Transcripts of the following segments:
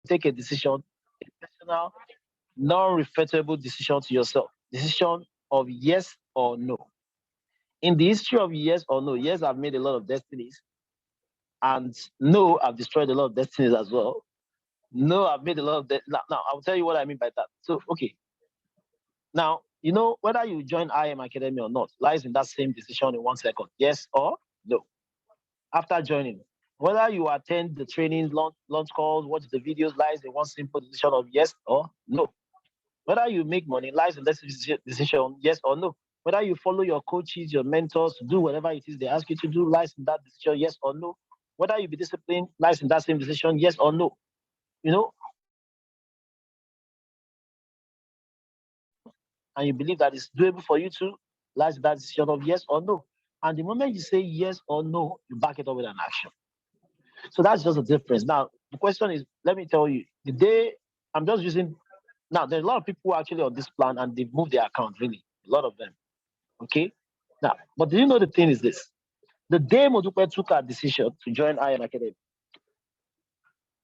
take a decision, a personal, non-refutable decision to yourself. Decision of yes or no. In the history of yes or no, yes, I've made a lot of destinies, and no, I've destroyed a lot of destinies as well. No, I've made a lot of now, I'll tell you what I mean by that. So, okay, now whether you join IM Academy or not lies in that same decision in 1 second. Yes or no. After joining, whether you attend the trainings, launch calls, watch the videos, lies in one simple decision of yes or no. Whether you make money lies in that decision, yes or no. Whether you follow your coaches, your mentors to do whatever it is they ask you to do, lies in that decision, yes or no. Whether you be disciplined lies in that same decision, yes or no. Whether you want to make and you believe that it's doable for you to, lies in that decision of yes or no. And the moment you say yes or no, you back it up with an action. So that's just the difference. Now, the question is, let me tell you, the day I'm just using now, there's a lot of people actually on this plan and they've moved their account, really. A lot of them. Okay. Now, but do you know the thing is this? The day Modupe took her decision to join IM Academy,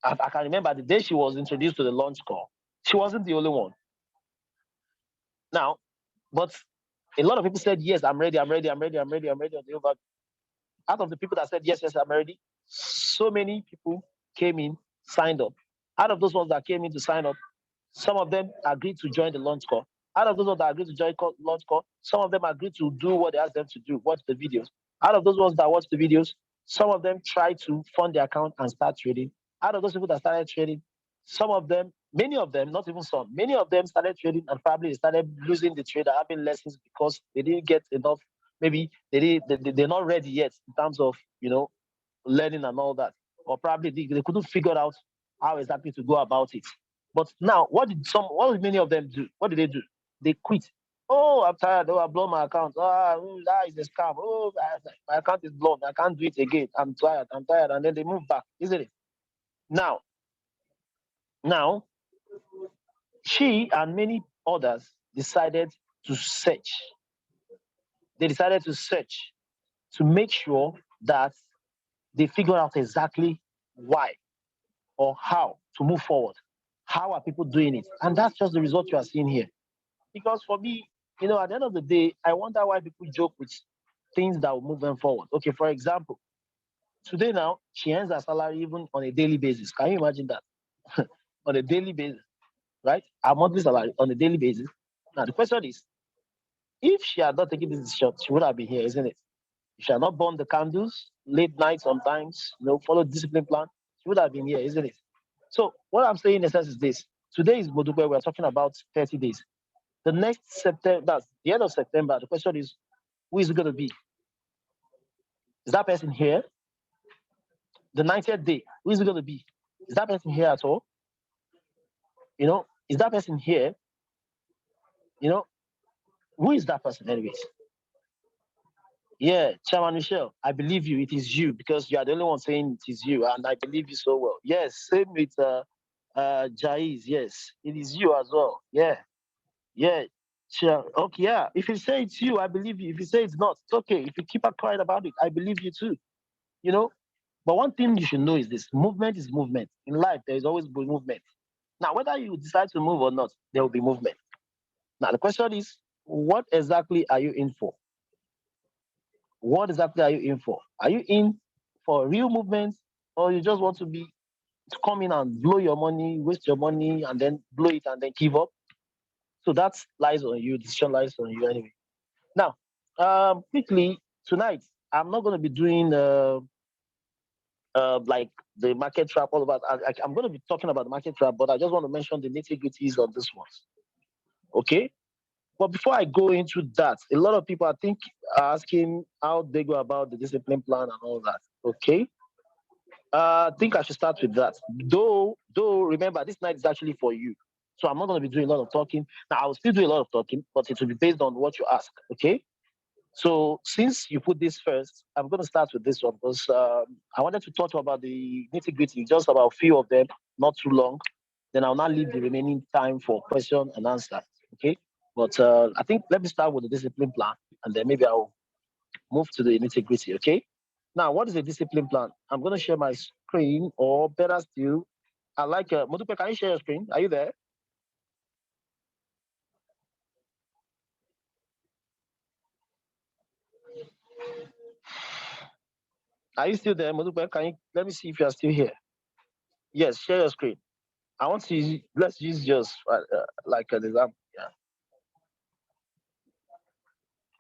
I can remember the day she was introduced to the launch call. She wasn't the only one. Now, but a lot of people said, yes, I'm ready, I'm ready, I'm ready, I'm ready, I'm ready on the over. Out of the people that said, yes, yes, I'm ready, so many people came in, signed up. Out of those ones that came in to sign up, some of them agreed to join the launch call. Out of those ones that agreed to join launch call, some of them agreed to do what they asked them to do, watch the videos. Out of those ones that watched the videos, some of them tried to fund their account and start trading. Out of those people that started trading, some of them, many of them, not even some, many of them started trading and probably started losing the trade, having lessons because they didn't get enough. Maybe they're not ready yet in terms of learning and all that, or probably they couldn't figure out how exactly to go about it. But now, what did many of them do? What did they do? They quit. Oh, I'm tired. Oh, I blow my account. That is a scam. Oh, my account is blown. I can't do it again. I'm tired. I'm tired. And then they move back, isn't it? Now, now, she and many others decided to search. They decided to search to make sure that they figure out exactly why or how to move forward. How are people doing it? And that's just the result you are seeing here. Because for me, at the end of the day, I wonder why people joke with things that will move them forward. Okay, for example, today now, she earns her salary even on a daily basis. Can you imagine that? On a daily basis, right? Her monthly salary on a daily basis. Now, the question is, if she had not taken this decision, she would have been here, isn't it? If she had not burned the candles, late night sometimes, follow the discipline plan, she would have been here, isn't it? So what I'm saying in essence is this. Today is Modupe, we're talking about 30 days. The next September, that's the end of September, the question is, who is it going to be? Is that person here? The 90th day, who is it going to be? Is that person here at all? Is that person here? Who is that person anyways? Yeah, Chairman Michelle, I believe you. It is you because you are the only one saying it is you, and I believe you so well. Yes, same with Jaiz. Yes, it is you as well. Yeah, yeah. Sure. Okay, yeah. If you say it's you, I believe you. If you say it's not, it's okay. If you keep quiet about it, I believe you too. You know. But one thing you should know is this: movement is movement. In life, there is always movement. Now, whether you decide to move or not, there will be movement. Now, the question is, what exactly are you in for? What exactly are you in for? Are you in for real movement, or you just want to come in and blow your money, waste your money, and then blow it and then give up? So that lies on you. Decision lies on you anyway. Now, quickly tonight, I'm not going to be doing like the market trap all about. I'm going to be talking about the market trap, but I just want to mention the nitty-gritties of this one. Okay. But before I go into that, a lot of people I think are asking how they go about the discipline plan and all that. Okay. I think I should start with that. Though, remember, this night is actually for you. So I'm not going to be doing a lot of talking. Now, I will still do a lot of talking, but it will be based on what you ask. Okay. So since you put this first, I'm going to start with this one because I wanted to talk about the nitty gritty, just about a few of them, not too long. Then I'll not leave the remaining time for question and answer. Okay. But I think let me start with the discipline plan and then maybe I'll move to the nitty gritty. Okay. Now, what is a discipline plan? I'm going to share my screen, or better still, I like Modupe, can you share your screen? Are you there? Are you still there, Modupe? Can you let me see if you are still here? Yes, share your screen. I want to use, let's use just like an example. Yeah.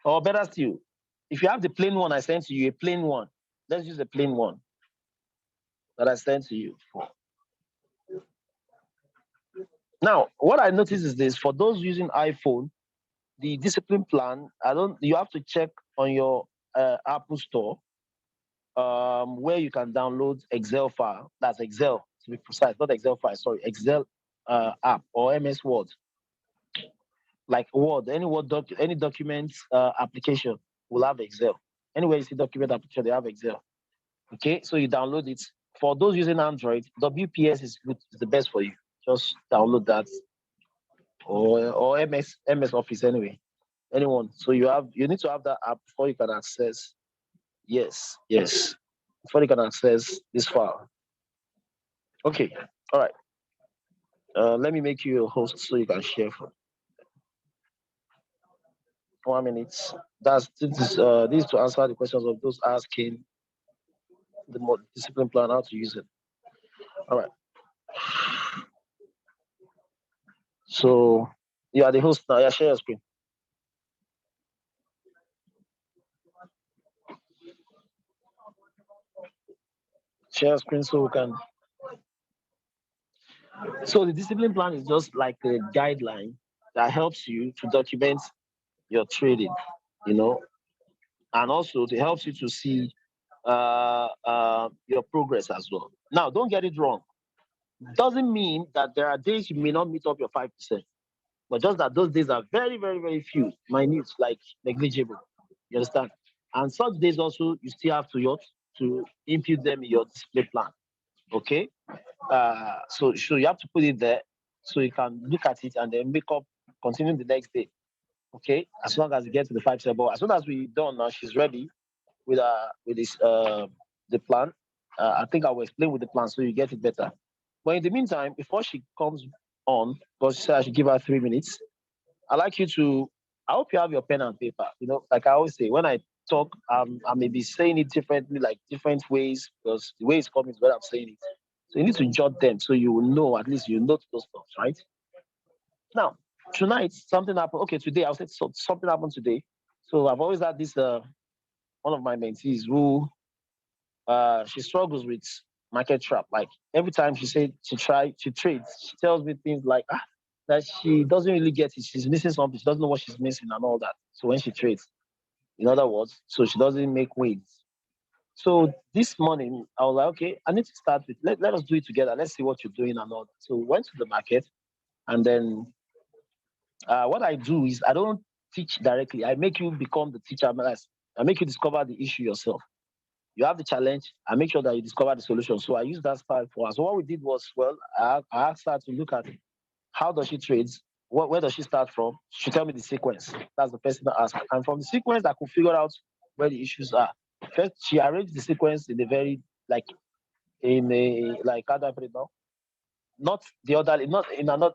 Or better still, if you have the plain one I sent to you, a plain one, let's use a plain one that I sent to you. Now, what I noticed is this: for those using iPhone, the discipline plan, I don't. You have to check on your Apple Store where you can download Excel file. That's Excel to be precise, not Excel file. Sorry, Excel app or MS Word, like Word. Any any document application will have Excel. Anywhere you see document application, they have Excel. Okay, so you download it. For those using Android, WPS is good, is the best for you. Just download that, or MS Office anyway. Anyone. So you need to have that app before you can access. Yes, yes. Before you can access this file. Okay. All right. Let me make you a host so you can share for 1 minute. This is to answer the questions of those asking the more discipline plan how to use it. All right. So you are the host now. Yeah, share your screen. Share screen so we can. So the discipline plan is just like a guideline that helps you to document your trading, you know, and also it helps you to see your progress as well. Now, don't get it wrong. Doesn't mean that there are days you may not meet up your 5%, but just that those days are very, very, very few, minute, like negligible. You understand? And such days also you still have to impute them in your display plan. Okay. So you have to put it there so you can look at it and then make up, continue the next day. Okay, as long as you get to the 5 ball. As soon as we done now, she's ready with this the plan. I think I will explain with the plan so you get it better. But in the meantime, before she comes on, because she said I should give her 3 minutes, I like you to. I hope you have your pen and paper. You know, like I always say, when I talk, I may be saying it differently, like different ways, because the way it's coming is what I'm saying it. So you need to jot them so you will know, at least you note those stuff, right? Now, tonight, something happened. Okay, today, I'll say something happened today. So I've always had this, one of my mentees who, she struggles with market trap. Like every time she said she trades, she tells me things like, that she doesn't really get it. She's missing something. She doesn't know what she's missing and all that. So when she trades, in other words, so she doesn't make waves. So this morning, I was like, okay, I need to start with, let us do it together. Let's see what you're doing and all that. So we went to the market, and then what I do is I don't teach directly. I make you become the teacher. I make you discover the issue yourself. You have the challenge. I make sure that you discover the solution. So I use that style for us. So what we did was, well, I asked her to look at how does she trade, where does she start from. She tell me the sequence. That's the first thing I asked. And from the sequence, I could figure out where the issues are. First, she arranged the sequence in a very like in a like how do I put it now? Not the orderly, not in a not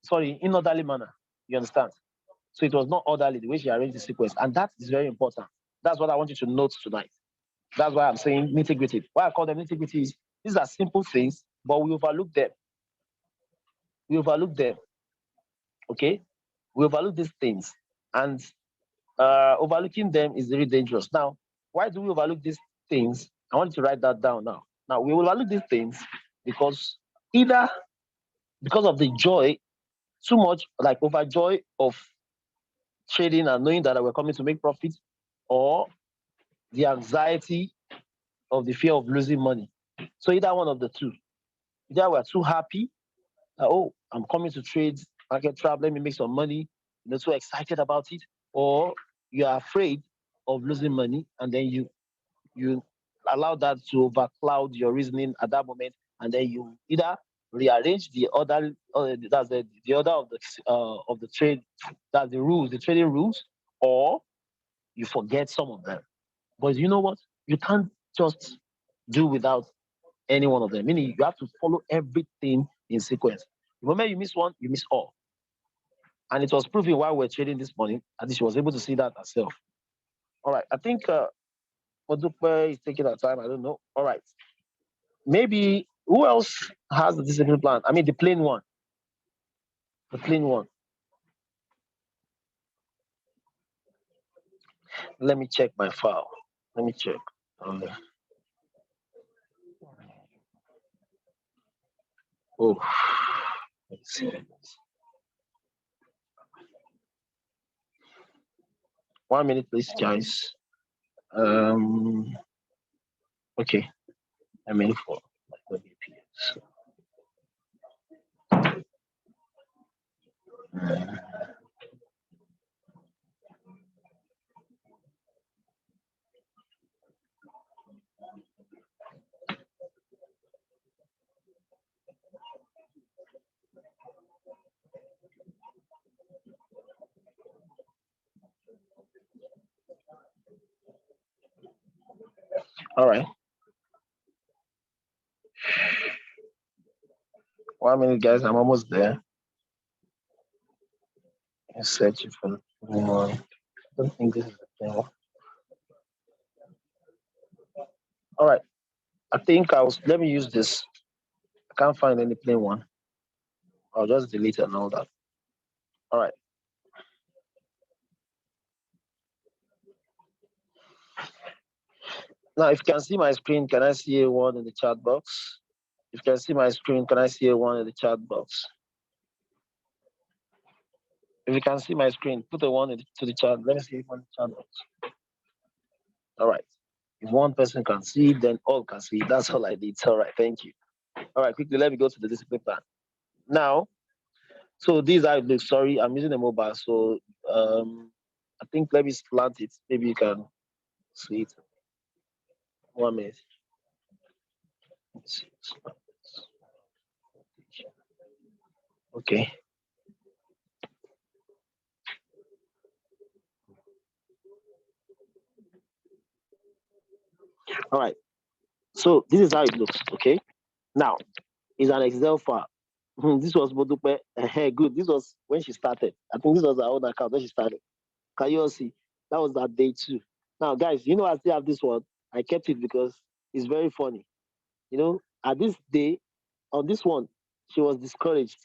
sorry, in orderly manner. You understand? So it was not orderly the way she arranged the sequence, and that is very important. That's what I want you to note tonight. That's why I'm saying nitty-gritty. Why I call them nitty-gritty is these are simple things, but we overlook them. We overlook them. Okay, we overlook these things, and overlooking them is very dangerous. Now, why do we overlook these things? I want you to write that down now. Now we overlook these things because either because of the joy, too much like overjoy of trading and knowing that we're coming to make profit, or the anxiety of the fear of losing money. So either one of the two. Either we're too happy that, oh, I'm coming to trade market trap, let me make some money, so excited about it, or you're afraid of losing money, and then you allow that to overcloud your reasoning at that moment, and then you either rearrange the order, that's the order of the trade, that's the rules, the trading rules, or you forget some of them. But you know what? You can't just do without any one of them. Meaning you have to follow everything in sequence. The moment you miss one, you miss all. And it was proven while we're trading this morning, and she was able to see that herself. All right, I think Modupe is taking her time. I don't know. All right, maybe who else has the discipline plan? I mean, the plain one. The plain one. Let me check my file. Let me check. Oh, let's see. 1 minute, please, guys. Okay. A minute for WPS. All right. 1 minute, guys. I'm almost there. I'm searching for. I don't think this is the thing. All right. I think let me use this. I can't find any plain one. I'll just delete it and all that. All right. Now, if you can see my screen, can I see a one in the chat box? If you can see my screen, can I see a one in the chat box? If you can see my screen, put a one to the chat. Let me see one in the chat box. All right. If one person can see, then all can see. That's all I did. All right. Thank you. All right. Quickly, let me go to the discipline plan. Now, so these are the sorry, I'm using a mobile. So I think let me slant it. Maybe you can see it. 1 minute. Okay. All right. So this is how it looks. Okay. Now, it's an Excel file. This was Modupe. Good. This was when she started. I think this was her own account when she started. Can you all see? That was that day too. Now, guys, I still have this one. I kept it because it's very funny. At this day, on this one, she was discouraged.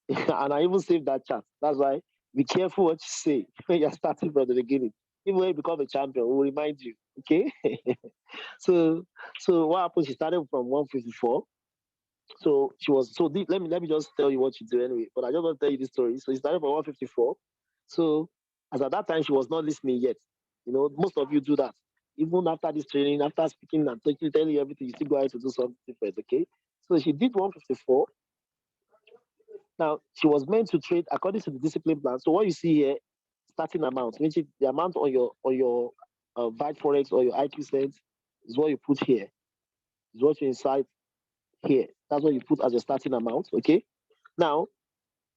And I even saved that chat. That's why be careful what you say when you're starting from the beginning. Even when you become a champion, we'll remind you. Okay. so what happened? She started from 154. So she was let me just tell you what she did anyway. But I just want to tell you this story. So she started from 154. So as at that time she was not listening yet. Most of you do that. Even after this training, after speaking and telling you everything, you still go out to do something different. Okay. So she did 154. Now she was meant to trade according to the discipline plan. So what you see here, starting amount, which is the amount on your Vite Forex or your IQ Sense is what you put here. Is what you inside here. That's what you put as your starting amount. Okay. Now,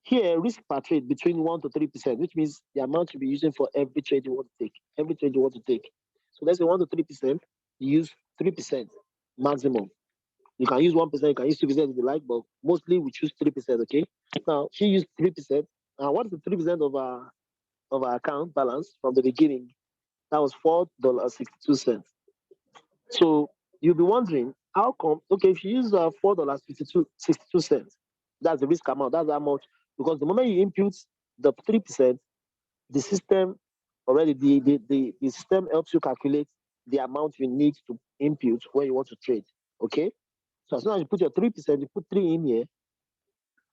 here, risk per trade between 1 to 3%, which means the amount you'll be using for every trade you want to take. Every trade you want to take. So let's say 1 to 3%, you use 3% maximum. You can use 1%, you can use 2% if you like, but mostly we choose 3%. Okay. Now she used 3%. What is the 3% of our account balance from the beginning? That was $4.62. So you'll be wondering how come? Okay, if you use $4.62, that's the risk amount. That's how much. Because the moment you input the 3%, the system already the system helps you calculate the amount you need to input when you want to trade. Okay, so as soon as you put your 3%, you put 3 in here.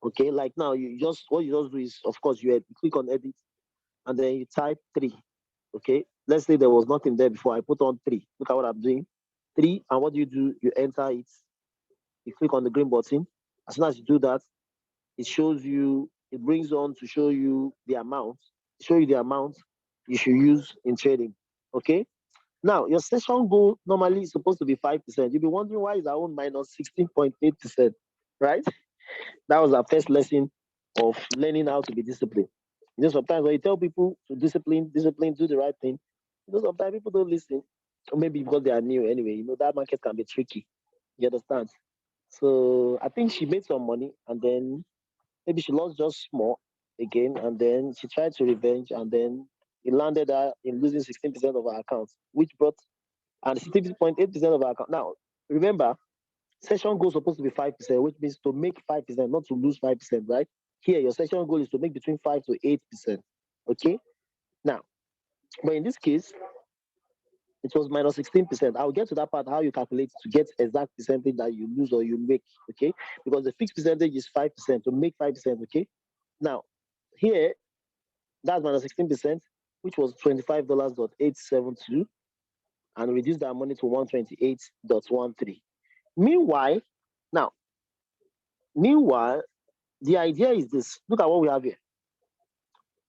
Okay, like now what you just do is, of course, you click on edit and then you type 3. Okay, let's say there was nothing there before. I put on 3. Look at what I'm doing. 3, and what do? You enter it. You click on the green button. As soon as you do that, it brings on to show you the amount you should use in trading. Okay. Now your session goal normally is supposed to be 5%. You'll be wondering why is our own minus 16.8%, right? That was our first lesson of learning how to be disciplined. Sometimes when you tell people to discipline, do the right thing, sometimes people don't listen. Or maybe because they are new anyway. That market can be tricky. You understand? So I think she made some money, and then maybe she lost just small again, and then she tried to revenge, and then it landed her in losing 16% of her account, which brought and 60.8% of her account. Now, remember, session goal is supposed to be 5%, which means to make 5%, not to lose 5%, right? Here, your session goal is to make between 5 to 8%. Okay? Now, but in this case, it was minus 16%. I'll get to that part how you calculate to get exact percentage that you lose or you make. Okay? Because the fixed percentage is 5% to make 5%. Okay? Now, here, that's minus 16%, which was $25.872, and reduce that money to 128.13. Meanwhile, now, meanwhile, the idea is this. Look at what we have here.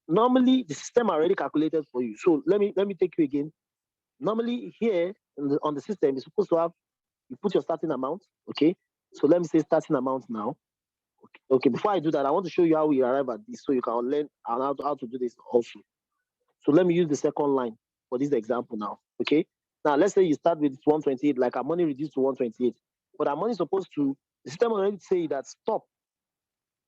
Normally, the system already calculated for you. So let me take you again. Normally, here on the system, you're supposed to have you put your starting amount. Okay. So let me say starting amount now. Okay. Before I do that, I want to show you how we arrive at this, so you can learn how to do this also. So let me use the second line for this example now. Okay. Now let's say you start with 128, like our money reduced to 128, but our money is supposed to. The system already say that stop.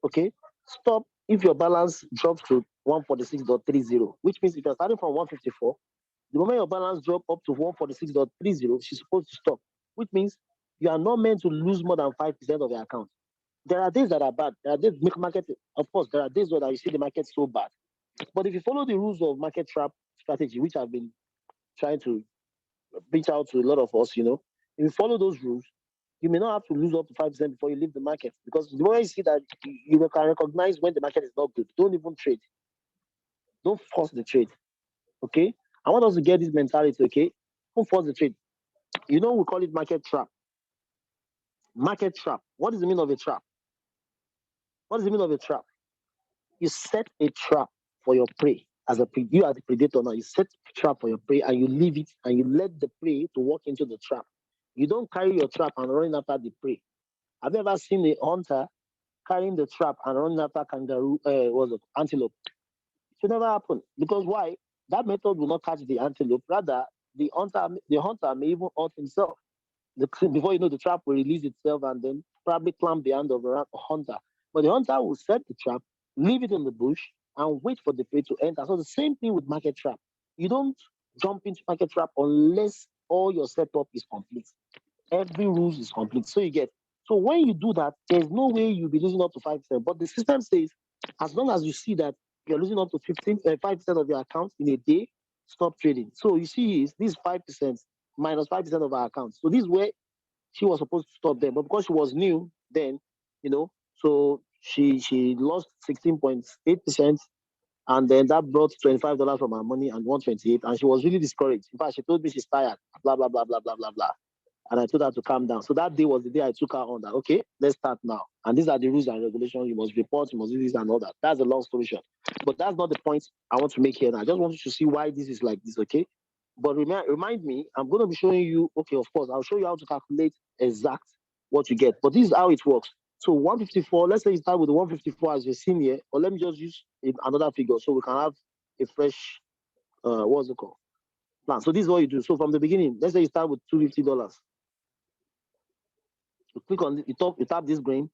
Okay, stop if your balance drops to 146.30, which means if you're starting from 154, the moment your balance drop up to 146.30, she's supposed to stop, which means you are not meant to lose more than 5% of your account. There are days that are bad. There are days make market, of course, there are days where you see the market so bad. But if you follow the rules of market trap strategy, which I've been trying to reach out to a lot of us, if you follow those rules, you may not have to lose up to 5% before you leave the market. Because the moment you see that you can recognize when the market is not good, don't even trade. Don't force the trade. Okay? I want us to get this mentality, okay? Don't force the trade. We call it market trap. Market trap. What is the meaning of a trap? What is the meaning of a trap? You set a trap for your prey. You are the predator now. You set a trap for your prey and you leave it and you let the prey to walk into the trap. You don't carry your trap and run after the prey. Have you ever seen a hunter carrying the trap and running after kangaroo, what's it, antelope? It should never happen. Because why? That method will not catch the antelope. Rather, the hunter may even hunt himself. Before you know, the trap will release itself and then probably clamp the hand of a hunter. But the hunter will set the trap, leave it in the bush, and wait for the prey to enter. So the same thing with market trap. You don't jump into market trap unless all your setup is complete. Every rules is complete. So you get. So when you do that, there's no way you'll be losing up to 5%. But the system says, as long as you see that you're losing up to 5% of your account in a day, stop trading. So you see, this 5% minus 5% of our account. So this is where she was supposed to stop them, but because she was new then, so she lost 16.8%, and then that brought $25 from her money and 128, and she was really discouraged. In fact, she told me she's tired, blah blah blah blah blah blah blah. And I told her to calm down. So that day was the day I took her on that. Okay, let's start now. And these are the rules and regulations. You must report, you must do this and all that. That's a long story short. But that's not the point I want to make here now. I just want you to see why this is like this, okay? But remind me, I'm going to be showing you, okay, of course, I'll show you how to calculate exact what you get. But this is how it works. So 154, let's say you start with the 154 as you're seeing here, or let me just use another figure so we can have a fresh, what's it called? Plan. So this is what you do. So from the beginning, let's say you start with $250. You click on it, you tap this green.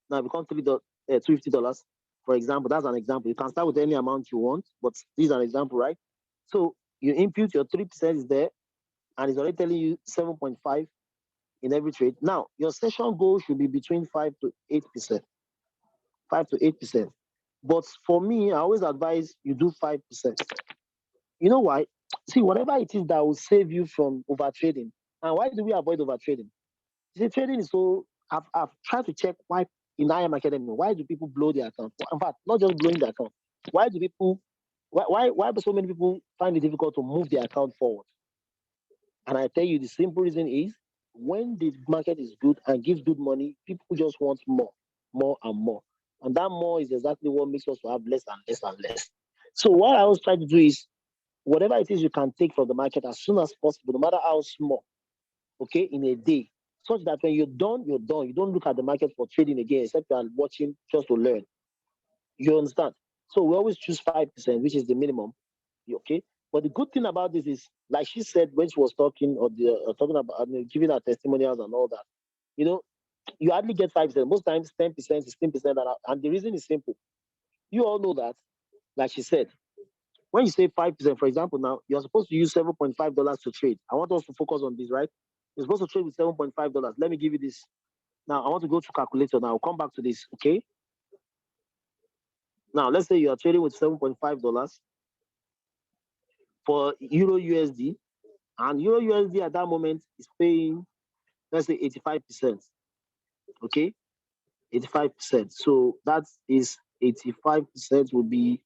Now it becomes $250. For example, that's an example. You can start with any amount you want, but this is an example, right? So you input your 3% is there, and it's already telling you 7.5 in every trade. Now your session goal should be between 5 to 8%. 5 to 8%. But for me, I always advise you do 5%. You know why? See, whatever it is that will save you from over trading. And why do we avoid over trading? You see, trading is so. I've tried to check why in IM Academy. Why do people blow their account? In fact, not just blowing their account. Why do people? Why do so many people find it difficult to move their account forward? And I tell you, the simple reason is when the market is good and gives good money, people just want more, more and more. And that more is exactly what makes us to have less and less and less. So what I always try to do is whatever it is you can take from the market as soon as possible, no matter how small, okay, in a day, such that when you're done, you're done. You don't look at the market for trading again, except you're watching just to learn. You understand? So we always choose 5%, which is the minimum. Okay. But the good thing about this is, like she said when she was talking or talking about giving her testimonials and all that, you know, you hardly get 5%. Most times 10%, 16%, and the reason is simple. You all know that, like she said, when you say 5%, for example, now you're supposed to use $7.5 to trade. I want us to focus on this, right? You're supposed to trade with $7.5. Let me give you this. Now I want to go to calculator. Now I'll come back to this. Okay. Now let's say you are trading with $7.5 for Euro USD, and Euro USD at that moment is paying, let's say 85%. Okay, 85%. So that is 85% will be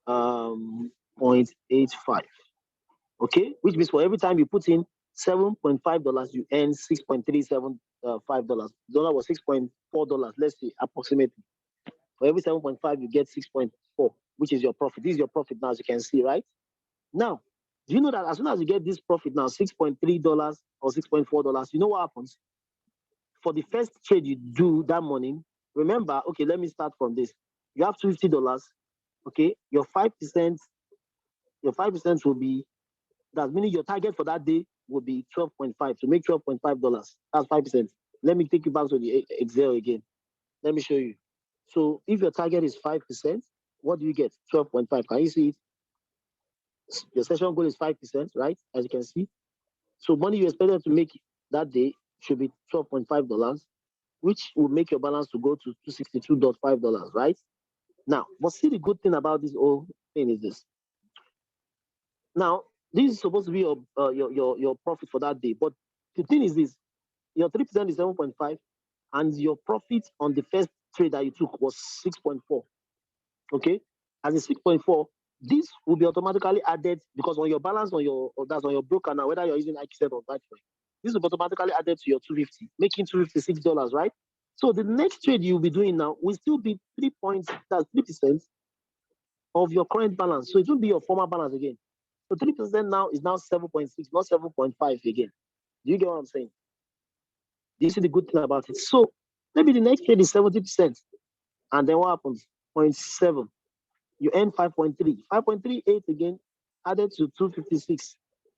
0.85. Okay, which means for every time you put in $7.5, you earn $6.375. Dollar was $6.4. Let's say approximately. For every 7.5, you get 6.4, which is your profit. This is your profit now, as you can see, right? Now, do you know that as soon as you get this profit now, $6.3 or $6.4, you know what happens? For the first trade you do that morning, remember, okay, let me start from this. You have $50, okay? Your 5% will be, that's meaning your target for that day will be 12.5 to make $12.5. That's 5%. Let me take you back to the Excel again. Let me show you. So if your target is 5%, what do you get? 12.5. Can you see it? Your session goal is 5%, right? As you can see. So money you expected to make that day should be $12.5, which will make your balance to go to $262.5, right? Now, but see, the good thing about this whole thing is this. Now, this is supposed to be your profit for that day. But the thing is this, your 3% is 7.5, and your profit on the first trade that you took was 6.4. Okay? As a 6.4, this will be automatically added because on your balance that's on your broker now, whether you're using IQSET or Bitcoin, this will be automatically added to your 250, making $256, right? So the next trade you'll be doing now will still be 3 points, that's 3% of your current balance. So it won't be your former balance again. So 3% now is now 7.6, not 7.5 again. Do you get what I'm saying? Do you see the good thing about it? So maybe the next trade is 70%. And then what happens? 0.7. You earn 5.3. 5.38 again, added to 256.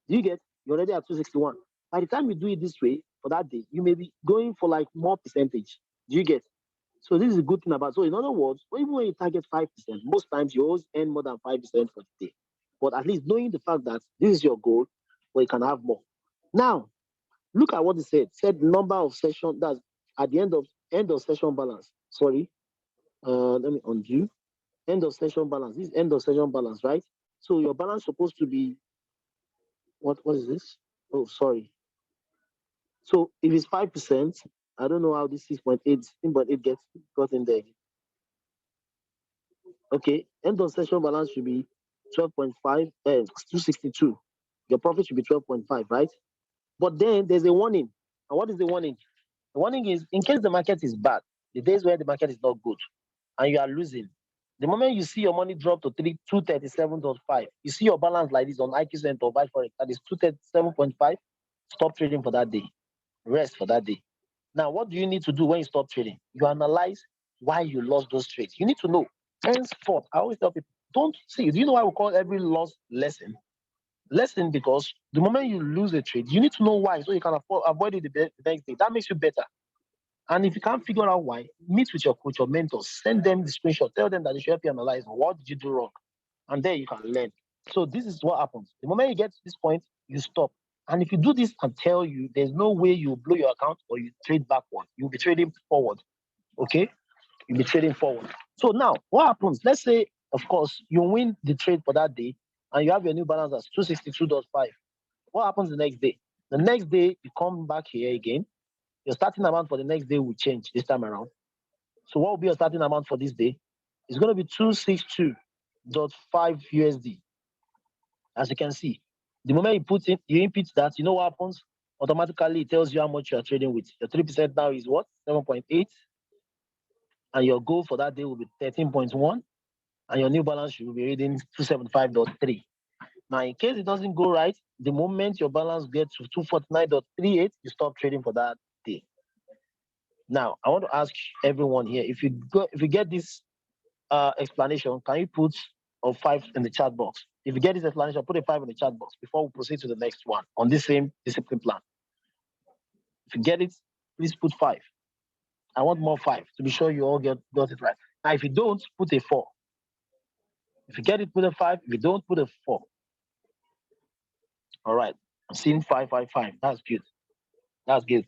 Do you get? You're already at 261. By the time you do it this way for that day, you may be going for like more percentage. Do you get? So this is a good thing about it. So in other words, even when you target 5%, most times you always earn more than 5% for the day. But at least knowing the fact that this is your goal, but you can have more. Now, look at what it said. It said number of session, that's at the end of session balance. Sorry. Let me undo. End of session balance. This is end of session balance, right? So your balance supposed to be what is this? Oh, sorry. So if it's 5%, I don't know how this 6.8 gets got in there. Okay, end of session balance should be 12.5, 262. Your profit should be 12.5, right? But then there's a warning. And what is the warning? The warning is in case the market is bad, the days where the market is not good, and you are losing. The moment you see your money drop to 237.5, you see your balance like this on IQSET or Bitforex, that is 237.5, stop trading for that day. Rest for that day. Now, what do you need to do when you stop trading? You analyze why you lost those trades. You need to know. Henceforth, I always tell people, don't see. Do you know why we call every loss lesson? Lesson because the moment you lose a trade, you need to know why so you can avoid it the next day. That makes you better. And if you can't figure out why, meet with your coach or mentor, send them the screenshot, tell them that they should help you analyze what did you do wrong. And there you can learn. So this is what happens. The moment you get to this point, you stop. And if you do this and tell you, there's no way you blow your account or you trade backward. You'll be trading forward. Okay? You'll be trading forward. So now, what happens? Let's say, of course, you win the trade for that day and you have your new balance as 262.5. What happens the next day? The next day, you come back here again. Your starting amount for the next day will change this time around. So what will be your starting amount for this day? It's going to be 262.5 USD. As you can see, the moment you input that, you know what happens? Automatically, it tells you how much you are trading with. Your 3% now is what? 7.8. And your goal for that day will be 13.1. And your new balance should be reading 275.3. Now, in case it doesn't go right, the moment your balance gets to 249.38, you stop trading for that day. Now, I want to ask everyone here, if you get this explanation, can you put a 5 in the chat box? If you get this explanation, put a 5 in the chat box before we proceed to the next one on this same discipline plan. If you get it, please put 5. I want more 5 to be sure you all got it right. Now, if you don't, put a 4. If you get it, put a 5. If you don't, put a 4. All right. I'm seeing 5, 5, 5. That's good. That's good.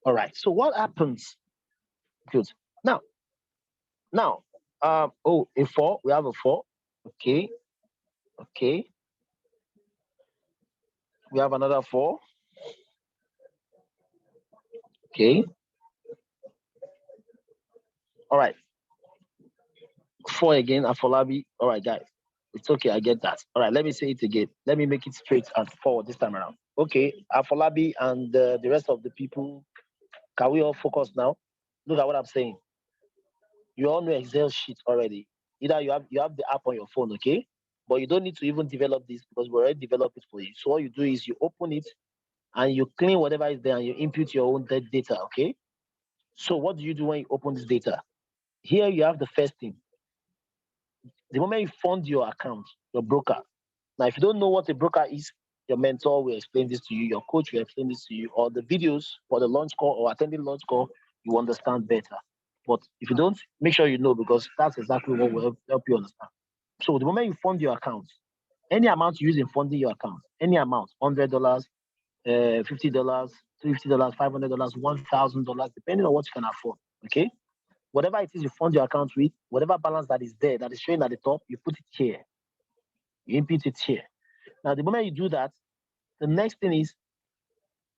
All right. So what happens? Good. Now, oh, a 4. We have a 4. Okay. Okay. We have another 4. Okay. All right. 4 again, Afolabi. All right, guys. It's okay. I get that. All right. Let me say it again. Let me make it straight and forward this time around. Okay. Afolabi and the rest of the people, can we all focus now? Look at what I'm saying. You all know Excel sheet already. Either you have the app on your phone, okay? But you don't need to even develop this because we already developed it for you. So what you do is you open it and you clean whatever is there and you input your own data, okay? So what do you do when you open this data? Here you have the first thing. The moment you fund your account, your broker. Now, if you don't know what a broker is, your mentor will explain this to you, your coach will explain this to you, or the videos for the launch call or attending launch call, you understand better. But if you don't, make sure you know because that's exactly what will help you understand. So the moment you fund your account, any amount you use in funding your account, any amount, $100, $50, $50, $500, $1,000, depending on what you can afford. Okay, whatever it is you fund your account with, whatever balance that is there, that is showing at the top, you put it here. You input it here. Now, the moment you do that, the next thing is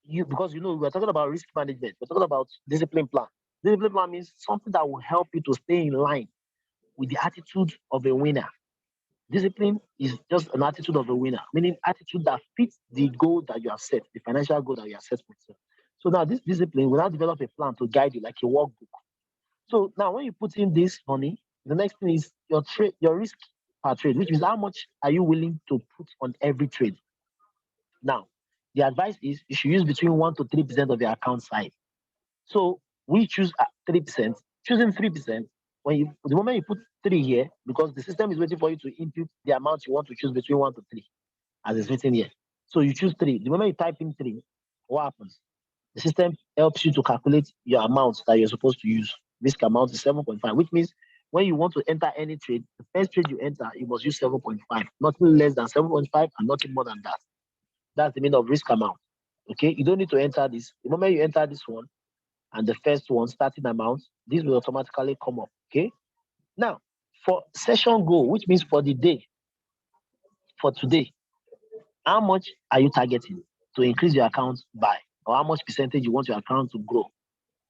because we're talking about risk management, we're talking about discipline plan. Discipline plan means something that will help you to stay in line with the attitude of a winner. Discipline is just an attitude of a winner, meaning attitude that fits the goal that you have set, the financial goal that you have set for yourself. So now this discipline will now develop a plan to guide you like a workbook. So now when you put in this money, the next thing is your risk per trade, which means how much are you willing to put on every trade. Now, the advice is you should use between 1 to 3% of your account size. So we choose 3%. Choosing 3%, the moment you put 3 here, because the system is waiting for you to input the amount you want to choose between 1 to 3, as it's written here. So you choose 3. The moment you type in 3, what happens? The system helps you to calculate your amount that you're supposed to use. Risk amount is 7.5, which means when you want to enter any trade, the first trade you enter, you must use 7.5, nothing less than 7.5 and nothing more than that. That's the meaning of risk amount. Okay, you don't need to enter this. The moment you enter this one and the first one, starting amount, this will automatically come up. Okay. Now, for session goal, which means for the day, for today, how much are you targeting to increase your account by, or how much percentage you want your account to grow?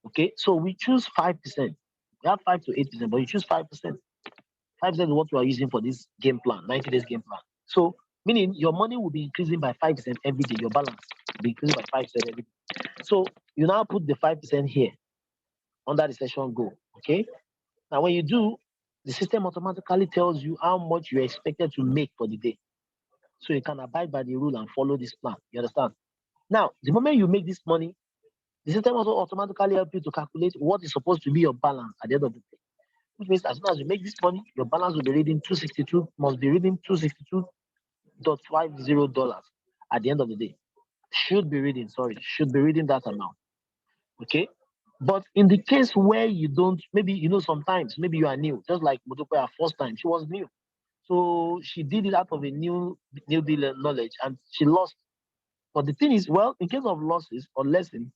Okay, so we choose 5%. We have 5 to 8%, but you choose 5%. 5% is what we are using for this game plan, 90 days game plan. So, meaning your money will be increasing by 5% every day. Your balance will be increasing by 5% every day. So, you now put the 5% here under the session goal. Okay. Now, when you do, the system automatically tells you how much you're expected to make for the day. So, you can abide by the rule and follow this plan. You understand? Now, the moment you make this money, the system also automatically helps you to calculate what is supposed to be your balance at the end of the day. Which means as soon as you make this money, your balance will be reading 262, must be reading $262.50 at the end of the day. Should be reading that amount. Okay. But in the case where you don't, maybe sometimes maybe you are new, just like Motope, her first time, she was new. So she did it out of a new deal knowledge and she lost. But the thing is, well, in case of losses or lesson,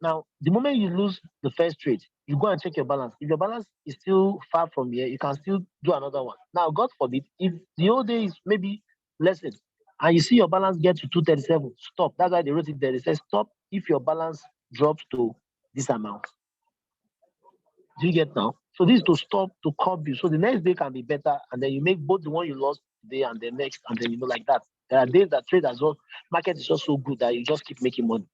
now the moment you lose the first trade, you go and check your balance. If your balance is still far from here, you can still do another one. Now, God forbid, if the whole day is maybe lesson and you see your balance get to 237, stop. That's why they wrote it there. They say stop if your balance drops to this amount. Do you get now? So this is to stop, to curb you. So the next day can be better, and then you make both the one you lost today and the next, and then like that. There are days that trade as well. Market is just so good that you just keep making money.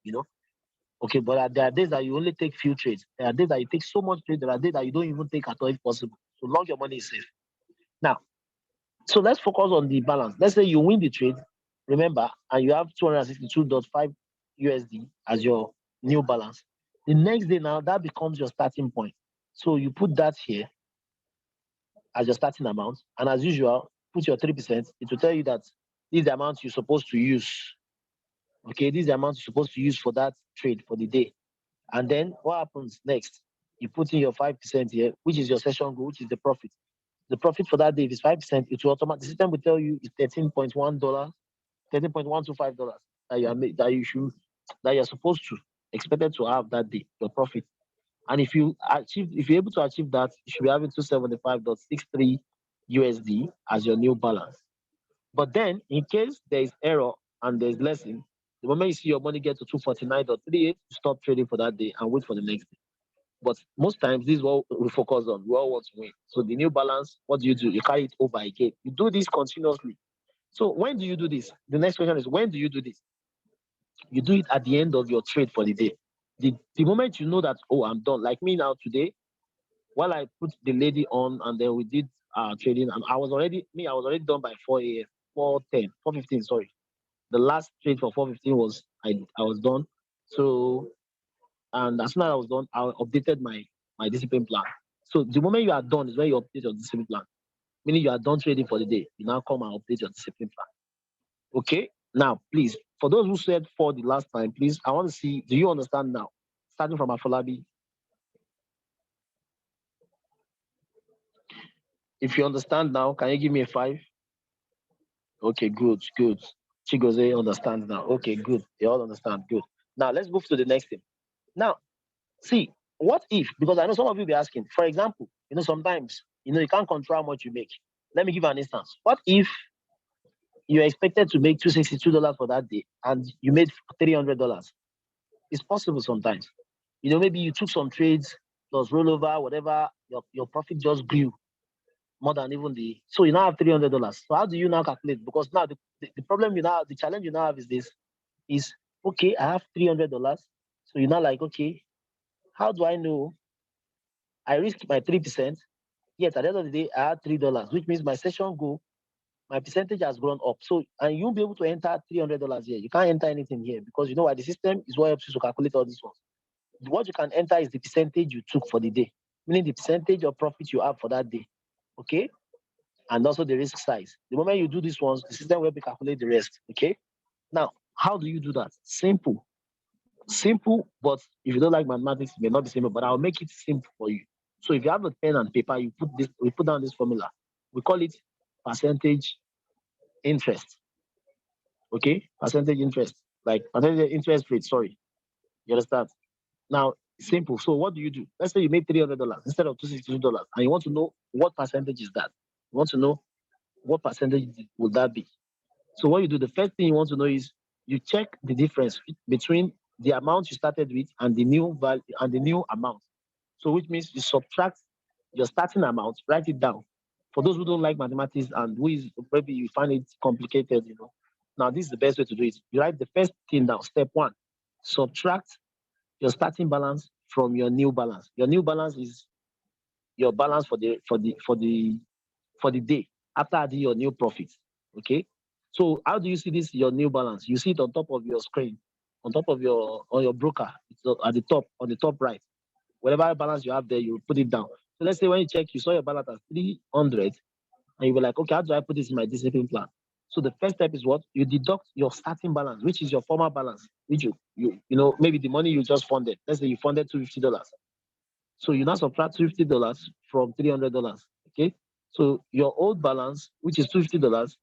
Okay, but there are days that you only take few trades. There are days that you take so much trade. There are days that you don't even take at all if possible. So long your money is safe. Now, so let's focus on the balance. Let's say you win the trade, remember, and you have 262.5 USD as your new balance. The next day now, that becomes your starting point. So you put that here as your starting amount. And as usual, put your 3%. It will tell you that this is the amount you're supposed to use. Okay, this is the amount you're supposed to use for that trade for the day. And then what happens next? You put in your 5% here, which is your session goal, which is the profit. The profit for that day, if it's 5%, it will automatically, the system will tell you it's $13.1, $13.125 that you are that you should, that you're supposed to, expected to have that day, your profit. And if you're able to achieve that, you should be having 275.63 USD as your new balance. But then, in case there is error and there's lesson, the moment you see your money get to 249.38, you stop trading for that day and wait for the next day. But most times, this is what we focus on. We all want to win. So the new balance, what do? You carry it over again. You do this continuously. So when do you do this? The next question is, when do you do this? You do it at the end of your trade for the day. The moment you know that, oh, I'm done. Like me now today, while I put the lady on and then we did trading, and I was already done by 4 a.m., 4:10, 4:15, sorry. The last trade for 4:15 was I was done. So, and as soon as I was done, I updated my discipline plan. So the moment you are done is when you update your discipline plan. Meaning you are done trading for the day. You now come and update your discipline plan. Okay. Now, please, for those who said for the last time, please, I want to see, do you understand now? Starting from Afolabi. If you understand now, can you give me a 5? Okay, good, good. Chigoze understands now. Okay, good. They all understand. Good. Now let's move to the next thing. Now, see, what if, because I know some of you will be asking, for example, sometimes, you can't control how much you make. Let me give you an instance. What if you're expected to make $262 for that day and you made $300? It's possible sometimes. Maybe you took some trades, plus rollover, whatever, your profit just grew more than even so you now have $300. So how do you now calculate? Because now the problem the challenge you now have is this, is, okay, I have $300. So you're now like, okay, how do I know I risked my 3%? Yet at the end of the day, I had $3, which means my session goal, my percentage has grown up. So, and you won't be able to enter $300 here. You can't enter anything here because you know why? The system is what helps you to calculate all these ones. What you can enter is the percentage you took for the day, meaning the percentage of profit you have for that day. Okay? And also the risk size. The moment you do these ones, the system will be calculate the rest. Okay? Now, how do you do that? Simple. Simple, but if you don't like mathematics, it may not be simple, but I'll make it simple for you. So if you have a pen and paper, we put down this formula. We call it percentage interest. Okay? Percentage interest. Like percentage interest rate, sorry. You understand? Now, simple. So what do you do? Let's say you made $300 instead of $262, and you want to know what percentage is that. You want to know what percentage would that be. So what you do, the first thing you want to know is you check the difference between the amount you started with and the new value and the new amount. So which means you subtract your starting amount, write it down. For those who don't like mathematics and maybe you find it complicated. Now this is the best way to do it. You write the first thing down. Step 1, subtract your starting balance from your new balance. Your new balance is your balance for the day after adding your new profit. Okay. So how do you see this? Your new balance. You see it on top of your screen, on top of your broker. It's at the top, on the top right. Whatever balance you have there, you put it down. So let's say when you check, you saw your balance as 300, and you were like, okay, how do I put this in my discipline plan? So the first step is what? You deduct your starting balance, which is your former balance, which maybe the money you just funded. Let's say you funded $250. So you now subtract $250 from $300. Okay. So your old balance, which is $250,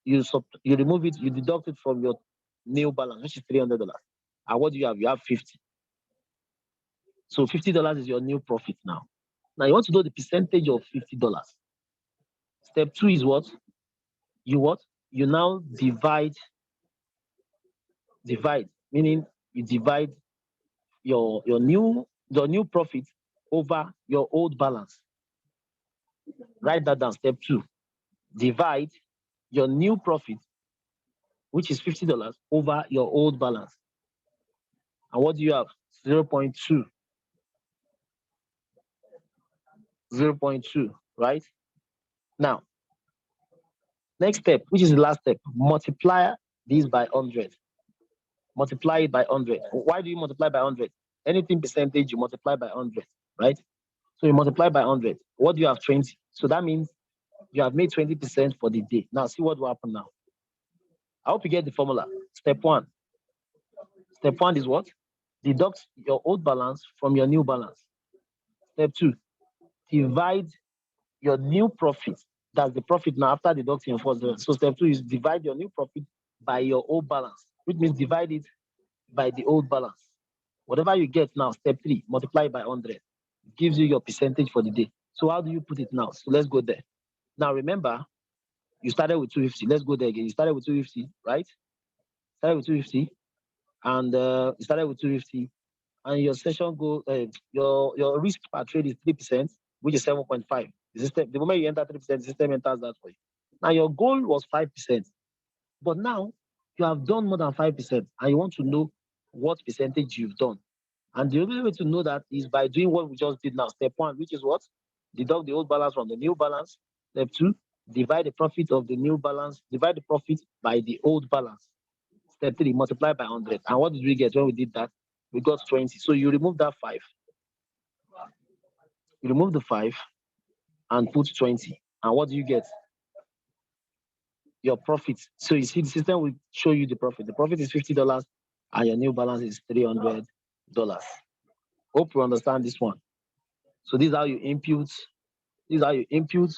you remove it, you deduct it from your new balance, which is $300. And what do you have? You have 50. So $50 is your new profit now. Now you want to know the percentage of $50. Step 2 is what? You now divide, meaning you divide your new profit over your old balance. Write that down. Step 2. Divide your new profit, which is $50, over your old balance. And what do you have? 0.2. 0.2, right? Now, next step, which is the last step, multiply this by 100. Multiply it by 100. Why do you multiply by 100? Anything percentage, you multiply by 100, right? So you multiply by 100. What do you have? 20. So that means you have made 20% for the day. Now, see what will happen now. I hope you get the formula. Step 1. Step 1 is what? Deduct your old balance from your new balance. Step 2, divide your new profit. That's the profit now after deducting your first balance. So step 2 is divide your new profit by your old balance, which means divide it by the old balance. Whatever you get now, step 3, multiply by 100. It gives you your percentage for the day. So how do you put it now? So let's go there. Now remember, you started with 250. Let's go there again. You started with 250, right? Started with 250, and you started with 250, and your session goal, your risk per trade is 3%, which is 7.5. The system, the moment you enter 3%, the system enters that for you. Now your goal was 5%, but now you have done more than 5%, and you want to know what percentage you've done. And the only way to know that is by doing what we just did now. Step 1, which is what? Deduct the old balance from the new balance. Step 2, divide the profit of the new balance, divide the profit by the old balance. Step 3, multiply by 100. And what did we get when we did that? We got 20. So you remove that 5. You remove the 5 and put 20. And what do you get? Your profit. So you see, the system will show you the profit. The profit is $50 and your new balance is $300. Hope you understand this one. So this is how you impute. This is how you impute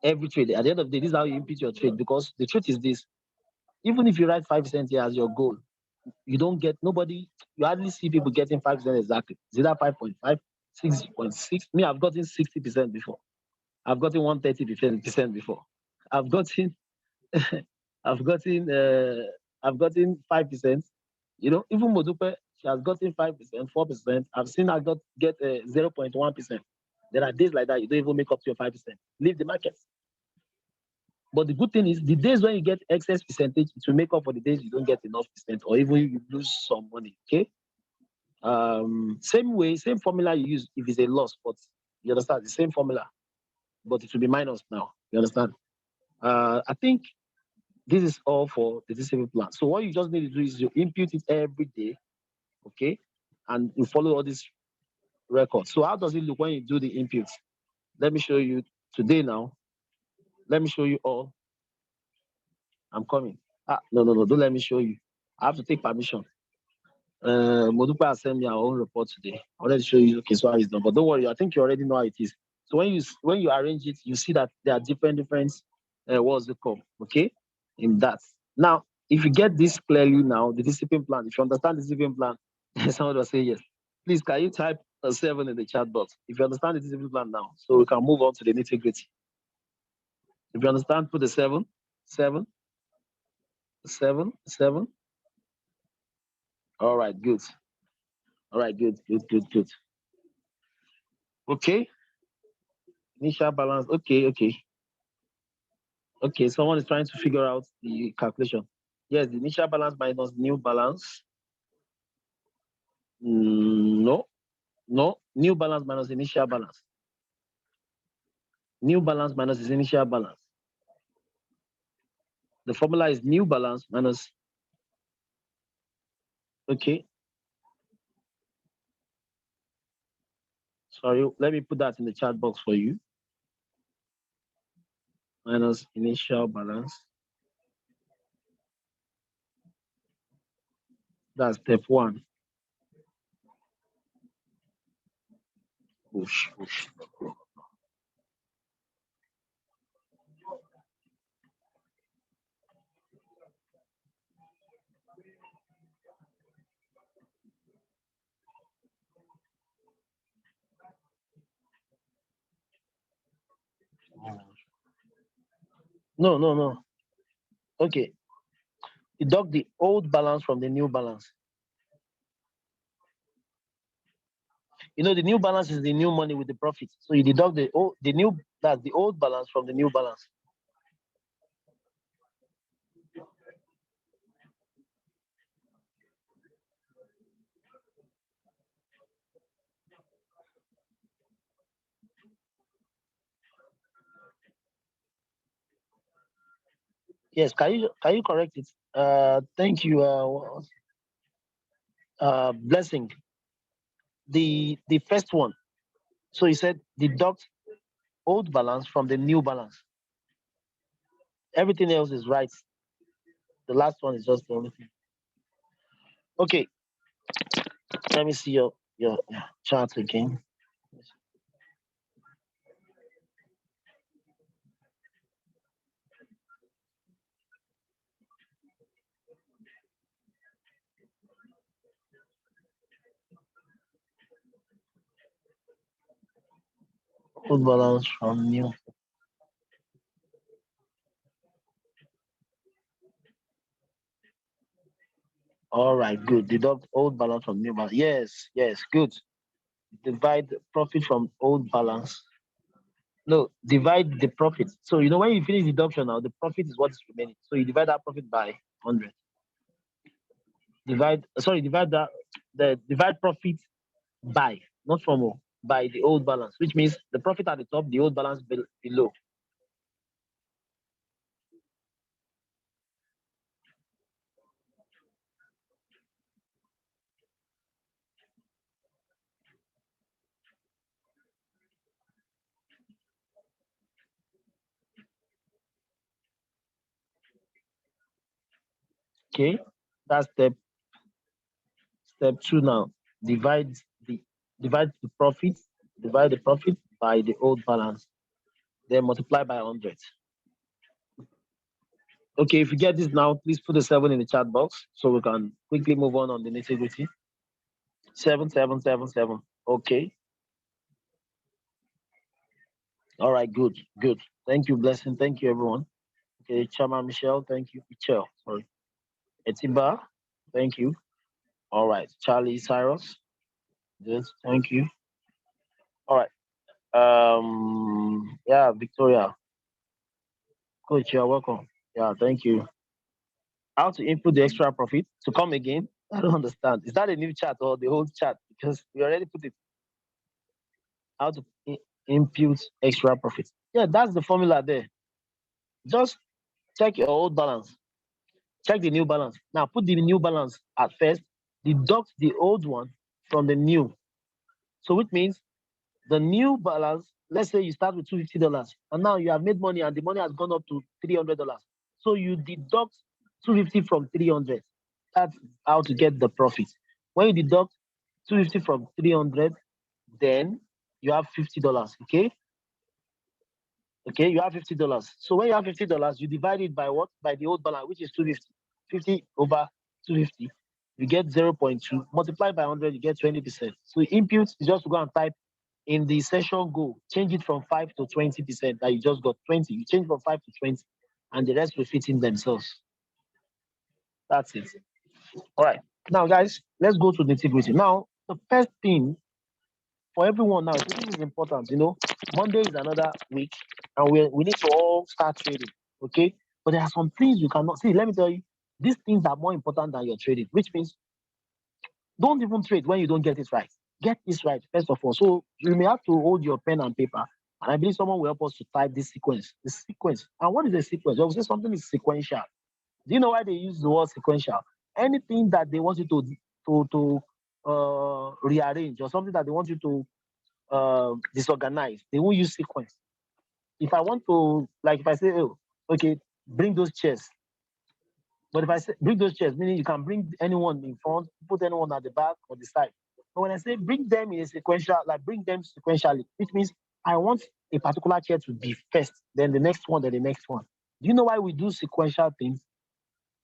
every trade. At the end of the day, this is how you impute your trade, because the truth is this: even if you write 5% here as your goal, you don't get nobody. You hardly see people getting 5% exactly. It's either 5.5, 6.6. Me, I've gotten 60% before. I've gotten 130% before. I've gotten, I've gotten, uh, I've gotten 5%. You know, even Modupe, she has gotten 5%, 4%. I've seen her get 0.1%. There are days like that you don't even make up to your 5%. Leave the market. But the good thing is, the days when you get excess percentage, it will make up for the days you don't get enough percent, or even you lose some money. Okay. Same way, same formula you use if it's a loss, but you understand the same formula, but it will be minus now. You understand? I think this is all for the discipline plan. So what you just need to do is you input it every day, okay, and you follow all these records. So how does it look when you do the inputs? Let me show you today now. Let me show you all. I'm coming. No, don't let me show you. I have to take permission. Modupe has sent me our own report today. I wanted to show you, okay, so how it's done. But don't worry, I think you already know how it is. So when you arrange it, you see that there are different what's it called, okay, in that. Now, if you get this clearly now, the discipline plan, if you understand the discipline plan, someone will say yes. Please, can you type a 7 in the chat box if you understand the discipline plan now, so we can move on to the nitty-gritty. If you understand, put the 7, 7, 7, 7. All right, good. All right, good. Okay, initial balance. Okay. Someone is trying to figure out the calculation. Yes, the initial balance minus new balance. No. New balance minus initial balance. New balance minus his initial balance. The formula is new balance minus. Okay. Sorry, let me put that in the chat box for you. Minus initial balance. That's step 1. Oosh. No. Okay. Deduct the old balance from the new balance. You know, the new balance is the new money with the profit. So you deduct the old balance from the new balance. Yes, can you correct it? Thank you. Blessing. The first one. So he said deduct old balance from the new balance. Everything else is right. The last one is just the only thing. Okay, let me see your chart again. Old balance from new. All right, good. Deduct old balance from new balance. Yes, yes, good. Divide profit from old balance. No, divide the profit. So you know when you finish deduction now, the profit is what is remaining. So you divide that profit by 100. Divide that the divide profit by, not from by the old balance, which means the profit at the top, the old balance below. Okay, that's step two now. Divide the divide the profit, divide the profit by the old balance, then multiply by 100. Okay, if you get this now, please put the 7 in the chat box so we can quickly move on the nitty gritty. 7777. Okay. All right, good, good. Thank you, Blessing. Thank you, everyone. Okay, Chama Michelle, thank you. Michelle, sorry. Etiba, thank you. All right, Charlie Cyrus, good, thank you. All right. Yeah, Victoria, coach, you're welcome. Yeah, thank you. How to input the extra profit to come again? I don't understand. Is that a new chat or the old chat? Because we already put it. How to impute extra profit? Yeah, that's the formula there. Just check your old balance. Check the new balance. Now put the new balance at first. Deduct the old one from the new. So which means the new balance, let's say you start with $250 and now you have made money and the money has gone up to $300. So you deduct 250 from 300. That's how to get the profit. When you deduct 250 from 300, then you have $50. Okay. Okay, you have $50. So when you have $50, you divide it by what? By the old balance, which is 250. 50 over 250, you get 0.2. Multiply by 100, you get 20%. So input is just to go and type in the session goal, change it from 5 to 20%. That you just got 20. You change from 5 to 20, and the rest will fit in themselves. That's it. All right. Now, guys, let's go to the nitty-gritty. Now, the first thing for everyone now, this is important. Monday is another week, and we need to all start trading. Okay, but there are some things you cannot see. Let me tell you, these things are more important than your trading, which means don't even trade when you don't get it right. Get this right first of all. So you may have to hold your pen and paper, and I believe someone will help us to type this sequence. The sequence. And what is a sequence? Well, we say something is sequential. Do you know why they use the word sequential? Anything that they want you to rearrange, or something that they want you to disorganized. They won't use sequence. If I want to, like, if I say, oh, okay, bring those chairs. But if I say bring those chairs, meaning you can bring anyone in front, put anyone at the back or the side. But when I say bring them in a sequential, like bring them sequentially, which means I want a particular chair to be first, then the next one, then the next one. Do you know why we do sequential things?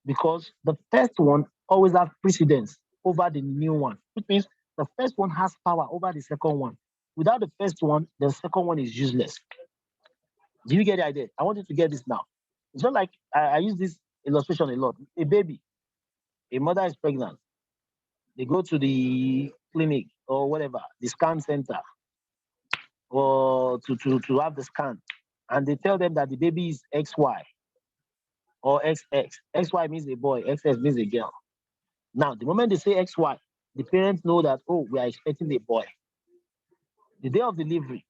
Because the first one always has precedence over the new one, which means the first one has power over the second one. Without the first one, the second one is useless. Do you get the idea? I want you to get this now. It's not like I use this illustration a lot. A baby, a mother is pregnant. They go to the clinic or whatever, the scan center, or to have the scan. And they tell them that the baby is XY or XX. XY means a boy, XX means a girl. Now, the moment they say XY, the parents know that, oh, we are expecting a boy. The day of delivery,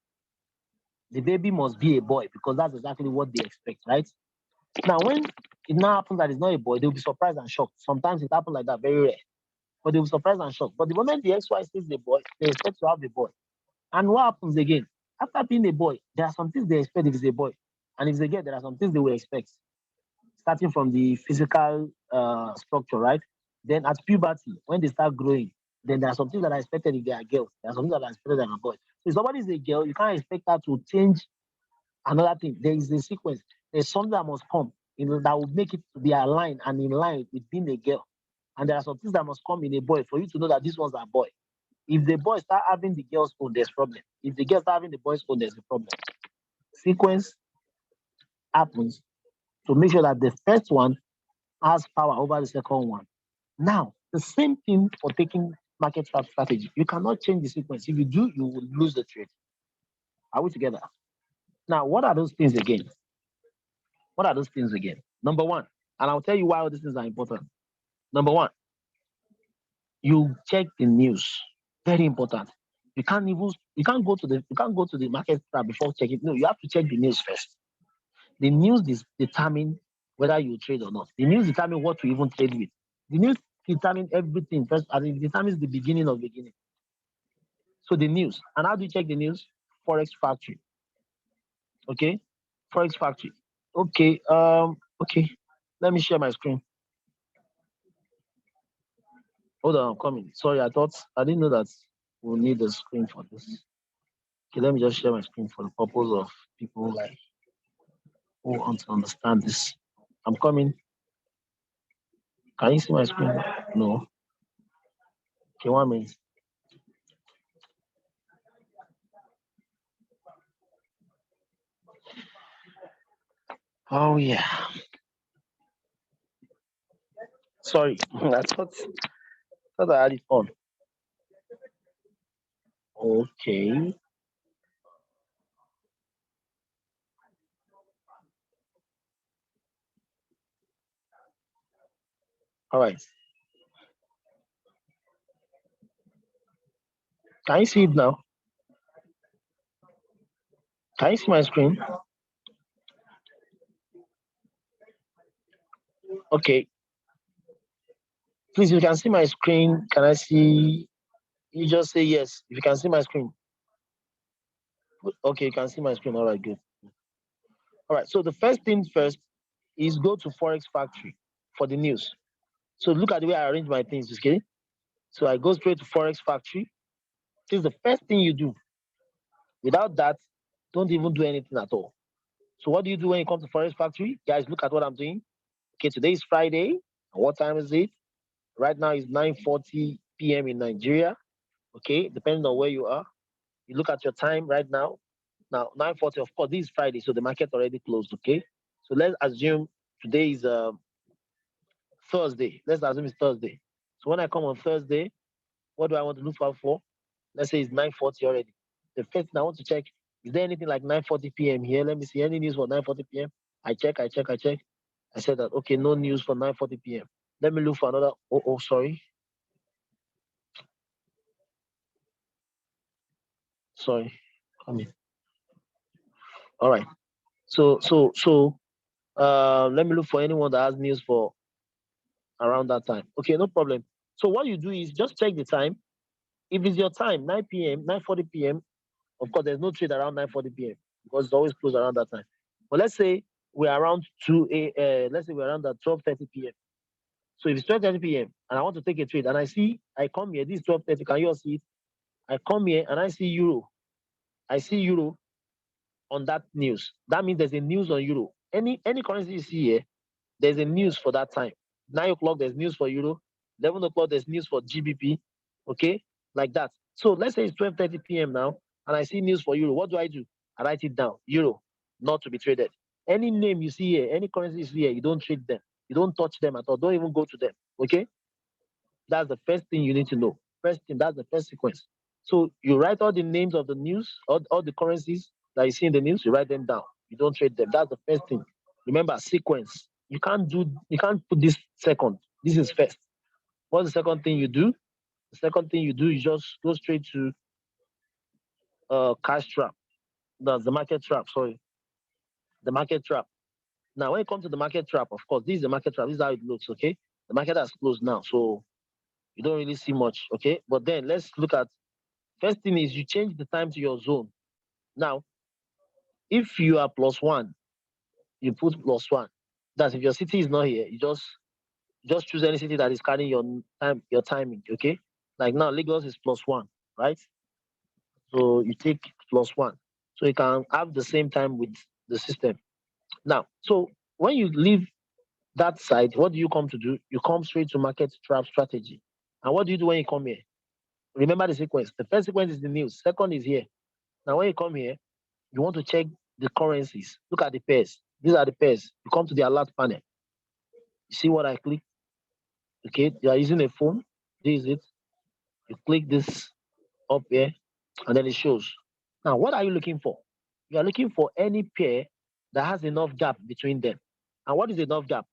the baby must be a boy because that's exactly what they expect, right? Now, when it now happens that it's not a boy, they'll be surprised and shocked. Sometimes it happens like that, very rare. But they'll be surprised and shocked. But the moment the XY says the boy, they expect to have the boy. And what happens again? After being a boy, there are some things they expect if it's a boy. And if it's a girl, there are some things they will expect. Starting from the physical structure, right? Then at puberty, when they start growing, then there are some things that are expected if they are girls. There are some things that are expected if they are boys. So if somebody is a girl, you can't expect her to change another thing. There is a sequence. There's something that must come that will make it to be aligned and in line with being a girl. And there are some things that must come in a boy for you to know that these ones are boy. If the boys start having the girls' phone, there's problem. If the girls start having the boys' phone, there's a problem. Sequence happens to make sure that the first one has power over the second one. Now, the same thing for taking market trap strategy. You cannot change the sequence. If you do, you will lose the trade. Are we together? Now, what are those things again? What are those things again? Number one, and I'll tell you why all these things are important. Number one, you check the news. Very important. You can't go to the market trap before checking. No, you have to check the news first. The news determine whether you trade or not. The news determine what to even trade with. The news determine everything first, and it determines the beginning of beginning. So the news. And how do you check the news? Forex Factory. Okay? Forex Factory. Okay. Okay. Let me share my screen. Hold on, I'm coming. Sorry, I didn't know that we'll need a screen for this. Okay, let me just share my screen for the purpose of people like who want to understand this. I'm coming. Can you see my screen? No. Okay, 1 minute. Oh yeah. Sorry, I thought I had it on. Okay. All right. Can you see it now? Can you see my screen? Okay. Please, if you can see my screen, can I see? You just say yes. If you can see my screen. Okay, you can see my screen. All right, good. All right. So the first thing first is go to Forex Factory for the news. So look at the way I arrange my things, okay? So I go straight to Forex Factory. This is the first thing you do. Without that, don't even do anything at all. So what do you do when you come to Forex Factory? Guys, look at what I'm doing. Okay, today is Friday. And what time is it? Right now is 9:40 p.m. in Nigeria. Okay, depending on where you are. You look at your time right now. Now 9:40. Of course, this is Friday, so the market already closed. Okay, so let's assume today is Thursday. Let's assume it's Thursday. So when I come on Thursday, what do I want to look for? Let's say it's 9:40 already. The first thing I want to check, is there anything like 9:40 p.m. here? Let me see any news for 9:40 p.m. I check. I said that okay, no news for 9:40 p.m. Let me look for another. Oh, sorry. Sorry. Come in. All right. So let me look for anyone that has news for around that time. Okay, no problem. So what you do is just check the time. If it's your time, 9 p.m., 9:40 p.m., of course, there's no trade around 9:40 p.m. because it's always closed around that time. But let's say we're around let's say we're around at 12:30 p.m. So if it's 12:30 p.m. and I want to take a trade and I come here, this is 12:30, can you all see it? I come here and I see euro. I see euro on that news. That means there's a news on euro. Any currency you see here, there's a news for that time. 9 o'clock, there's news for euro. 11 o'clock, there's news for GBP. Okay, like that. So let's say it's 12:30 p.m. now, and I see news for euro. What do? I write it down. Euro, not to be traded. Any name you see here, any currency you see here, you don't trade them. You don't touch them at all. Don't even go to them. Okay, that's the first thing you need to know. First thing, that's the first sequence. So you write all the names of the news, all the currencies that you see in the news, you write them down. You don't trade them. That's the first thing. Remember, sequence. You can't put this second. This is first. What's the second thing you do? The second thing you do is just go straight to cash trap. That's the market trap, sorry. The market trap. Now, when it comes to the market trap, of course, this is the market trap. This is how it looks, okay? The market has closed now, so you don't really see much, okay? But then let's look at first thing is you change the time to your zone. Now, if you are +1, you put +1. That's if your city is not here, you just choose any city that is carrying your timing, okay? Like now, Lagos is +1, right? So you take +1. So you can have the same time with the system. Now, so when you leave that side, what do you come to do? You come straight to market trap strategy. And what do you do when you come here? Remember the sequence. The first sequence is the news. Second is here. Now, when you come here, you want to check the currencies. Look at the pairs. These are the pairs. You come to the alert panel. You see what I click? Okay, you are using a phone. This is it. You click this up here, and then it shows. Now, what are you looking for? You are looking for any pair that has enough gap between them. And what is enough gap?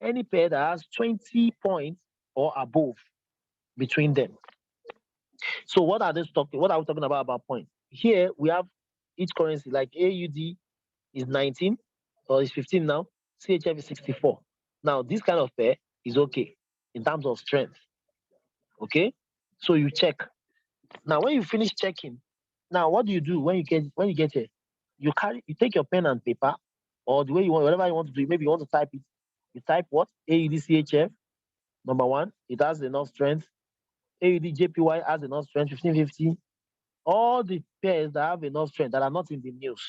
Any pair that has 20 points or above between them. So what are they talking? What are we talking about points? Here we have each currency, like AUD is 19 or is 15 now. CHF is 64. Now this kind of pair is okay in terms of strength. Okay, so you check. Now when you finish checking, now what do you do when you get here? You take your pen and paper, or the way you want, whatever you want to do. Maybe you want to type it. You type what? AUD number one. It has enough strength. AUD has enough strength. 1550. All the pairs that have enough strength that are not in the news.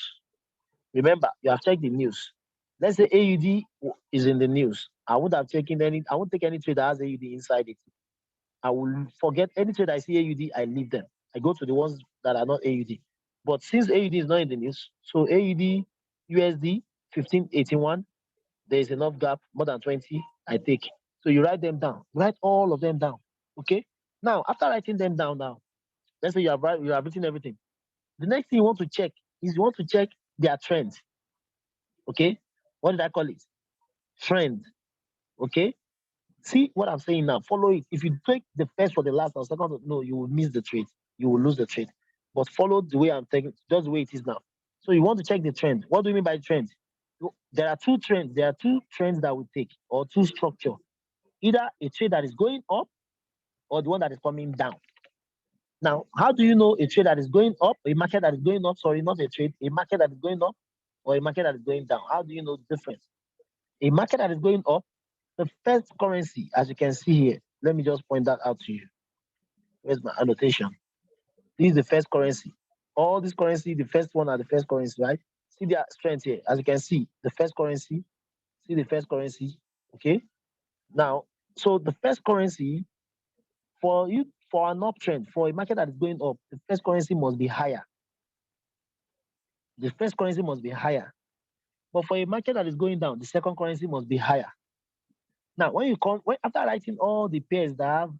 Remember, you have checked the news. Let's say AUD is in the news. I won't take any trade that has AUD inside it. I will forget any trade I see AUD, I leave them. I go to the ones that are not AUD. But since AUD is not in the news, so AUD, USD, 1581, there is enough gap, more than 20, I take. So you write them down. Write all of them down. Okay? Now, after writing them down now, let's say you have written everything. The next thing you want to check is you want to check their trend. Okay? What did I call it? Trend. Okay? See what I'm saying now. Follow it. If you take the first for the last or second, no, you will miss the trade. You will lose the trade. But follow the way I'm taking, just the way it is now. So you want to check the trend. What do you mean by trend? There are two trends. There are two trends that we take, or two structure. Either a trade that is going up or the one that is coming down. Now, how do you know a trade that is going up, a market that is going up? Sorry, not a trade, a market that is going up or a market that is going down? How do you know the difference? A market that is going up, the first currency, as you can see here, let me just point that out to you. Where's my annotation? This is the first currency. All this currency, the first one are the first currency, right? See their strength here. As you can see, the first currency, see the first currency, okay? Now, so the first currency, for an uptrend, for a market that is going up, the first currency must be higher. The first currency must be higher. But for a market that is going down, the second currency must be higher. Now, after writing all the pairs that have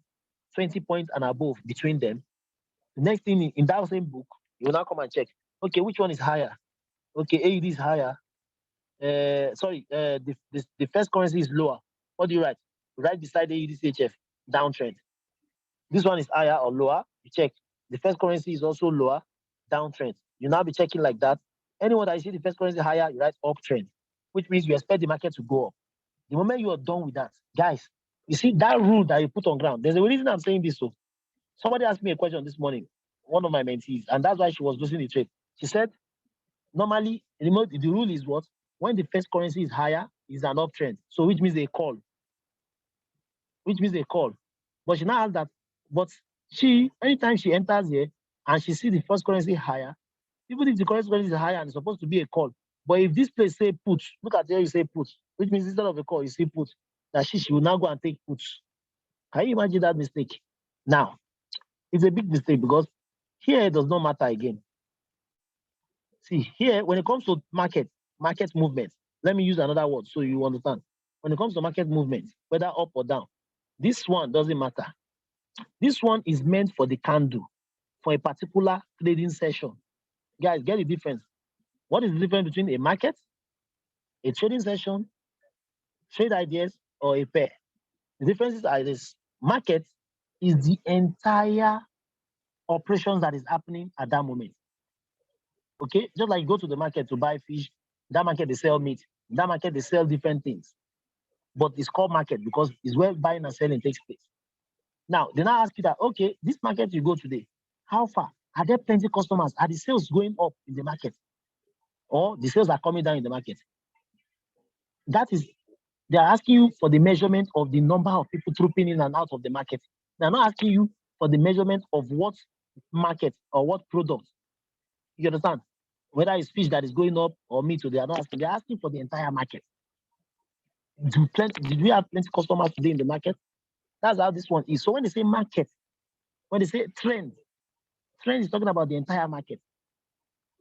20 points and above between them, the next thing in that same book, you will now come and check. Okay, which one is higher? Okay, AUD is higher. The first currency is lower. What do you write? Right beside AUD CHF, downtrend. This one is higher or lower. You check. The first currency is also lower, downtrend. You now be checking like that. Anyone that you see the first currency higher, you write uptrend, which means you expect the market to go up. The moment you are done with that, guys, you see that rule that you put on ground. There's a reason I'm saying this. So somebody asked me a question this morning, one of my mentees, and that's why she was losing the trade. She said, normally, the rule is what? When the first currency is higher, is an uptrend. So which means a call. Which means a call. But she now has that. But anytime she enters here and she sees the first currency higher, even if the currency is higher and it's supposed to be a call, but if this place say put, look at there, you say put, which means instead of a call, you say put, that she will now go and take puts. Can you imagine that mistake? Now, it's a big mistake because here it does not matter again. See, here, when it comes to market movement, let me use another word so you understand. When it comes to market movement, whether up or down, this one doesn't matter. This one is meant for the candle, for a particular trading session. Guys, get the difference. What is the difference between a market, a trading session, trade ideas, or a pair? The differences are this. Market is the entire operations that is happening at that moment. Okay? Just like you go to the market to buy fish, that market they sell meat, that market they sell different things. But it's called market because it's where buying and selling takes place. Now, they now ask you that, okay, this market you go today, how far? Are there plenty customers? Are the sales going up in the market? Or the sales are coming down in the market? That is, they are asking you for the measurement of the number of people trooping in and out of the market. They're not asking you for the measurement of what market or what product. You understand? Whether it's fish that is going up or meat, they are not asking. They're asking for the entire market. Did we have plenty customers today in the market? That's how this one is. So when they say market, When they say trend is talking about the entire market.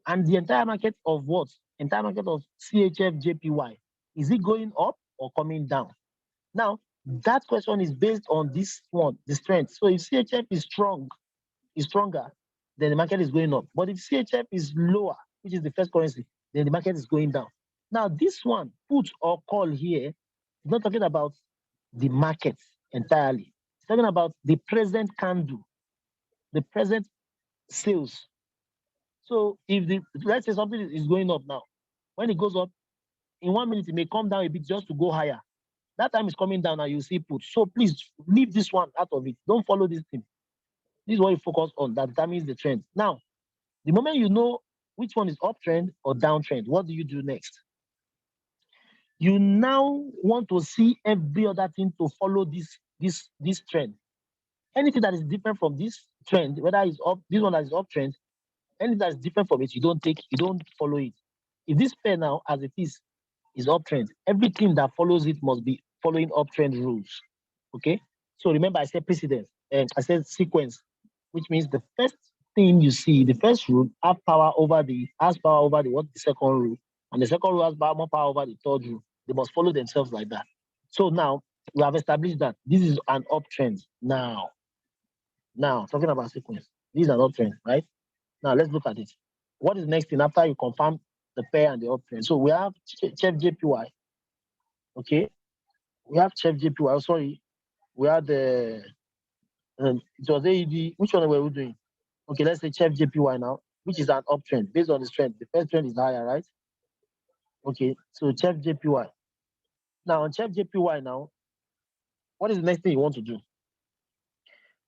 And the entire market of what? Entire market of CHF JPY. Is it going up or coming down? Now, that question is based on this one, the strength. So if CHF is stronger, then the market is going up. But if CHF is lower, which is the first currency, then the market is going down. Now, this one, put or call here, is not talking about the market entirely. It's talking about the present candle, the present sales. So if let's say something is going up now, when it goes up, in 1 minute it may come down a bit just to go higher. That time is coming down and you see put. So please leave this one out of it. Don't follow this thing. This is what you focus on. That determines the trend. Now, the moment you know which one is uptrend or downtrend, what do you do next? You now want to see every other thing to follow this trend. Anything that is different from this trend, whether it's up, this one that is uptrend, anything that is different from it, you don't follow it. If this pair now, as it is uptrend, everything that follows it must be following uptrend rules. Okay. So remember, I said precedence and I said sequence, which means the first thing you see, the first rule has power over the second rule, and the second rule has more power over the third rule. They must follow themselves like that. So now we have established that this is an uptrend. Now talking about sequence, this is an uptrend, right? Now let's look at it. What is the next thing after you confirm the pair and the uptrend? So we have Chef JPY. Okay, we have Chef JPY. Sorry, we have the it was AED. Which one were we doing? Okay, let's say Chef JPY now, which is an uptrend based on the trend. The first trend is higher, right? Okay, so Chef JPY. Now on Chef JPY now, what is the next thing you want to do?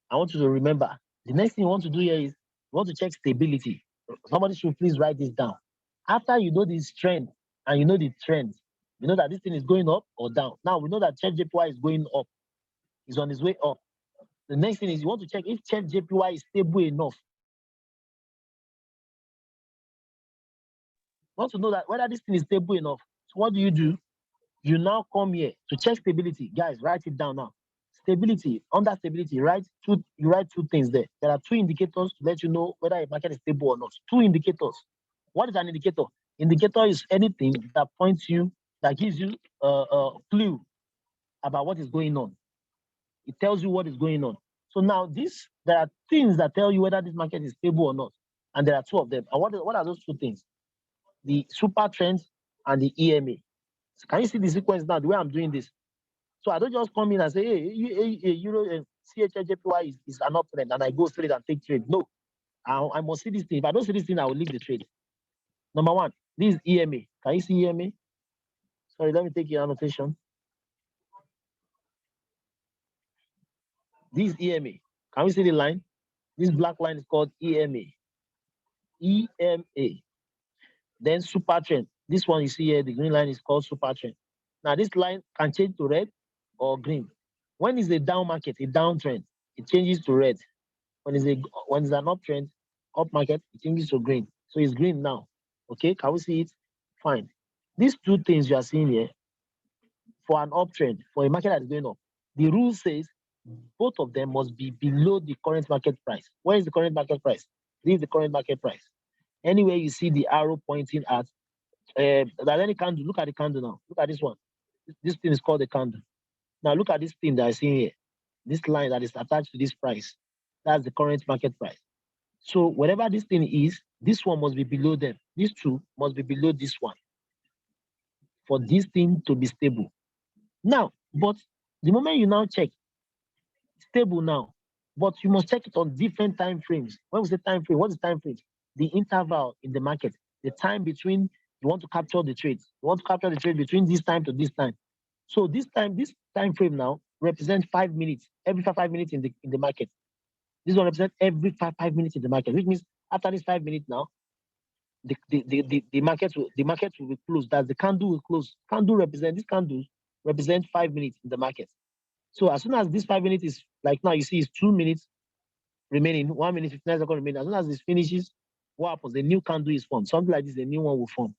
I want you to remember the next thing you want to do here is you want to check stability. Somebody should please write this down. After you know this trend and you know the trend, you know that this thing is going up or down. Now we know that Chef JPY is going up, is on his way up. The next thing is you want to check if Chef JPY is stable enough. You want to know that whether this thing is stable enough. So what do? You now come here to check stability. Guys, write it down now. Stability, under stability, you write two things there. There are two indicators to let you know whether a market is stable or not. Two indicators. What is an indicator? Indicator is anything that points you, that gives you a clue about what is going on. It tells you what is going on. So now there are things that tell you whether this market is stable or not. And there are two of them. And what are those two things? The super trend and the EMA. So can you see the sequence now, the way I'm doing this? So I don't just come in and say, hey, Euro and CHJPY is an uptrend, and I go straight and take trade. No, I must see this thing. If I don't see this thing, I will leave the trade. Number one, this is EMA. Can you see EMA? Sorry, let me take your annotation. This is EMA. Can we see the line? This black line is called EMA. EMA. Then super trend. This one you see here, the green line is called super trend. Now this line can change to red or green. When is a down market, a downtrend, it changes to red. When it's an uptrend, up market, it changes to green. So it's green now. Okay, can we see it? Fine. These two things you are seeing here, for an uptrend, for a market that is going up, the rule says both of them must be below the current market price. Where is the current market price? This is the current market price. Anywhere you see the arrow pointing at, that any candle, look at the candle now. Look at this one. This thing is called a candle. Now look at this thing that I see here. This line that is attached to this price. That's the current market price. So whatever this thing is, this one must be below them. These two must be below this one for this thing to be stable. Now, but the moment you now check, stable now, but you must check it on different time frames. When we say time frame, what is time frame? The interval in the market, the time between you want to capture the trades. You want to capture the trade between this time to this time. So this time frame now represents 5 minutes, every 5 minutes in the market. This will represent every 5 minutes in the market, which means after this 5 minutes now, the market will be closed. That the candle will close. This candle represents 5 minutes in the market. So as soon as this 5 minutes is, like now you see it's 2 minutes remaining, 1 minute 59 seconds remaining. As soon as this finishes, what happens? The new candle is formed. Something like this, a new one will form.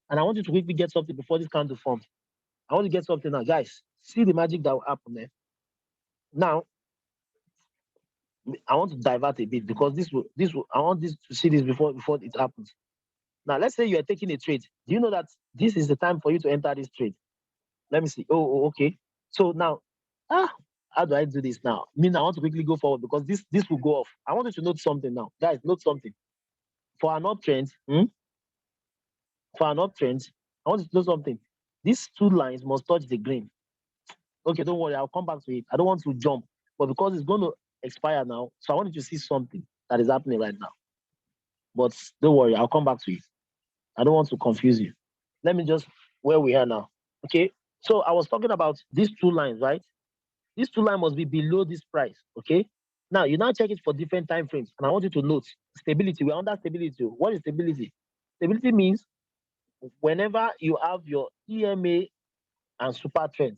And I want you to quickly get something before this candle forms. I want to get something now, guys. See the magic that will happen there. Now, I want to divert a bit because I want this to see this before it happens. Now, let's say you are taking a trade. Do you know that this is the time for you to enter this trade? Let me see. Okay. So now, how do I do this now? I mean, I want to quickly go forward because this will go off. I want you to note something now, guys. Note something. For an uptrend, for an uptrend, I want you to know something. These two lines must touch the green. Okay, don't worry. I'll come back to it. I don't want to jump, but because it's going to expire now, so I want you to see something that is happening right now. But don't worry, I'll come back to it. I don't want to confuse you. Let me just where we are now. Okay. So I was talking about these two lines, right? These two lines must be below this price. Okay. Now you now check it for different time frames, and I want you to note stability. We're under stability. What is stability? Stability means whenever you have your EMA and super trend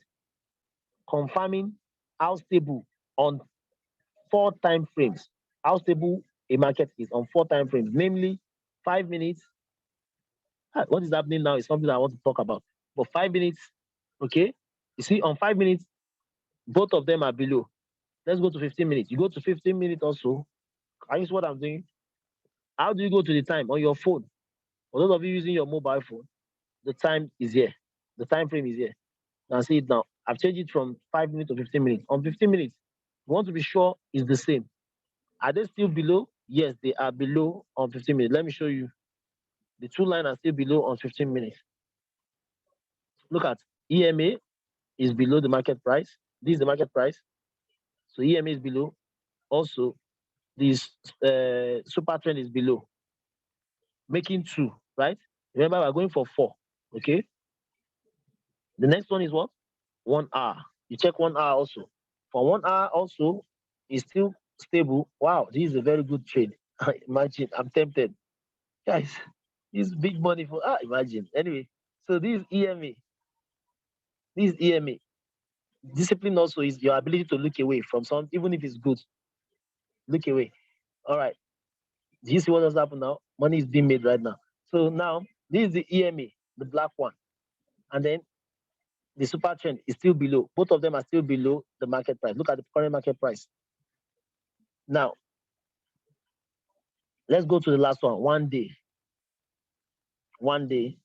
confirming how stable on 4 time frames, how stable a market is on 4 time frames, namely 5 minutes. What is happening now is something I want to talk about. But 5 minutes, okay? You see, on 5 minutes, both of them are below. Let's go to 15 minutes. You go to 15 minutes also. Can you see what I'm doing? How do you go to the time on your phone? For those of you using your mobile phone, the time is here. The time frame is here. You can see it now. I've changed it from 5 minutes to 15 minutes. On 15 minutes, you want to be sure it's the same. Are they still below? Yes, they are below on 15 minutes. Let me show you. The two lines are still below on 15 minutes. Look at EMA is below the market price. This is the market price. So EMA is below. Also, this super trend is below, making 2, right? Remember, we're going for 4. Okay. The next one is what? 1 hour. You check 1 hour also. For 1 hour also, is still stable. Wow, this is a very good trade. Imagine, I'm tempted. Guys, this is big money for imagine. Anyway, so this is EMA. This is EMA. Discipline also is your ability to look away from something, even if it's good. Look away. All right. Do you see what has happened now? Money is being made right now. So now this is the EMA, the black one, and then the super trend is still below. Both of them are still below the market price. Look at the current market price. Now let's go to the last one. 1 day. 1 day.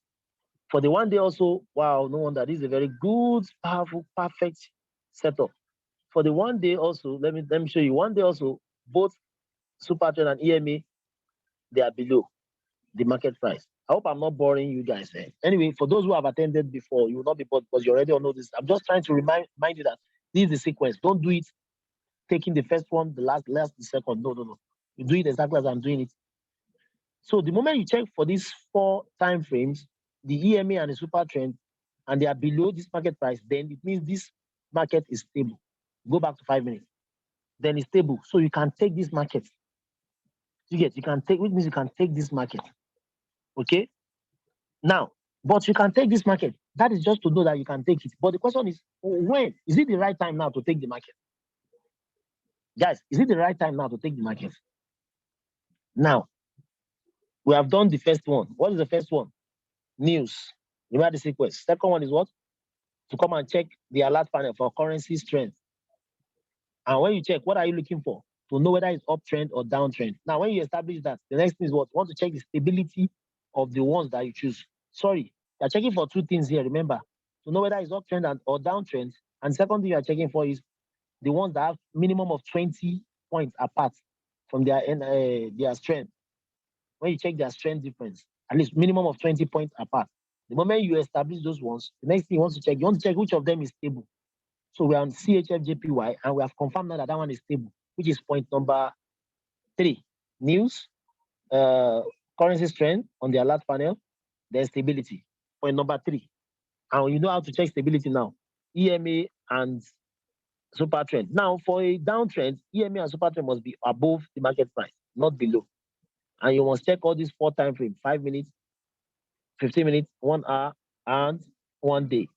For the 1 day also, wow, no wonder this is a very good, powerful, perfect setup. For the 1 day also, let me show you. 1 day also, both super trend and EMA, they are below the market price. I hope I'm not boring you guys. Anyway, for those who have attended before, you will not be bored because you already all know this. I'm just trying to remind you that this is the sequence. Don't do it taking the first one, the last, the second. No. You do it exactly as I'm doing it. So the moment you check for these 4 time frames, the EMA and the super trend, and they are below this market price, then it means this market is stable. Go back to 5 minutes. Then it's stable. So you can take this market. You can take, which means you can take this market. Okay? Now, but you can take this market. That is just to know that you can take it. But the question is, when? Is it the right time now to take the market? Guys, is it the right time now to take the market? Now, we have done the first one. What is the first one? News. Remember the sequence. Second one is what? To come and check the alert panel for currency strength. And when you check, what are you looking for? To know whether it's uptrend or downtrend. Now, when you establish that, the next thing is what? You want to check the stability of the ones that you choose. Sorry, you're checking for 2 things here, remember. To know whether it's uptrend or downtrend. And second thing you're checking for is the ones that have minimum of 20 points apart from their strength. When you check their strength difference, at least minimum of 20 points apart. The moment you establish those ones, the next thing you want to check which of them is stable. So we are on CHFJPY, and we have confirmed now that that one is stable, which is point number 3. News, currency strength on the alert panel, then stability. Point number 3. And you know how to check stability now. EMA and super trend. Now, for a downtrend, EMA and super trend must be above the market price, not below. And you must check all these 4 time frames: 5 minutes, 15 minutes, 1 hour, and 1 day.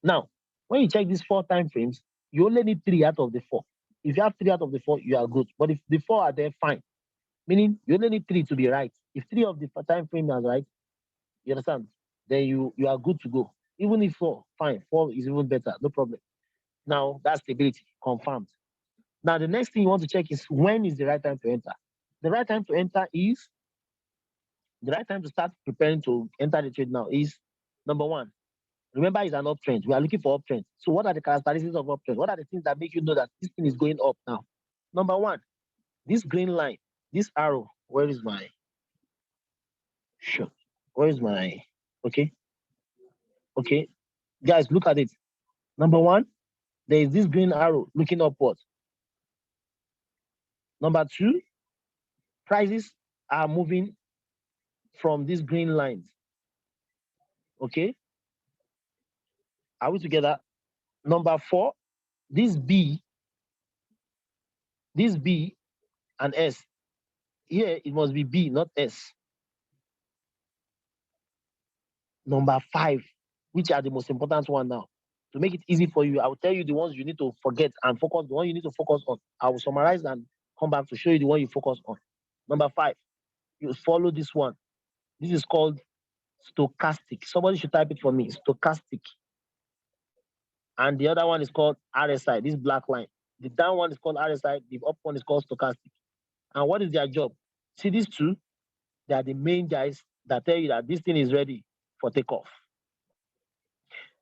Now, when you check these 4 time frames, you only need 3 out of the 4. If you have 3 out of the 4, you are good. But if the 4 are there, fine. Meaning you only need 3 to be right. If 3 of the time frame are right, you understand? Then you are good to go. Even if 4, fine. 4 is even better, no problem. Now that's stability confirmed. Now, the next thing you want to check is when is the right time to enter. The right time to enter is the right time to start preparing to enter the trade now is number one. Remember, it's an uptrend. We are looking for uptrend. So, what are the characteristics of uptrend? What are the things that make you know that this thing is going up now? Number one, this green line, this arrow. Where is my? Sure. Where is my? Okay. Okay. Guys, look at it. Number one, there is this green arrow looking upward. Number two, prices are moving from these green lines. Okay. Are we together? Number four, this B and S. Here it must be B, not S. Number five, which are the most important one now. To make it easy for you, I will tell you the ones you need to forget and focus, the one you need to focus on. I will summarize and come back to show you the one you focus on. Number five, you follow this one. This is called stochastic. Somebody should type it for me. Stochastic. And the other one is called RSI, this black line. The down one is called RSI, the up one is called stochastic. And what is their job? See these two? They are the main guys that tell you that this thing is ready for takeoff.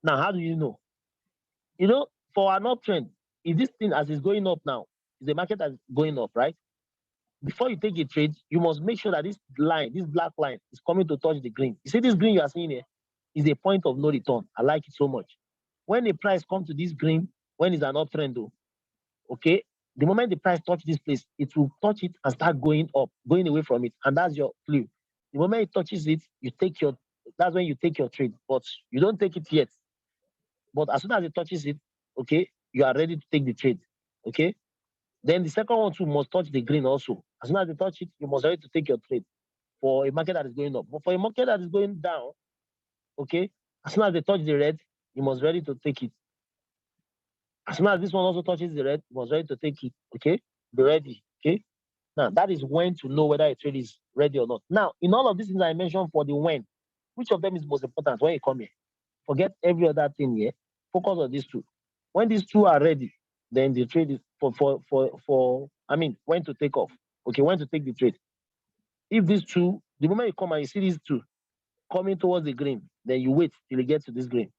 Now, how do you know? You know, for an uptrend, if this thing as is going up now, is the market that's going up, right? Before you take a trade, you must make sure that this line, this black line, is coming to touch the green. You see this green you are seeing here is a point of no return. I like it so much. When the price comes to this green, when it's an uptrend though, okay, the moment the price touches this place, it will touch it and start going up, going away from it, and that's your clue. The moment it touches it, you take your. That's when you take your trade, but you don't take it yet. But as soon as it touches it, okay, you are ready to take the trade. Okay. Then the second one too must touch the green also. As soon as they touch it, you must ready to take your trade for a market that is going up. But for a market that is going down, okay, as soon as they touch the red, you must ready to take it. As soon as this one also touches the red, you must ready to take it. Okay, be ready. Okay. Now that is when to know whether a trade is ready or not. Now, in all of these things I mentioned for the when, which of them is most important when you come here? Forget every other thing here. Focus on these two. When these two are ready, then the trade is for I mean when to take off. Okay, when to take the trade. If these two, the moment you come and you see these two coming towards the green, then you wait till it gets to this green.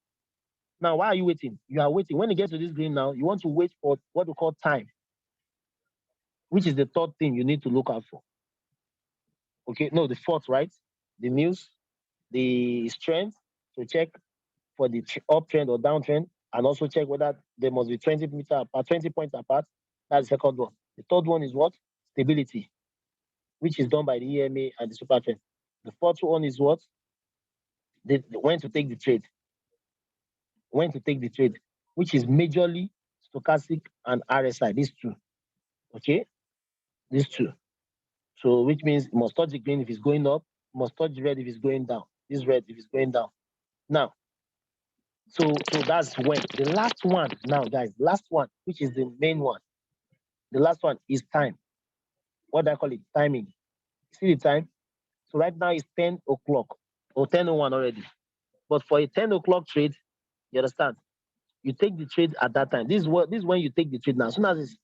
Now, why are you waiting? You are waiting. When it gets to this green now, you want to wait for what we call time, which is the third thing you need to look out for. Okay, no, the fourth, right? The news, the strength to check for the uptrend or downtrend, and also check whether there must be 20 meter apart, 20 points apart. That's the second one. The third one is what? Stability, which is done by the EMA and the super trend. The fourth one is what? When to take the trade. When to take the trade, which is majorly stochastic and RSI, these two. Okay? These two. So which means it must touch the green if it's going up, must touch the red if it's going down. This red if it's going down. Now, so that's when. The last one now, guys, last one, which is the main one. The last one is time. What do I call it? Timing. See the time? So right now it's 10 o'clock or 10:01 already. But for a 10 o'clock trade, you understand? You take the trade at that time. This is when you take the trade now. As soon as it's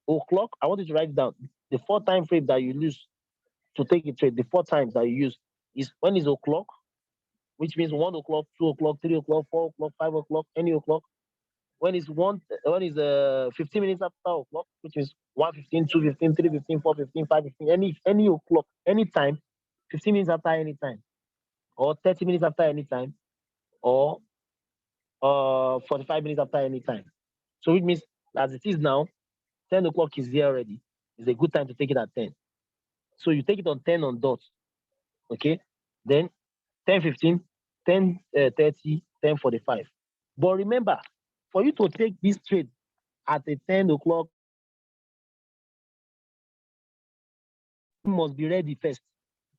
o'clock, I want you to write it down. The 4 time frame that you use to take a trade, the 4 times that you use is when it's o'clock, which means 1 o'clock, 2 o'clock, 3 o'clock, 4 o'clock, 5 o'clock, any o'clock. When it's 15 minutes after o'clock, which is 1:15, 2:15, 3:15, 4:15, 5:15, any o'clock, any time, 15 minutes after any time, or 30 minutes after any time, or 45 minutes after any time. So it means as it is now, 10 o'clock is here already. It's a good time to take it at 10. So you take it on 10 on dot. Okay. Then 10:15, 10:30, 10:45. But remember, for you to take this trade at a 10 o'clock, you must be ready first.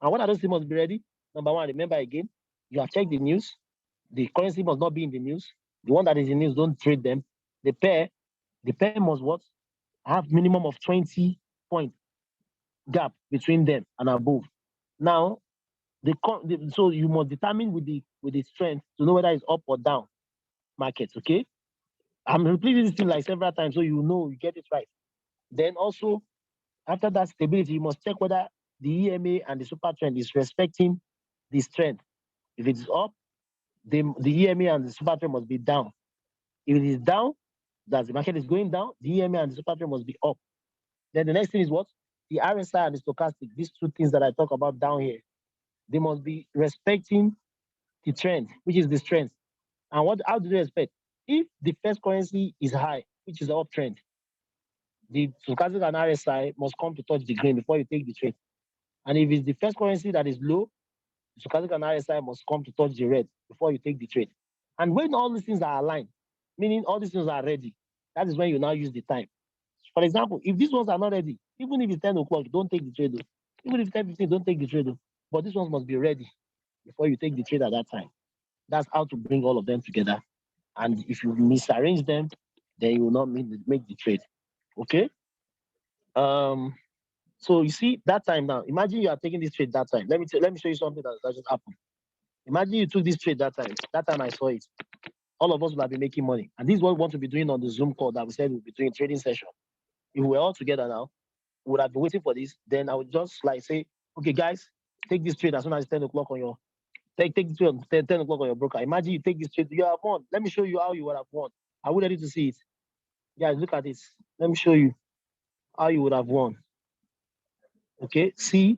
And what are those things must be ready? Number one, remember again, you have checked the news. The currency must not be in the news. The one that is in the news, don't trade them. The pair must what? Have minimum of 20 point gap between them and above. Now, so you must determine with the strength to know whether it's up or down markets. Okay, I'm repeating this thing like several times so you know you get it right. Then also after that stability, you must check whether the EMA and the super trend is respecting the strength. If it is up, the EMA and the super trend must be down. If it is down, that the market is going down, the EMA and the super trend must be up. Then the next thing is what? The RSI and the stochastic, these two things that I talk about down here, they must be respecting the trend, which is the strength. And how do they expect? If the first currency is high, which is the uptrend, the stochastic and RSI must come to touch the green before you take the trade. And if it's the first currency that is low, the stochastic and RSI must come to touch the red before you take the trade. And when all these things are aligned, meaning all these things are ready, that is when you now use the time. For example, if these ones are not ready, even if it's 10 o'clock, don't take the trade. Though. Even if it's 10:15, don't take the trade. Though. But these ones must be ready before you take the trade at that time. That's how to bring all of them together. And if you misarrange them, then you will not make the trade. Okay. Um. So you see that time now. Imagine you are taking this trade that time. Let me show you something that just happened. Imagine you took this trade that time. That time I saw it. All of us will have been making money. And this is what we want to be doing on the Zoom call that we said we'll be doing trading session. If we're all together now, we would have been waiting for this. Then I would just like say, okay, guys, take this trade as soon as it's 10 o'clock on your take the trade on 10 o'clock on your broker. Imagine you take this trade, you have won. Let me show you how you would have won. Are we ready to see it? Guys, look at this. Let me show you how you would have won. Okay, see,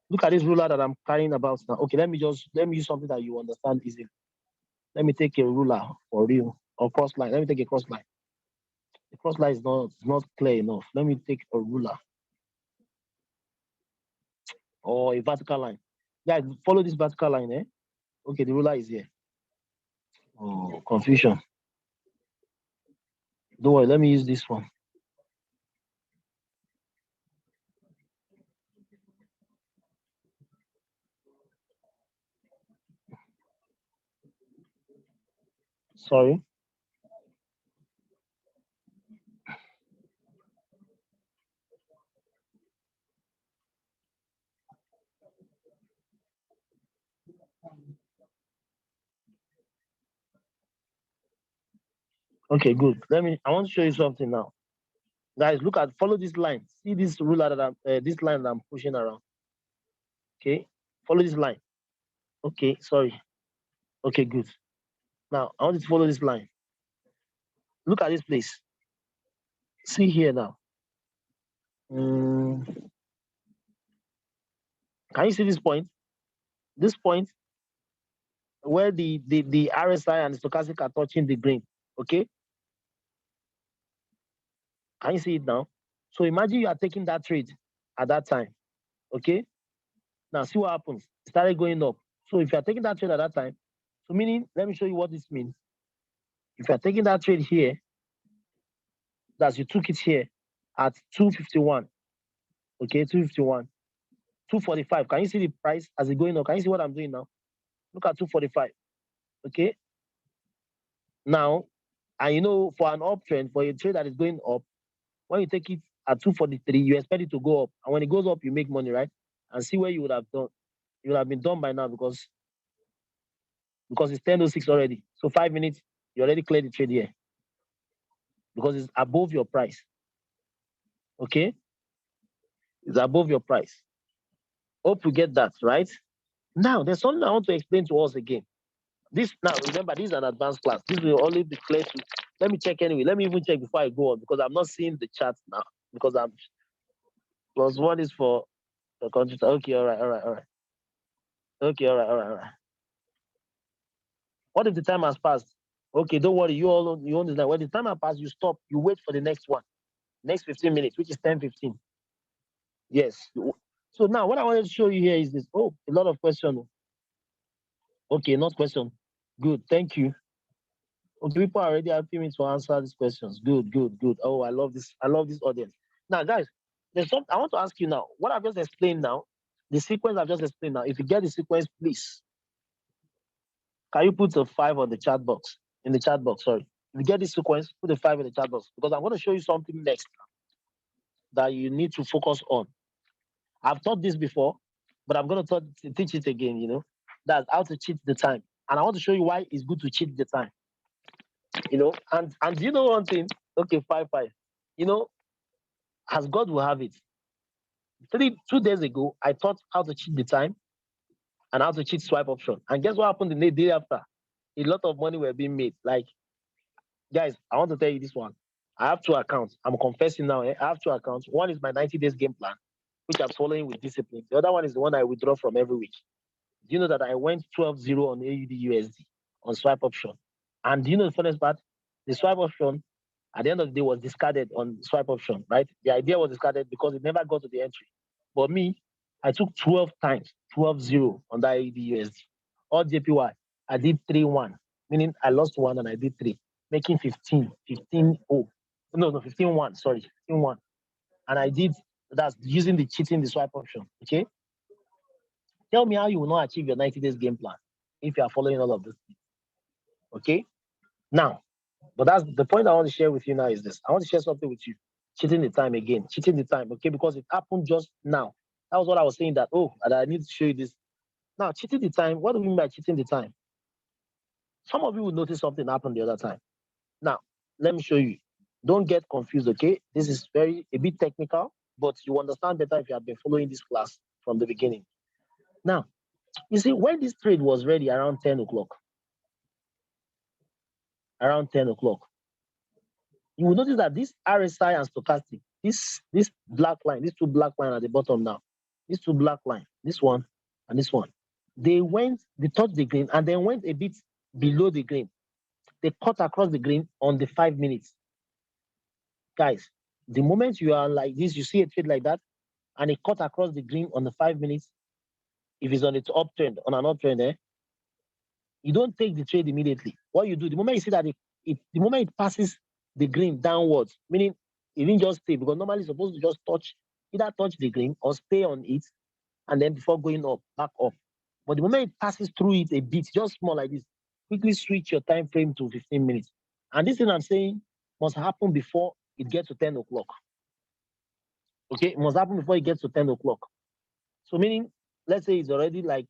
look at this ruler that I'm carrying about now. Okay, let me use something that you understand easily. Let me take a ruler for real or cross line. Let me take a cross line. The cross line is not clear enough. Let me take a ruler or a vertical line. Yeah, follow this vertical line, eh? Okay, the ruler is here. Oh, confusion. Don't worry, let me use this one. Sorry. Okay, good. I want to show you something now. Guys, follow this line. See this ruler this line that I'm pushing around. Okay, follow this line. Okay, sorry. Okay, good. Now, I want you to follow this line. Look at this place. See here now. Mm, can you see this point? This point where the RSI and the stochastic are touching the green. Okay, can you see it now? So imagine you are taking that trade at that time. Okay, now see what happens. It started going up. So if you are taking that trade at that time, so meaning, let me show you what this means. If you are taking that trade here, that you took it here at 251. Okay, 251. 245. Can you see the price as it going up? Can you see what I'm doing now? Look at 245. Okay. Now, and you know, for an uptrend, for a trade that is going up, when you take it at 243, you expect it to go up. And when it goes up, you make money, right? And see where you would have done. You would have been done by now because it's 10:06 already. So 5 minutes, you already cleared the trade here because it's above your price. Okay, it's above your price. Hope you get that right. Now, there's something I want to explain to us again. This now, remember, this is an advanced class. This will only be clear to. Let me check anyway. Let me even check before I go on because I'm not seeing the chat now because I'm plus one is for the computer. Okay, all right. Okay, all right. What if the time has passed? Okay, don't worry. You understand. When the time has passed, you stop. You wait for the next one, next 15 minutes, which is 10:15. Yes. So now, what I wanted to show you here is this. Oh, a lot of questions. Okay, not question. Good. Thank you. Okay, people are already asking me to answer these questions. Good. Oh, I love this. I love this audience. Now, guys, there's something I want to ask you now. What I've just explained now, the sequence I've just explained now. If you get the sequence, please, can you put a 5 on the chat box? In the chat box, sorry. If you get this sequence, put a 5 in the chat box because I'm going to show you something next that you need to focus on. I've taught this before, but I'm going to teach it again. You know, that's how to cheat the time, and I want to show you why it's good to cheat the time. You know, and you know one thing. Okay, 5. You know, As God will have it, 2 days ago, I taught how to cheat the time and how to cheat swipe option. And guess what happened the day after? A lot of money were being made. Like, guys, I want to tell you this one. I have two accounts. I'm confessing now. I have two accounts. One is my 90 days game plan, which I'm following with discipline. The other one is the one I withdraw from every week. Do you know that I went 12-0 on AUD USD on swipe option? And do you know the funniest part? The swipe option at the end of the day was discarded on swipe option, right? The idea was discarded because it never got to the entry. But me, I took 12 times, 12-0 on that AUD USD. All JPY, I did 3-1, meaning I lost one and I did three, making 15, 15-0. No, 15-1, sorry, 15-1. And I did that's using the cheating the swipe option. Okay. Tell me how you will not achieve your 90 days game plan if you are following all of this. Okay. Now, but that's the point I want to share with you now is this. I want to share something with you. Cheating the time again, cheating the time, okay, because it happened just now. That was what I was saying that, and I need to show you this. Now, cheating the time, what do we mean by cheating the time? Some of you will notice something happened the other time. Now, let me show you. Don't get confused, okay? This is a bit technical, but you understand better if you have been following this class from the beginning. Now, you see, when this trade was ready around 10 o'clock, you will notice that this RSI and stochastic, this black line, these two black lines at the bottom now, these two black lines, this one and this one, they touched the green and then went a bit below the green. They cut across the green on the 5 minutes. Guys, the moment you are like this, you see a trade like that, and it cut across the green on the 5 minutes, if it's on its uptrend, on an uptrend, you don't take the trade immediately. What you do, the moment you see that the moment it passes the green downwards, meaning it didn't just stay, because normally it's supposed to just either touch the green or stay on it, and then before going up, back up. But the moment it passes through it a bit, just small like this, quickly switch your time frame to 15 minutes. And this thing I'm saying must happen before it gets to 10 o'clock. Okay, it must happen before it gets to 10 o'clock. So meaning, let's say it's already like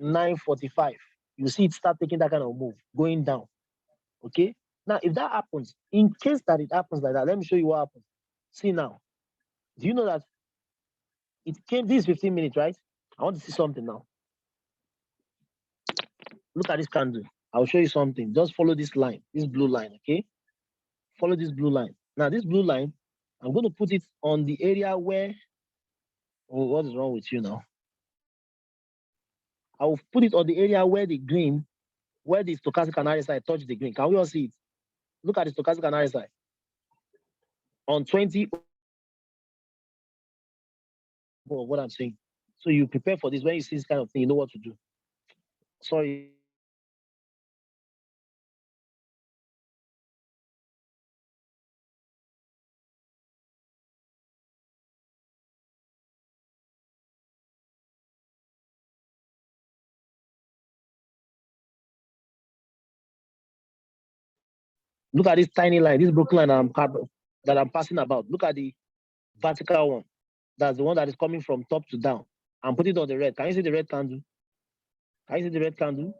9:45. You see it start taking that kind of move, going down. Okay. Now, if that happens, in case that it happens like that, let me show you what happens. See now. Do you know that it came this 15 minutes, right? I want to see something now. Look at this candle. I'll show you something. Just follow this line, this blue line, okay? Follow this blue line. Now, this blue line, I'm going to put it on the area where, what is wrong with you now? I will put it on the area where the green, where the stochastic and RSI touch the green. Can we all see it? Look at the stochastic and RSI. On 20, what I'm saying. So you prepare for this. When you see this kind of thing, you know what to do. Sorry. Look at this tiny line, this broken line that I'm passing about. Look at the vertical one. That's the one that is coming from top to down. I'm putting it on the red. Can you see the red candle? Can you see the red candle?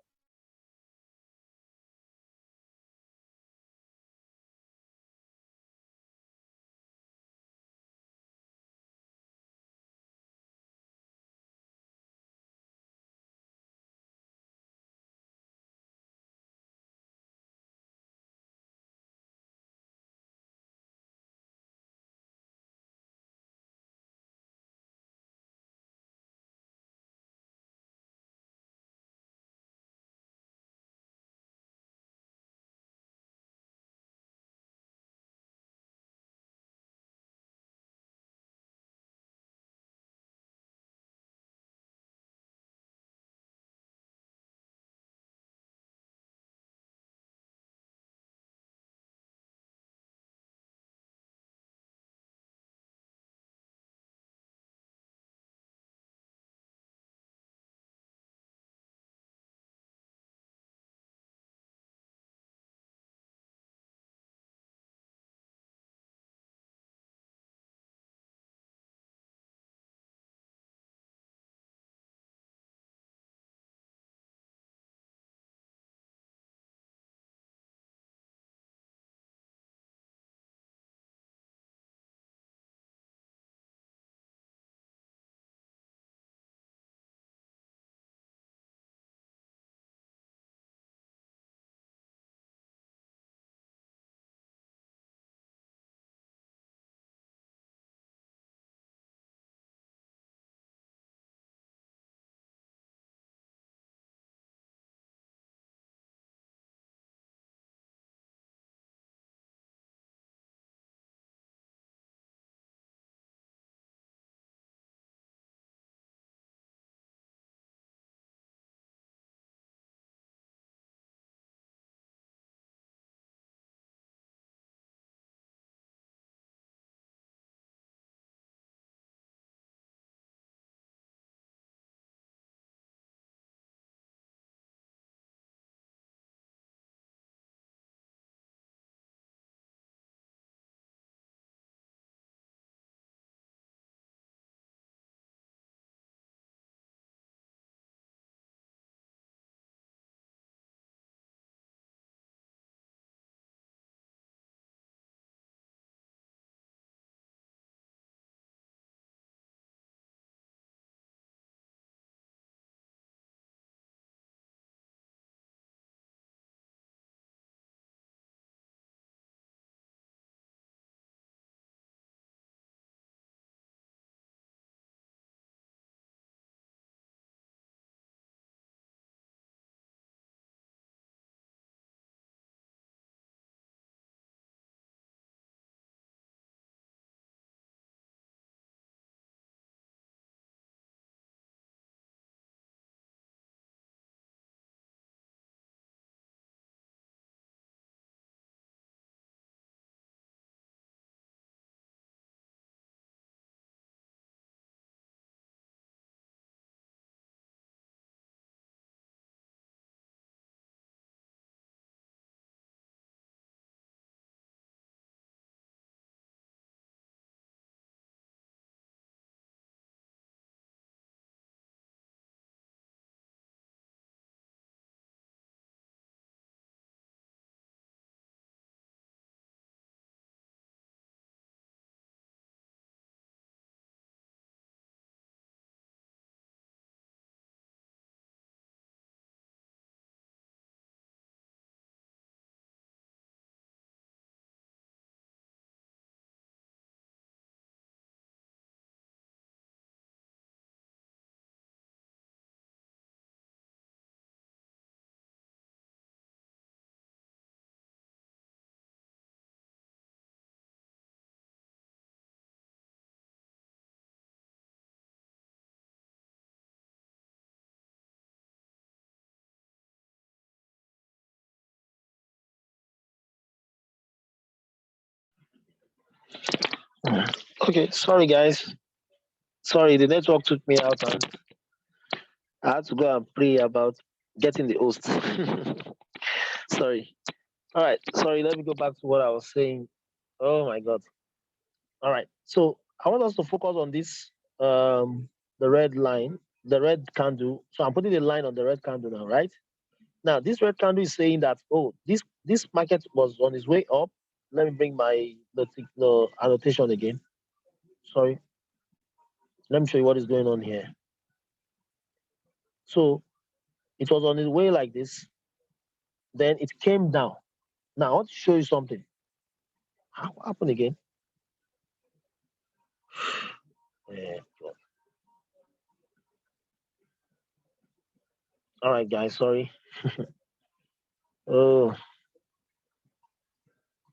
Okay, sorry guys. Sorry, the network took me out and I had to go and pray about getting the host. Sorry. All right. Sorry. Let me go back to what I was saying. Oh my God. All right. So I want us to focus on this, the red line, the red candle. So I'm putting the line on the red candle now, right? Now this red candle is saying that, oh, this market was on its way up. Let me bring my the annotation again. Sorry. Let me show you what is going on here. So it was on its way like this. Then it came down. Now I want to show you something. How happened again? Yeah. All right, guys. Sorry. Oh,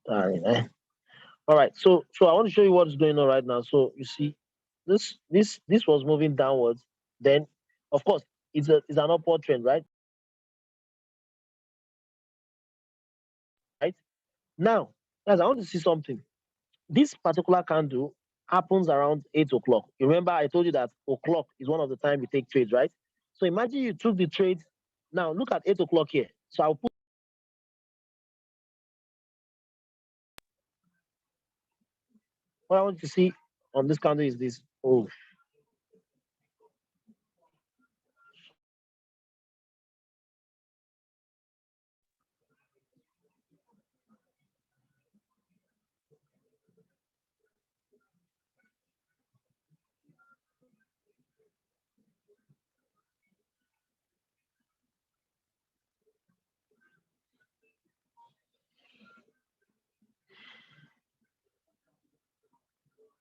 sorry, man. All right. So I want to show you what's going on right now. So you see, this was moving downwards. Then, of course, it's an upward trend, right? Right. Now, guys, I want to see something. This particular candle happens around 8 o'clock. You remember I told you that o'clock is one of the time we take trades, right? So imagine you took the trade. Now look at 8 o'clock here. So I'll put what I want to see on this candle is this. Oh,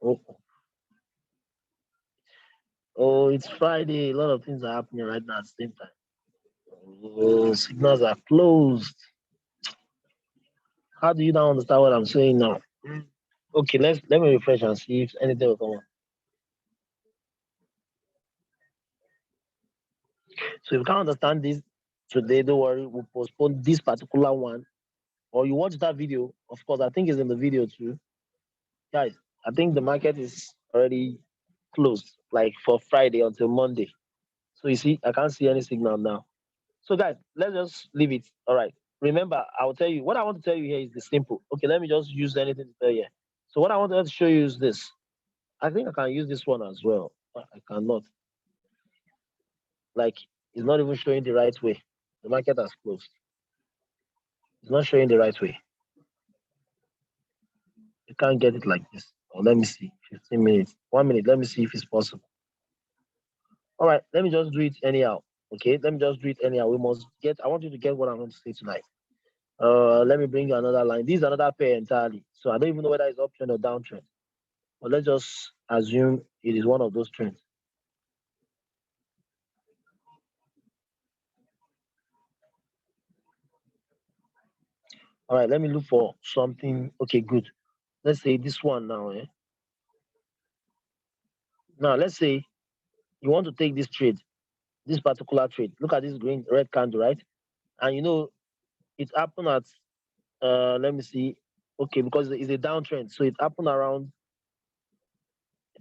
oh, oh, it's Friday. A lot of things are happening right now at the same time. Oh, signals are closed. How do you now understand what I'm saying now? Okay, let me refresh and see if anything will come up. So if you can't understand this today, don't worry, we'll postpone this particular one. Or you watch that video, of course, I think it's in the video too. Guys, I think the market is already closed, like for Friday until Monday. So you see, I can't see any signal now. So guys, let's just leave it. All right. Remember, I'll tell you what I want to tell you here is the simple. Okay, let me just use anything to tell you. So what I want to show you is this. I think I can use this one as well. But I cannot. Like, it's not even showing the right way. The market has closed. It's not showing the right way. You can't get it like this. Oh, let me see. 15 minutes. 1 minute. Let me see if it's possible. All right. Let me just do it anyhow. Okay. Let me just do it anyhow. We must get, I want you to get what I'm going to say tonight. Let me bring you another line. This is another pair entirely. So I don't even know whether it's uptrend or downtrend. But let's just assume it is one of those trends. All right, let me look for something. Okay, good. Let's say this one now. Now, let's say you want to take this trade, this particular trade. Look at this green red candle, right? And you know, it happened at, let me see. Okay, because it's a downtrend. So it happened around,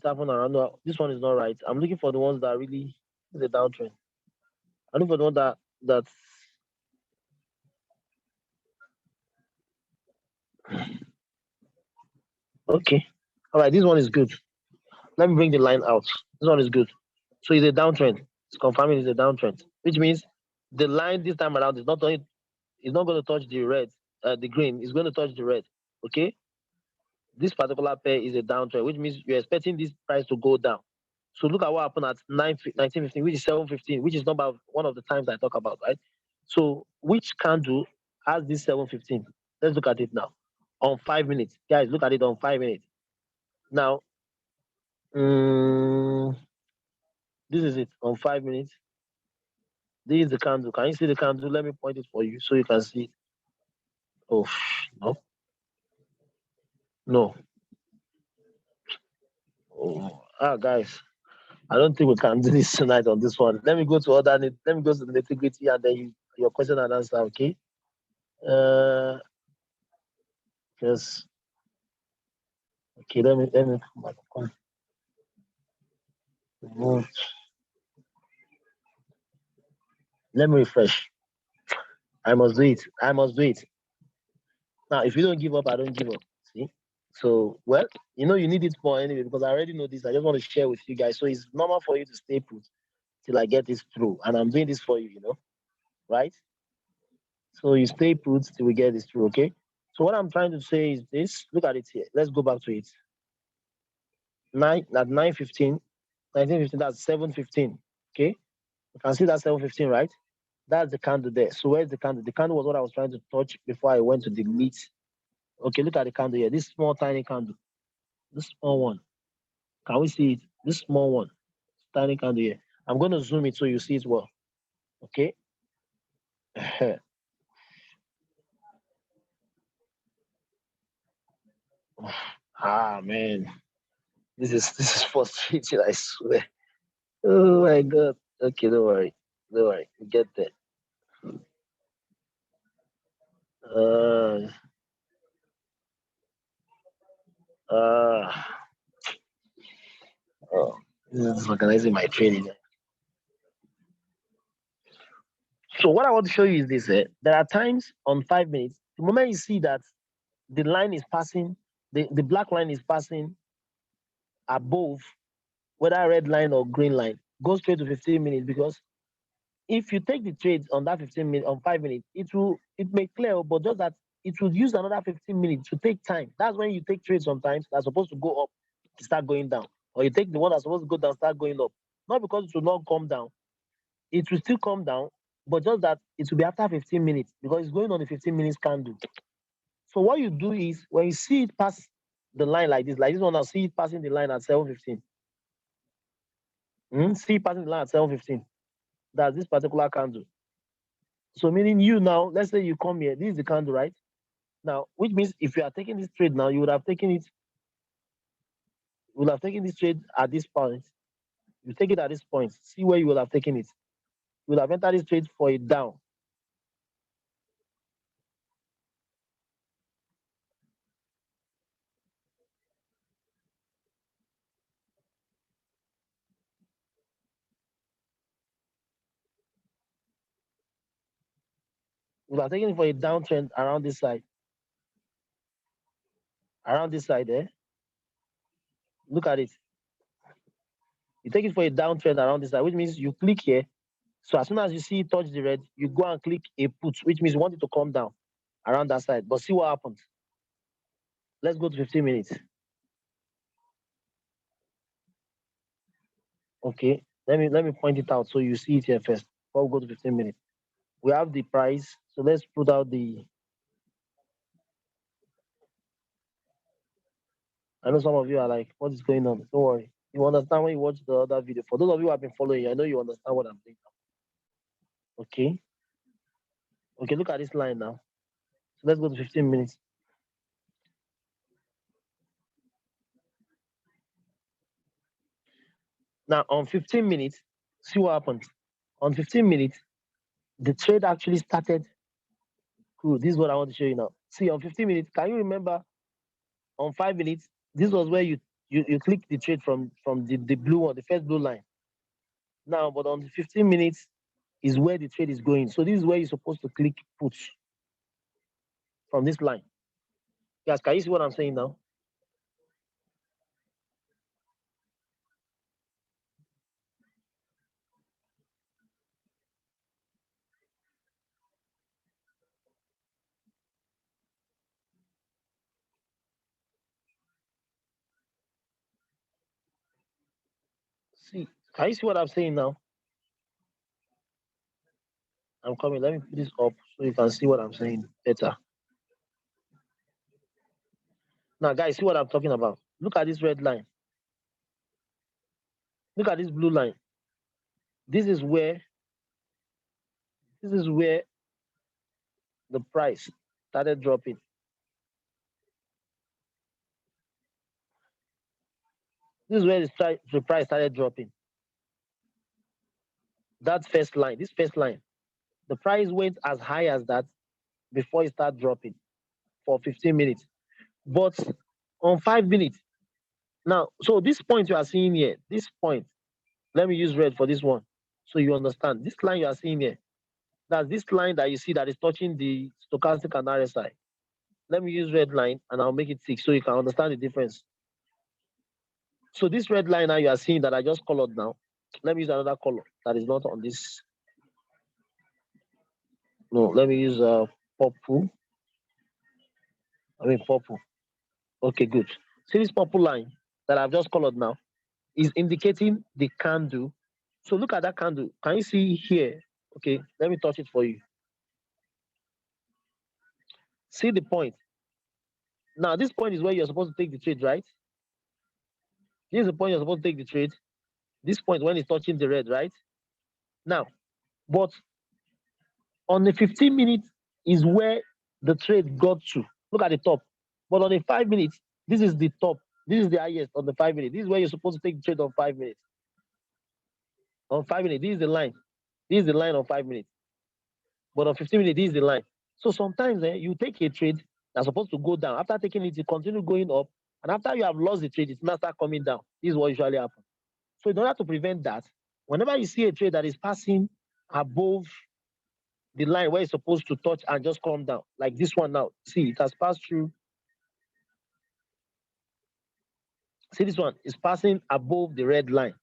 no, this one is not right. I'm looking for the ones that really is a downtrend. I'm looking for the one that's okay. All right, this one is good. Let me bring the line out. This one is good. So it's a downtrend. It's confirming it's a downtrend, which means the line this time around is not only it's not going to touch the red, the green. It's going to touch the red. Okay. This particular pair is a downtrend, which means you're expecting this price to go down. So look at what happened at 1915, which is 715, which is number one of the times I talk about, right? So which candle has this 715? Let's look at it now. On 5 minutes. Guys, look at it on 5 minutes. Now, um, this is it on 5 minutes. This is the candle. Can you see the candle? Let me point it for you so you can see it. Oh, no, no. Oh, guys, I don't think we can do this tonight on this one. Let me go to other. Let me go to the nitty-gritty and then your question and answer. Okay. Uh, yes. Okay, let me come back. Let me refresh. I must do it. I must do it. Now, if you don't give up, I don't give up. See? So, well, you need it more anyway because I already know this. I just want to share with you guys. So it's normal for you to stay put till I get this through. And I'm doing this for you, right? So you stay put till we get this through, okay? So what I'm trying to say is this. Look at it here. Let's go back to it. 9:15, 19:15, that's 7:15. Okay? You can see that 7:15, right? That's the candle there. So where's the candle? The candle was what I was trying to touch before I went to delete. Okay, look at the candle here. This small tiny candle. This small one. Can we see it? This small one. Tiny candle here. I'm going to zoom it so you see it well. Okay. Man. This is frustrating, I swear. Oh my god. Okay, don't worry. Don't worry. We get there. Uh uh oh, this is organizing my training. So what I want to show you is this. There are times on 5 minutes, the moment you see that the line is passing, the black line is passing above whether red line or green line, go straight to 15 minutes because if you take the trades on that 15 minutes, on 5 minutes, it may clear, but just that it will use another 15 minutes to take time. That's when you take trades sometimes that's supposed to go up to start going down. Or you take the one that's supposed to go down, start going up. Not because it will not come down. It will still come down, but just that it will be after 15 minutes because it's going on the 15 minutes candle. So what you do is when you see it pass the line like this one, I'll see it passing the line at 7:15. See it passing the line at 7:15. That's this particular candle. So meaning you now, let's say you come here, this is the candle, right? Now, which means if you are taking this trade now, you would have taken this trade at this point. You take it at this point, see where you will have taken it. You will have entered this trade for a down. You will have taken it for a downtrend around this side. Around this side there. Look at it. You take it for a downtrend around this side, which means you click here. So as soon as you see it touch the red, you go and click a put, which means you want it to come down around that side. But see what happens. Let's go to 15 minutes. Okay. Let me point it out so you see it here first. Before we go to 15 minutes. We have the price. So let's put out the. I know some of you are like, what is going on? Don't worry. You understand when you watch the other video. For those of you who have been following, I know you understand what I'm saying now. Okay. Okay, look at this line now. So let's go to 15 minutes. Now on 15 minutes, see what happens. On 15 minutes, the trade actually started. Cool. This is what I want to show you now. See, on 15 minutes, can you remember on 5 minutes, this was where you click the trade from the blue one, the first blue line. Now, but on the 15 minutes is where the trade is going. So this is where you're supposed to click put from this line. Guys, can you see what I'm saying now? See, can you see what I'm saying now? I'm coming. Let me put this up so you can see what I'm saying better. Now, guys, see what I'm talking about. Look at this red line. Look at this blue line. This is where the price started dropping. This is where the price started dropping. That first line, this first line, the price went as high as that before it started dropping for 15 minutes. But on 5 minutes, Now, so this point you are seeing here, this point, let me use red for this one. So you understand. This line you are seeing here, that's this line that you see that is touching the stochastic and RSI. Let me use red line and I'll make it 6 so you can understand the difference. So this red line now you are seeing that I just colored now. Let me use another color that is not on this. No, let me use purple. Purple. Okay, good. See this purple line that I've just colored now is indicating the candle. So look at that candle. Can you see here? Okay, let me touch it for you. See the point. Now, this point is where you're supposed to take the trade, right? This is the point you're supposed to take the trade. This point when it's touching the red, right? Now, but on the 15 minutes is where the trade got to. Look at the top. But on the 5 minutes, this is the top. This is the highest on the 5 minutes. This is where you're supposed to take the trade on 5 minutes. On 5 minutes, this is the line. This is the line on 5 minutes. But on 15 minutes, this is the line. So sometimes you take a trade that's supposed to go down. After taking it, you continue going up. And after you have lost the trade, it now start coming down. This is what usually happens. So in order to prevent that, whenever you see a trade that is passing above the line where it's supposed to touch and just come down, like this one now, see, it has passed through. See, this one is passing above the red line.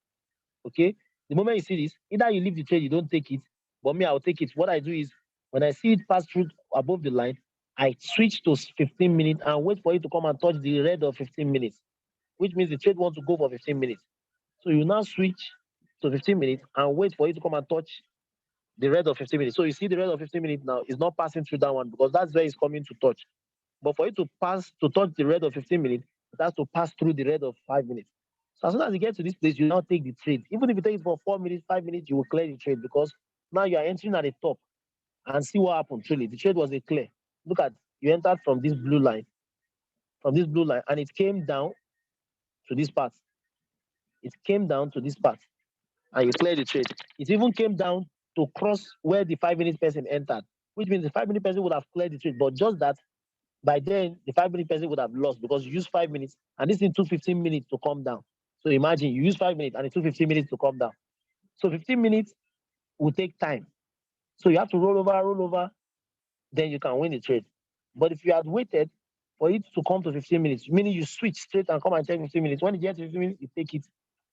Okay? The moment you see this, either you leave the trade, you don't take it. But me, I'll take it. What I do is, when I see it pass through above the line, I switch to 15 minutes and wait for it to come and touch the red of 15 minutes, which means the trade wants to go for 15 minutes. So you now switch to 15 minutes and wait for it to come and touch the red of 15 minutes. So you see the red of 15 minutes now is not passing through that one because that's where it's coming to touch. But for it to pass to touch the red of 15 minutes, it has to pass through the red of 5 minutes. So as soon as you get to this place, you now take the trade. Even if you take it for 4 minutes, 5 minutes, you will clear the trade because now you are entering at the top and see what happened. Truly, the trade was a clear. Look at you entered from this blue line, and it came down to this part. It came down to this part, and you cleared the trade. It even came down to cross where the 5 minute person entered, which means the 5 minute person would have cleared the trade, but just that by then the 5 minute person would have lost because you used 5 minutes and this thing took 15 minutes to come down. So imagine you use 5 minutes and it took 15 minutes to come down. So 15 minutes will take time. So you have to roll over, then you can win the trade. But if you had waited for it to come to 15 minutes, meaning you switch straight and come and check 15 minutes, when you get to 15 minutes, you take it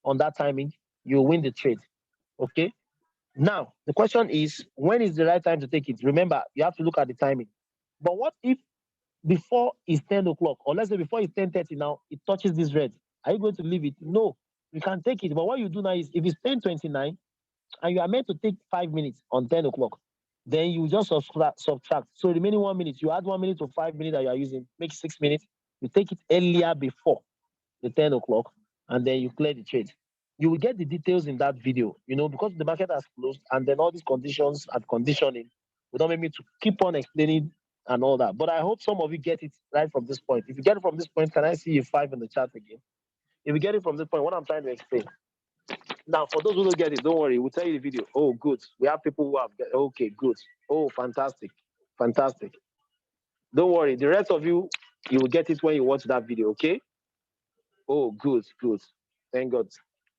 on that timing, you win the trade. Okay? Now, the question is, when is the right time to take it? Remember, you have to look at the timing. But what if before it's 10 o'clock, or let's say before it's 10:30 now, it touches this red? Are you going to leave it? No, you can take it. But what you do now is, if it's 10:29 and you are meant to take 5 minutes on 10 o'clock, then you just subtract. So remaining 1 minute, you add 1 minute to 5 minutes that you are using, make 6 minutes. You take it earlier before the 10 o'clock, and then you clear the trade. You will get the details in that video, because the market has closed and then all these conditions and conditioning will not make me to keep on explaining and all that. But I hope some of you get it right from this point. If you get it from this point, can I see a 5 in the chat again? If you get it from this point, what I'm trying to explain. Now, for those who don't get it, don't worry. We'll tell you the video. Oh, good. We have people who have. Okay, good. Oh, fantastic. Fantastic. Don't worry. The rest of you, you will get it when you watch that video, okay? Oh, good, good. Thank God.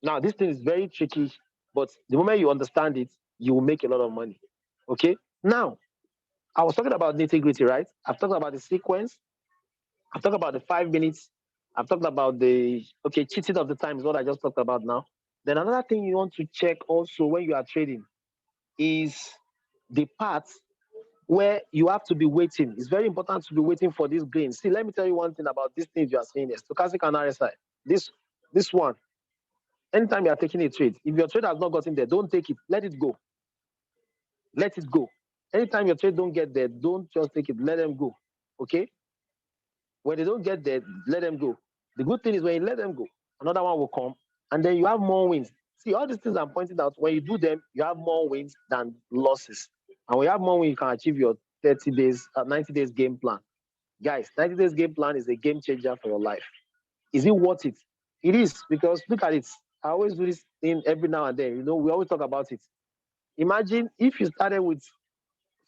Now, this thing is very tricky, but the moment you understand it, you will make a lot of money. Okay? Now, I was talking about nitty-gritty, right? I've talked about the sequence. I've talked about the 5 minutes. I've talked about cheating of the time is what I just talked about now. Then another thing you want to check also when you are trading is the parts where you have to be waiting. It's very important to be waiting for this green. See, let me tell you one thing about these things you are seeing here. Stochastic and RSI. This one. Anytime you are taking a trade, if your trade has not gotten there, don't take it. Let it go. Let it go. Anytime your trade don't get there, don't just take it. Let them go. Okay? When they don't get there, let them go. The good thing is when you let them go, another one will come, and then you have more wins. See, all these things I'm pointing out, when you do them, you have more wins than losses. And when you have more wins, you can achieve your 30 days, 90 days game plan. Guys, 90 days game plan is a game changer for your life. Is it worth it? It is, because look at it. I always do this thing every now and then. We always talk about it. Imagine if you started with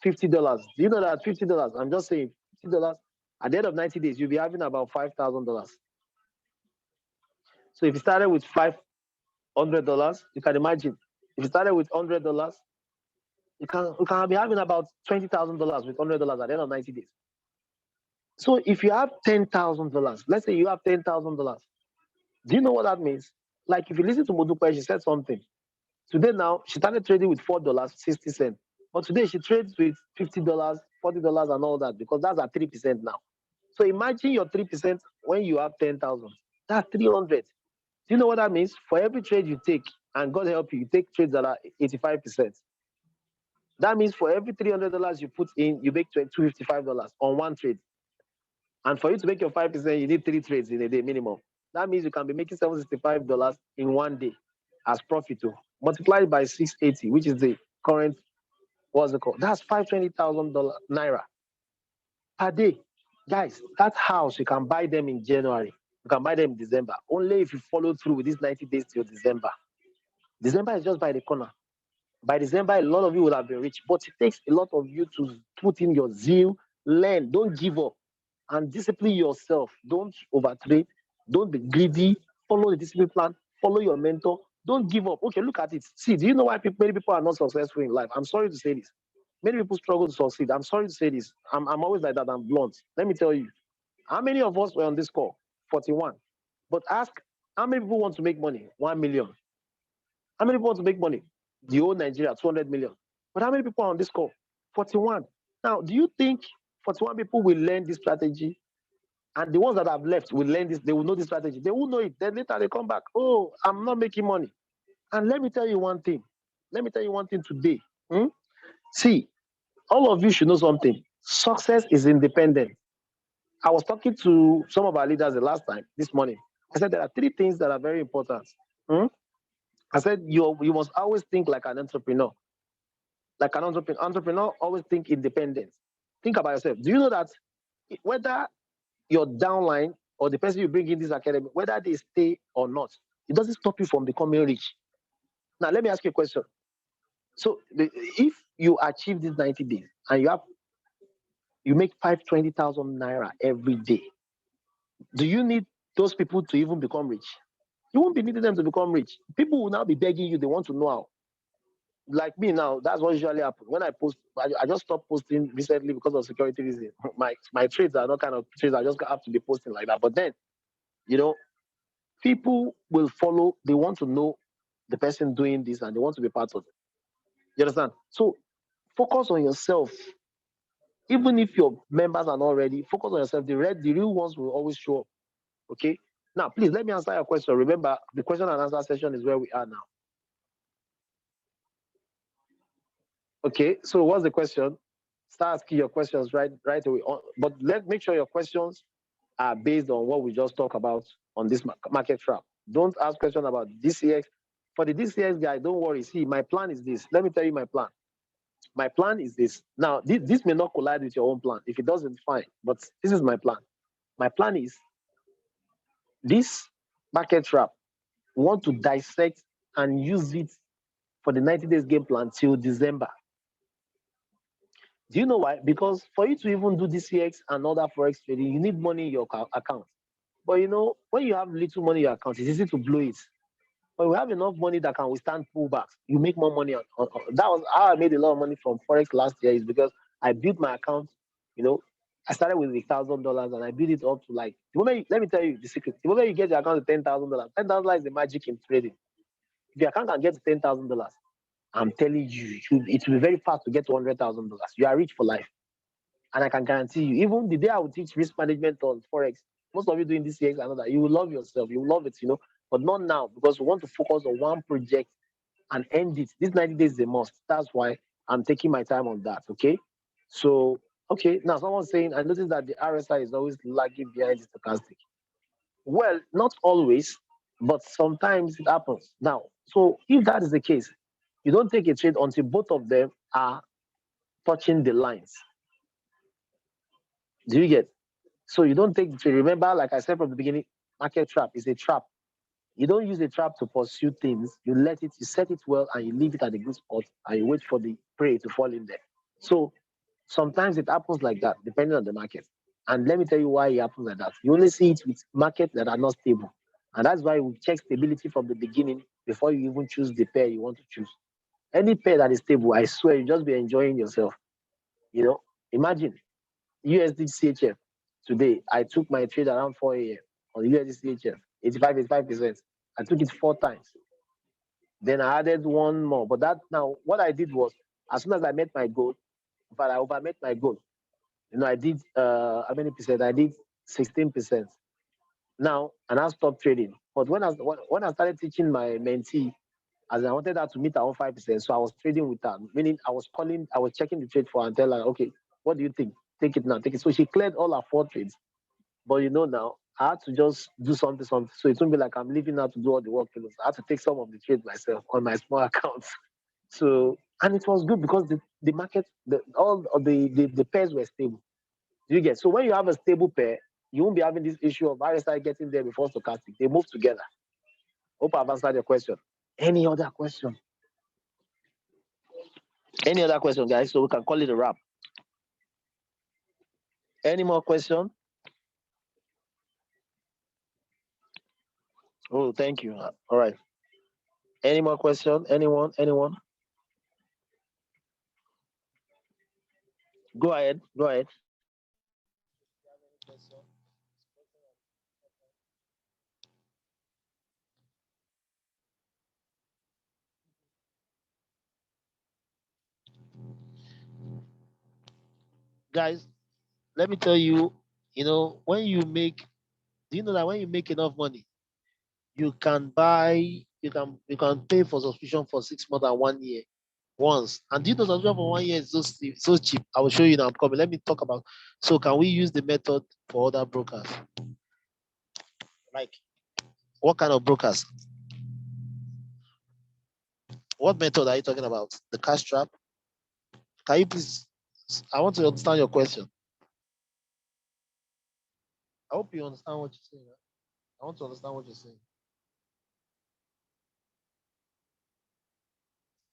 $50. Do you know that $50? I'm just saying $50. At the end of 90 days, you'll be having about $5,000. So if you started with $500, you can imagine. If you started with $100, you can be having about $20,000 with $100 at the end of 90 days. So if you have $10,000, let's say you have $10,000, do you know what that means? Like if you listen to Modupe, she said something. Today now, she started trading with $4.60. But today she trades with $50, $40 and all that because that's at 3% now. So imagine your 3% when you have 10,000. That's 300. Do you know what that means? For every trade you take, and God help you, you take trades that are 85%. That means for every $300 you put in, you make $255 on one trade. And for you to make your 5%, you need 3 trades in a day minimum. That means you can be making $765 in one day as profit too. Multiplied by 680, which is the current, what's it called? That's $520,000 naira per day. Guys, that house, you can buy them in January. You can buy them in December. Only if you follow through with these 90 days till December. December is just by the corner. By December, a lot of you will have been rich, but it takes a lot of you to put in your zeal, learn, don't give up, and discipline yourself. Don't overtrade, don't be greedy, follow the discipline plan, follow your mentor, don't give up. Okay, look at it. See, do you know why many people are not successful in life? I'm sorry to say this. Many people struggle to succeed. I'm sorry to say this. I'm always like that. I'm blunt. Let me tell you. How many of us were on this call? 41. But ask, how many people want to make money? 1 million. How many people want to make money? The whole Nigeria, 200 million. But how many people are on this call? 41. Now, do you think 41 people will learn this strategy? And the ones that have left will learn this, they will know this strategy. They will know it. Then later they come back. Oh, I'm not making money. And let me tell you one thing. Let me tell you one thing today. See, all of you should know something. Success is independent. I was talking to some of our leaders the last time, this morning. I said there are 3 things that are very important. I said you must always think like an entrepreneur. Like an entrepreneur always think independent. Think about yourself. Do you know that whether your downline or the person you bring in this academy, whether they stay or not, it doesn't stop you from becoming rich. Now, let me ask you a question. So, if you achieve these 90 days and you make 520,000 naira every day, do you need those people to even become rich? You won't be needing them to become rich. People will now be begging you. They want to know how. Like me now, that's what usually happens. When I post, I just stopped posting recently because of security reasons. My trades are not kind of trades I just have to be posting like that. But then, you know, people will follow. They want to know the person doing this and they want to be part of it. You understand? So focus on yourself. Even if your members are not ready, focus on yourself. The real ones will always show up. Okay. Now, please let me answer your question. Remember, the question and answer session is where we are now. Okay. So what's the question? Start asking your questions right away. But make sure your questions are based on what we just talked about on this market trap. Don't ask questions about DCX. For the DCX guy, don't worry. See, my plan is this. Let me tell you my plan. My plan is this. Now, this may not collide with your own plan. If it doesn't, fine. But this is my plan. My plan is this market trap. We want to dissect and use it for the 90 days game plan till December. Do you know why? Because for you to even do DCX and other forex trading, you need money in your account. But you know, when you have little money in your account, it's easy to blow it. But we have enough money that can withstand pullbacks. You make more money. That was how I made a lot of money from forex last year. Is because I built my account. You know, I started with $1,000 and I built it up to like. Let me tell you the secret. The moment you get your account to $10,000, $10,000 is the magic in trading. If your account can get to $10,000, I'm telling you, it will be very fast to get to $100,000. You are rich for life. And I can guarantee you, even the day I will teach risk management on Forex, most of you doing this year and that, you will love yourself. You will love it, you know, but not now because we want to focus on one project and end it. This 90 days is a must. That's why I'm taking my time on that. Okay. So, okay. Now, someone's saying, I noticed that the RSI is always lagging behind the stochastic. Well, not always, but sometimes it happens. Now, so if that is the case, you don't take a trade until both of them are touching the lines. Do you get? So you don't take the trade. Remember, like I said from the beginning, market trap is a trap. You don't use a trap to pursue things. You set it well, and you leave it at a good spot, and you wait for the prey to fall in there. So sometimes it happens like that, depending on the market. And let me tell you why it happens like that. You only see it with markets that are not stable. And that's why we check stability from the beginning before you even choose the pair you want to choose. Any pair that is stable, I swear you just be enjoying yourself. You know, imagine USD CHF today. I took my trade around 4 a.m. on USD CHF, 85%. I took it 4 times. Then I added one more. But that now, what I did was, as soon as I met my goal, but I overmet my goal. I did how many percent? I did 16%. Now, and I stopped trading. But when I started teaching my mentee, as I wanted her to meet her own 5%, so I was trading with her, meaning I was checking the trade for her and tell her, okay, what do you think? Take it now, take it. So she cleared all her 4 trades. But now I had to just do something. So it won't be like I'm leaving her to do all the work. I had to take some of the trade myself on my small account. So, and it was good because the market, all of the pairs were stable. Do you get? So when you have a stable pair, you won't be having this issue of RSI getting there before stochastic. They move together. Hope I've answered your question. Any other question? Any other question, guys? So we can call it a wrap. Any more question? Oh, thank you. All right. Any more question? Anyone? Anyone? Go ahead. Go ahead. Guys, let me tell you, when you make, do you know that when you make enough money, you can you can pay for subscription for 6 months and 1 year once. And do you know subscription for 1 year is so cheap? I will show you now. I'm coming. Let me talk about. So can we use the method for other brokers? Like what kind of brokers? What method are you talking about? The cash trap? Can you please? I want to understand your question. I hope you understand what you're saying. I want to understand what you're saying.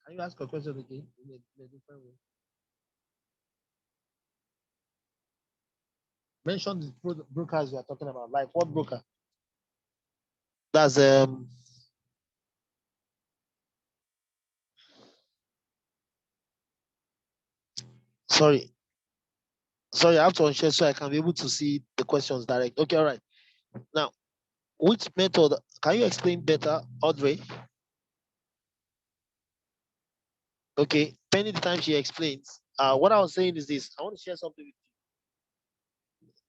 Can you ask a question again in a different way? Mention the brokers you are talking about. Like what broker? That's sorry. Sorry, I have to unshare so I can be able to see the questions direct. Okay, all right. Now, which method can you explain better, Audrey? Okay, pending the time she explains. What I was saying is this. I want to share something with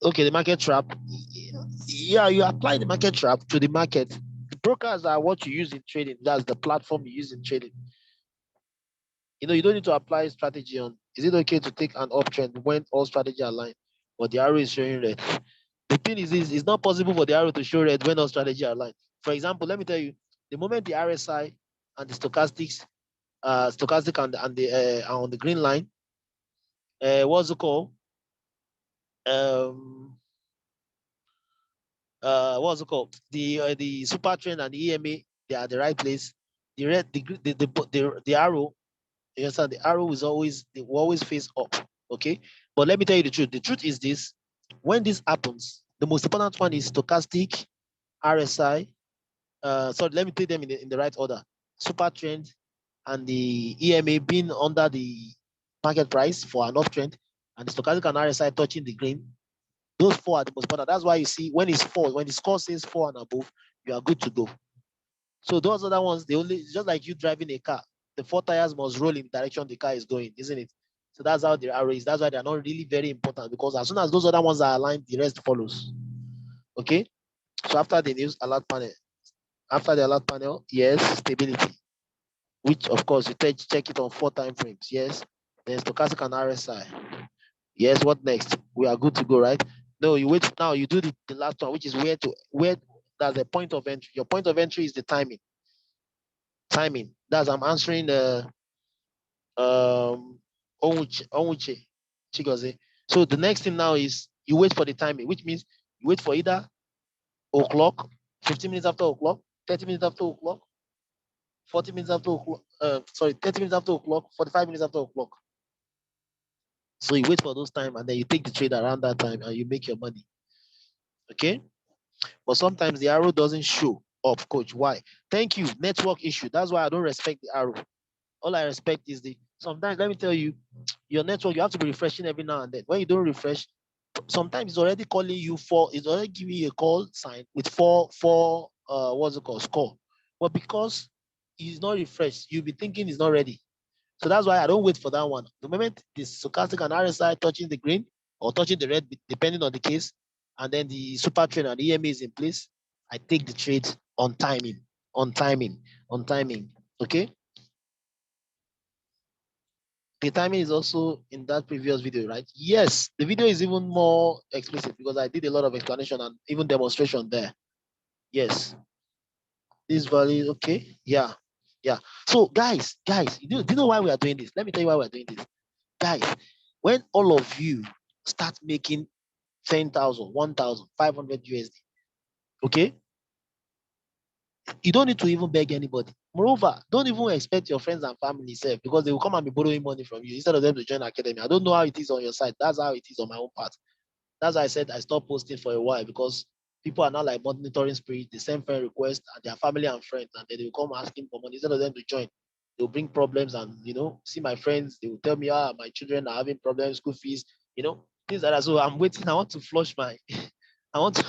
you. Okay, the market trap. Yeah, you apply the market trap to the market. The brokers are what you use in trading. That's the platform you use in trading. You don't need to apply strategy on. Is it okay to take an uptrend when all strategy align, but the arrow is showing red? The thing is this: it's not possible for the arrow to show red when all strategy align. For example, let me tell you, the moment the RSI and the stochastic and the are on the green line, what's it called? Um, what's it called? The super trend and the EMA, they are the right place. The red, the arrow, you understand? The arrow is always they will always face up. Okay, but let me tell you the truth. The truth is this: when this happens, the most important one is stochastic, RSI. So let me take them in the right order: super trend and the EMA being under the market price for an uptrend, and the stochastic and RSI touching the green. Those four are the most important. That's why you see when it's four, when the score says 4 and above, you are good to go. So those other ones, they only just like you driving a car, the 4 tires must roll in the direction the car is going, isn't it? So that's how the arrow is. That's why they're not really very important because as soon as those other ones are aligned, the rest follows. Okay. So after the news alert panel, after the alert panel, yes, stability, which of course you check it on 4 time frames. Yes. Then stochastic and RSI. Yes. What next? We are good to go, right? No, you wait now. You do the last one, which is where that's the point of entry. Your point of entry is the timing. Timing. That's I'm answering the Onwuche Chigozie. So the next thing now is you wait for the timing, which means you wait for either o'clock, 15 minutes after o'clock, 30 minutes after o'clock, 40 minutes after o'clock, 30 minutes after o'clock, 45 minutes after o'clock. So you wait for those time and then you take the trade around that time and you make your money. Okay. But sometimes the arrow doesn't show up, coach. Why? Thank you. Network issue. That's why I don't respect the arrow. All I respect is the sometimes let me tell you, your network, you have to be refreshing every now and then. When you don't refresh, sometimes it's already calling you for it's already giving you a call sign with four what's it called score. But because it's not refreshed, you'll be thinking it's not ready. So that's why I don't wait for that one. The moment the stochastic and RSI touching the green or touching the red, depending on the case, and then the super trade and the EMA is in place, I take the trade on timing, on timing, on timing. Okay. The timing is also in that previous video, right? Yes, the video is even more explicit because I did a lot of explanation and even demonstration there. Yes, this value, okay, yeah, yeah. So guys, do you know why we are doing this? Let me tell you why we are doing this. Guys, when all of you start making 10,000, 1,500 USD, okay, you don't need to even beg anybody. Moreover, don't even expect your friends and family self because they will come and be borrowing money from you instead of them to join academy. I don't know how it is on your side. That's how it is on my own part. That's why I said I stopped posting for a while because people are not like monitoring spirit. They send friend requests and their family and friends, and then they will come asking for money instead of them to join. They'll bring problems and see my friends. They will tell me, my children are having problems, school fees, things like that. So I'm waiting. I want to flush my, I want to,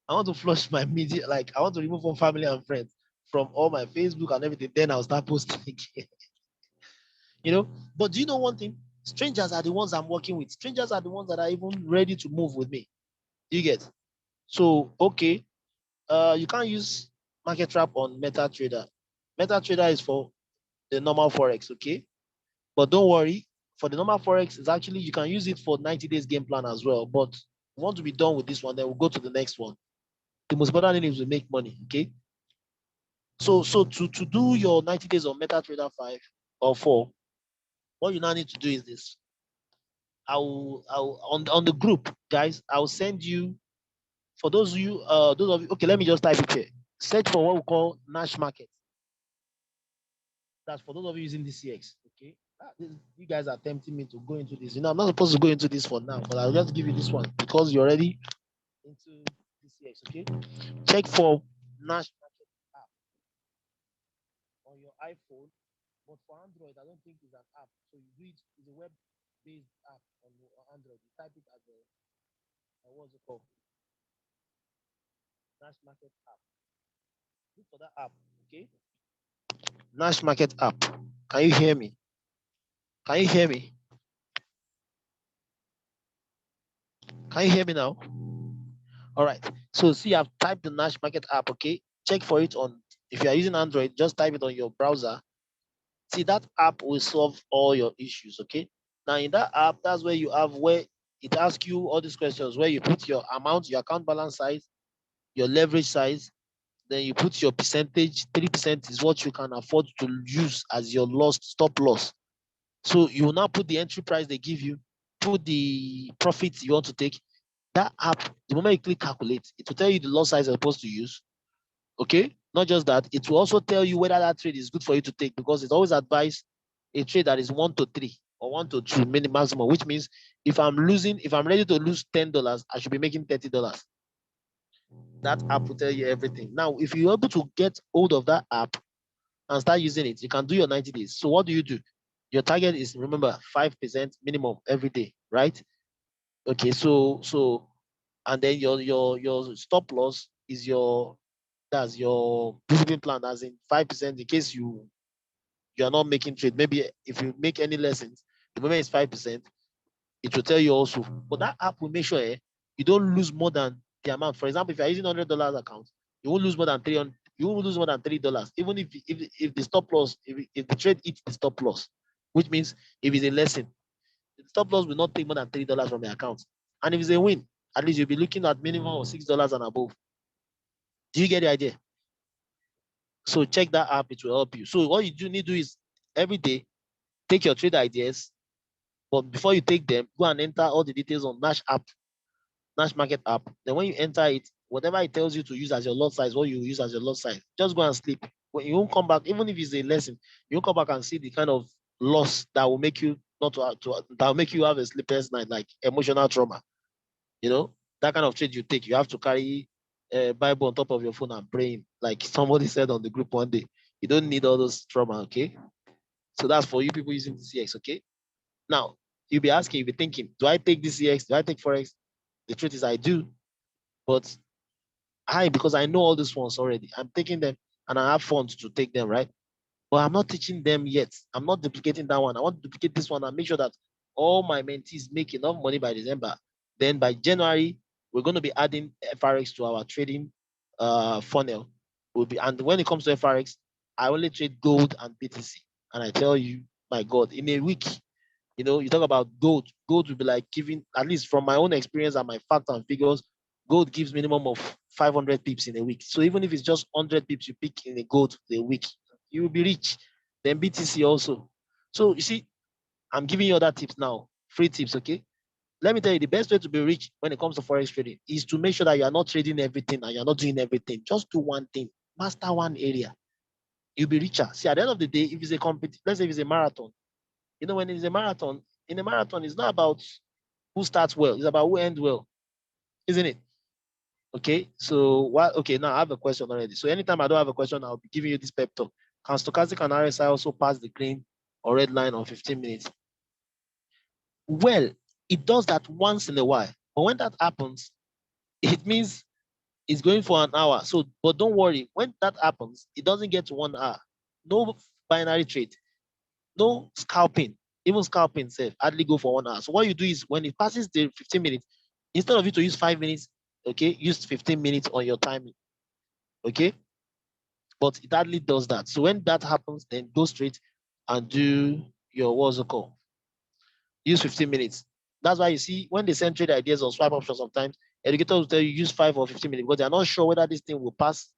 I want to flush my media. Like I want to remove from family and friends from all my Facebook and everything. Then I'll start posting again. you know. But do you know one thing? Strangers are the ones I'm working with. Strangers are the ones that are even ready to move with me. You get? So okay, you can't use market trap on MetaTrader. MetaTrader is for the normal forex, okay? But don't worry, for the normal forex, it's actually you can use it for 90 days game plan as well. But we want to be done with this one, then we'll go to the next one. The most important thing is to make money, okay? So to do your 90 days on MetaTrader 5 or 4, what you now need to do is this. I'll on the group, guys, I'll send you for those of you, okay, let me just type it here. Search for what we call Nash market. That's for those of you using the CX. Okay. You guys are tempting me to go into this. I'm not supposed to go into this for now, but I'll just give you this one because you're already into the CX. Okay. Check for Nash market app on your iPhone, but for Android, I don't think it's an app. So you do it, it's a web-based app on Android. You type it as what's it called? Nash market app. Look for that app. Okay. Nash market app. Can you hear me? Can you hear me? Can you hear me now? All right. So see, I've typed the Nash market app. Okay. Check for it on, if you are using Android, just type it on your browser. See, that app will solve all your issues. Okay. Now in that app, that's where you have where it asks you all these questions where you put your amount, your account balance size, your leverage size, then you put your percentage. 3% is what you can afford to use as your loss stop loss. So you will now put the entry price they give you, put the profits you want to take. That app, the moment you click calculate, it will tell you the lot size you're supposed to use. Okay. Not just that, it will also tell you whether that trade is good for you to take because it's always advised a trade that is 1 to 3 or 1 to 2 maximum, which means if I'm ready to lose $10, I should be making $30. That app will tell you everything. Now, if you're able to get hold of that app and start using it, you can do your 90 days. So what do? Your target is, remember, 5% minimum every day, right? Okay, so and then your stop loss is that's your discipline plan, as in 5% in case you are not making trade. Maybe if you make any lessons, the moment it's 5%, it will tell you also. But that app will make sure you don't lose more than the amount. For example, if you're using $100 account, you won't lose more than 300. You won't lose more than $3, even if the stop loss, if the trade hits the stop loss, which means if it's a lesson, the stop loss will not take more than $3 from the account. And if it's a win, at least you'll be looking at minimum of $6 and above. Do you get the idea? So check that app, it will help you. So what you do need to do is every day take your trade ideas, but before you take them, go and enter all the details on Nash app, Nash market app. Then when you enter it, whatever it tells you to use as your lot size, what you use as your lot size, just go and sleep. When you won't come back, even if it's a lesson, you won't come back and see the kind of loss that will make you not that will make you have a sleepless night, like emotional trauma. That kind of trade you take, you have to carry Bible on top of your phone and praying, like somebody said on the group one day. You don't need all those trauma, okay? So that's for you people using the CX, okay? Now, you'll be asking, you'll be thinking, do I take this CX? Do I take Forex? The truth is I do, but because I know all these ones already, I'm taking them and I have funds to take them, right? But I'm not teaching them yet. I'm not duplicating that one. I want to duplicate this one and make sure that all my mentees make enough money by December. Then by January, we're going to be adding FRX to our trading funnel. And when it comes to FRX, I only trade gold and BTC. And I tell you, my God, in a week, you talk about gold. Gold will be like giving, at least from my own experience and my facts and figures, gold gives minimum of 500 pips in a week. So even if it's just 100 pips you pick in a gold a week, you will be rich. Then BTC also. So you see, I'm giving you other tips now, free tips, okay? Let me tell you, the best way to be rich when it comes to Forex trading is to make sure that you are not trading everything and you're not doing everything. Just do one thing, master one area. You'll be richer. See, at the end of the day, if it's a competition, let's say if it's a marathon, when it's a marathon, in a marathon, it's not about who starts well, it's about who ends well, isn't it? Okay, so what? Okay, now I have a question already. So anytime I don't have a question, I'll be giving you this pep talk. Can stochastic and RSI also pass the green or red line on 15 minutes? Well, it does that once in a while, but when that happens, it means it's going for an hour. So, but don't worry, when that happens, it doesn't get to 1 hour. No binary trade, no scalping, even scalping safe, hardly go for 1 hour. So what you do is when it passes the 15 minutes, instead of you to use 5 minutes, okay, use 15 minutes on your timing, okay? But it hardly does that. So when that happens, then go straight and do your, what's it called? Use 15 minutes. That's why you see when they send trade ideas on swipe options sometimes, educators will tell you use 5 or 15 minutes because they're not sure whether this thing will pass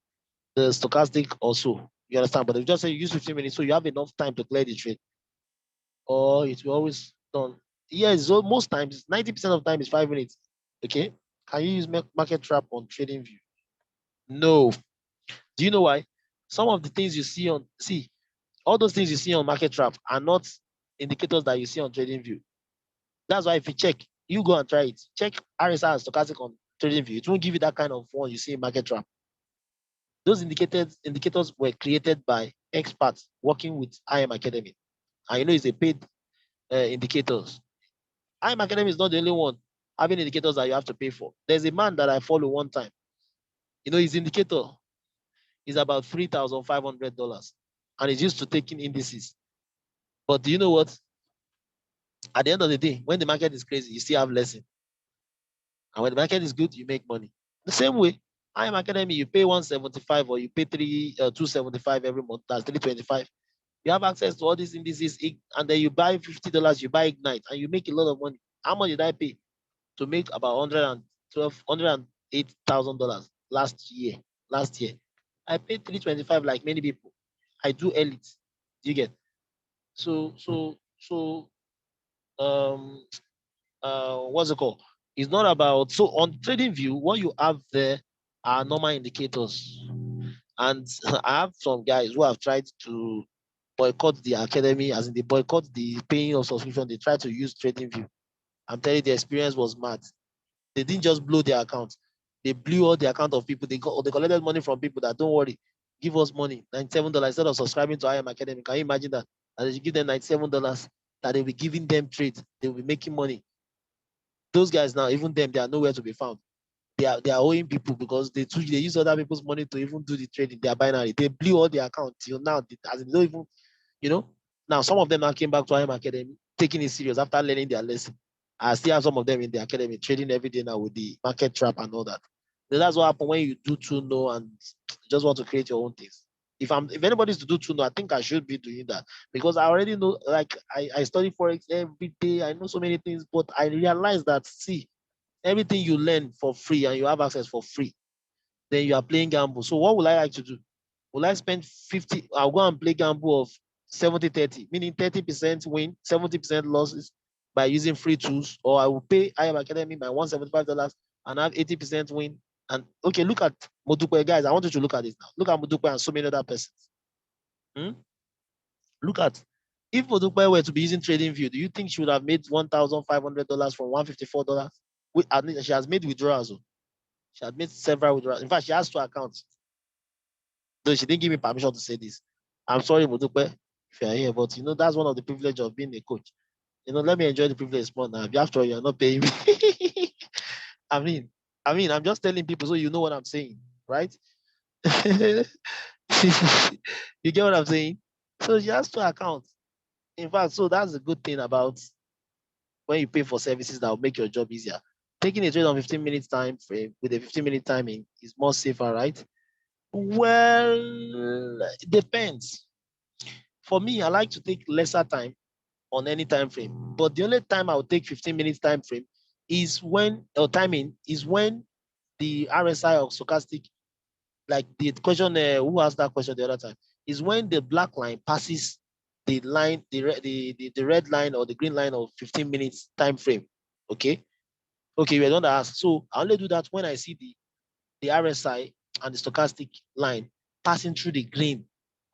the stochastic or so. You understand? But they just say you use 15 minutes so you have enough time to clear the trade. Or it will always done. Yes, so most times, 90% of the time is 5 minutes. Okay. Can you use market trap on trading view? No. Do you know why? Some of the things you see, all those things you see on market trap are not indicators that you see on trading view. That's why if you check, you go and try it. Check RSI and stochastic on trading view. It won't give you that kind of one you see in market trap. Those indicators were created by experts working with IM Academy. And it's a paid indicators. IM Academy is not the only one having indicators that you have to pay for. There's a man that I follow one time. His indicator is about $3,500 and he's used to taking indices. But do you know what? At the end of the day, when the market is crazy, you still have lesson. And when the market is good, you make money. The same way, IM Academy, you pay 175 or you pay 275 every month. That's 325. You have access to all these indices, and then you buy $50, you buy Ignite, and you make a lot of money. How much did I pay to make about $108,000 last year? Last year, I paid 325 like many people. I do elite. Do you get? So what's it called? It's not about, so on trading view, what you have there are normal indicators. And I have some guys who have tried to boycott the academy, as in they boycott the paying of subscription. They try to use trading view. I'm telling you, the experience was mad. They didn't just blow their account. They blew all the account of people. They collected money from people that, don't worry, give us money, $97 instead of subscribing to IM Academy. Can you imagine that? And you give them $97 that they'll be giving them trade. They'll be making money. Those guys now, even them, they are nowhere to be found. They are owing people because they use other people's money to even do the trading. They are binary. They blew all their accounts till now. As they don't even, you know. Now some of them now came back to IM Academy, taking it serious after learning their lesson. I still have some of them in the academy trading every day now with the market trap and all that. So that's what happens when you do too know and just want to create your own things. If anybody's to do too know, I think I should be doing that because I already know. Like I study forex every day. I know so many things, but I realize that see, everything you learn for free and you have access for free, then you are playing gamble. So what will I like to do? Will I spend 50? I'll go and play gamble of 70-30, meaning 30% win, 70% losses by using free tools, or I will pay IM Academy my $175 and have 80% win. And okay, look at Modupe, guys. I want you to look at this now. Look at Modupe and so many other persons. Look at, if Modupe were to be using trading view, do you think she would have made $1,500 from $154? She has made withdrawals. She had made several withdrawals. In fact, she has 2 accounts. Though she didn't give me permission to say this. I'm sorry, Modupe, if you're here, but that's one of the privilege of being a coach. Let me enjoy the privilege more now. After all, you're not paying me. I mean, I'm just telling people so you know what I'm saying, right? You get what I'm saying? So she has 2 accounts. In fact, so that's a good thing about when you pay for services that will make your job easier. Taking a trade on 15 minutes time frame with a 15-minute timing is more safer, right? Well, it depends. For me, I like to take lesser time on any time frame, but the only time I will take 15 minutes time frame is when, or timing is when the RSI or stochastic, like the question, who asked that question the other time, is when the black line passes the line, the red line or the green line of 15 minutes time frame. Okay. Okay, we're going to ask. So I only do that when I see the RSI and the stochastic line passing through the green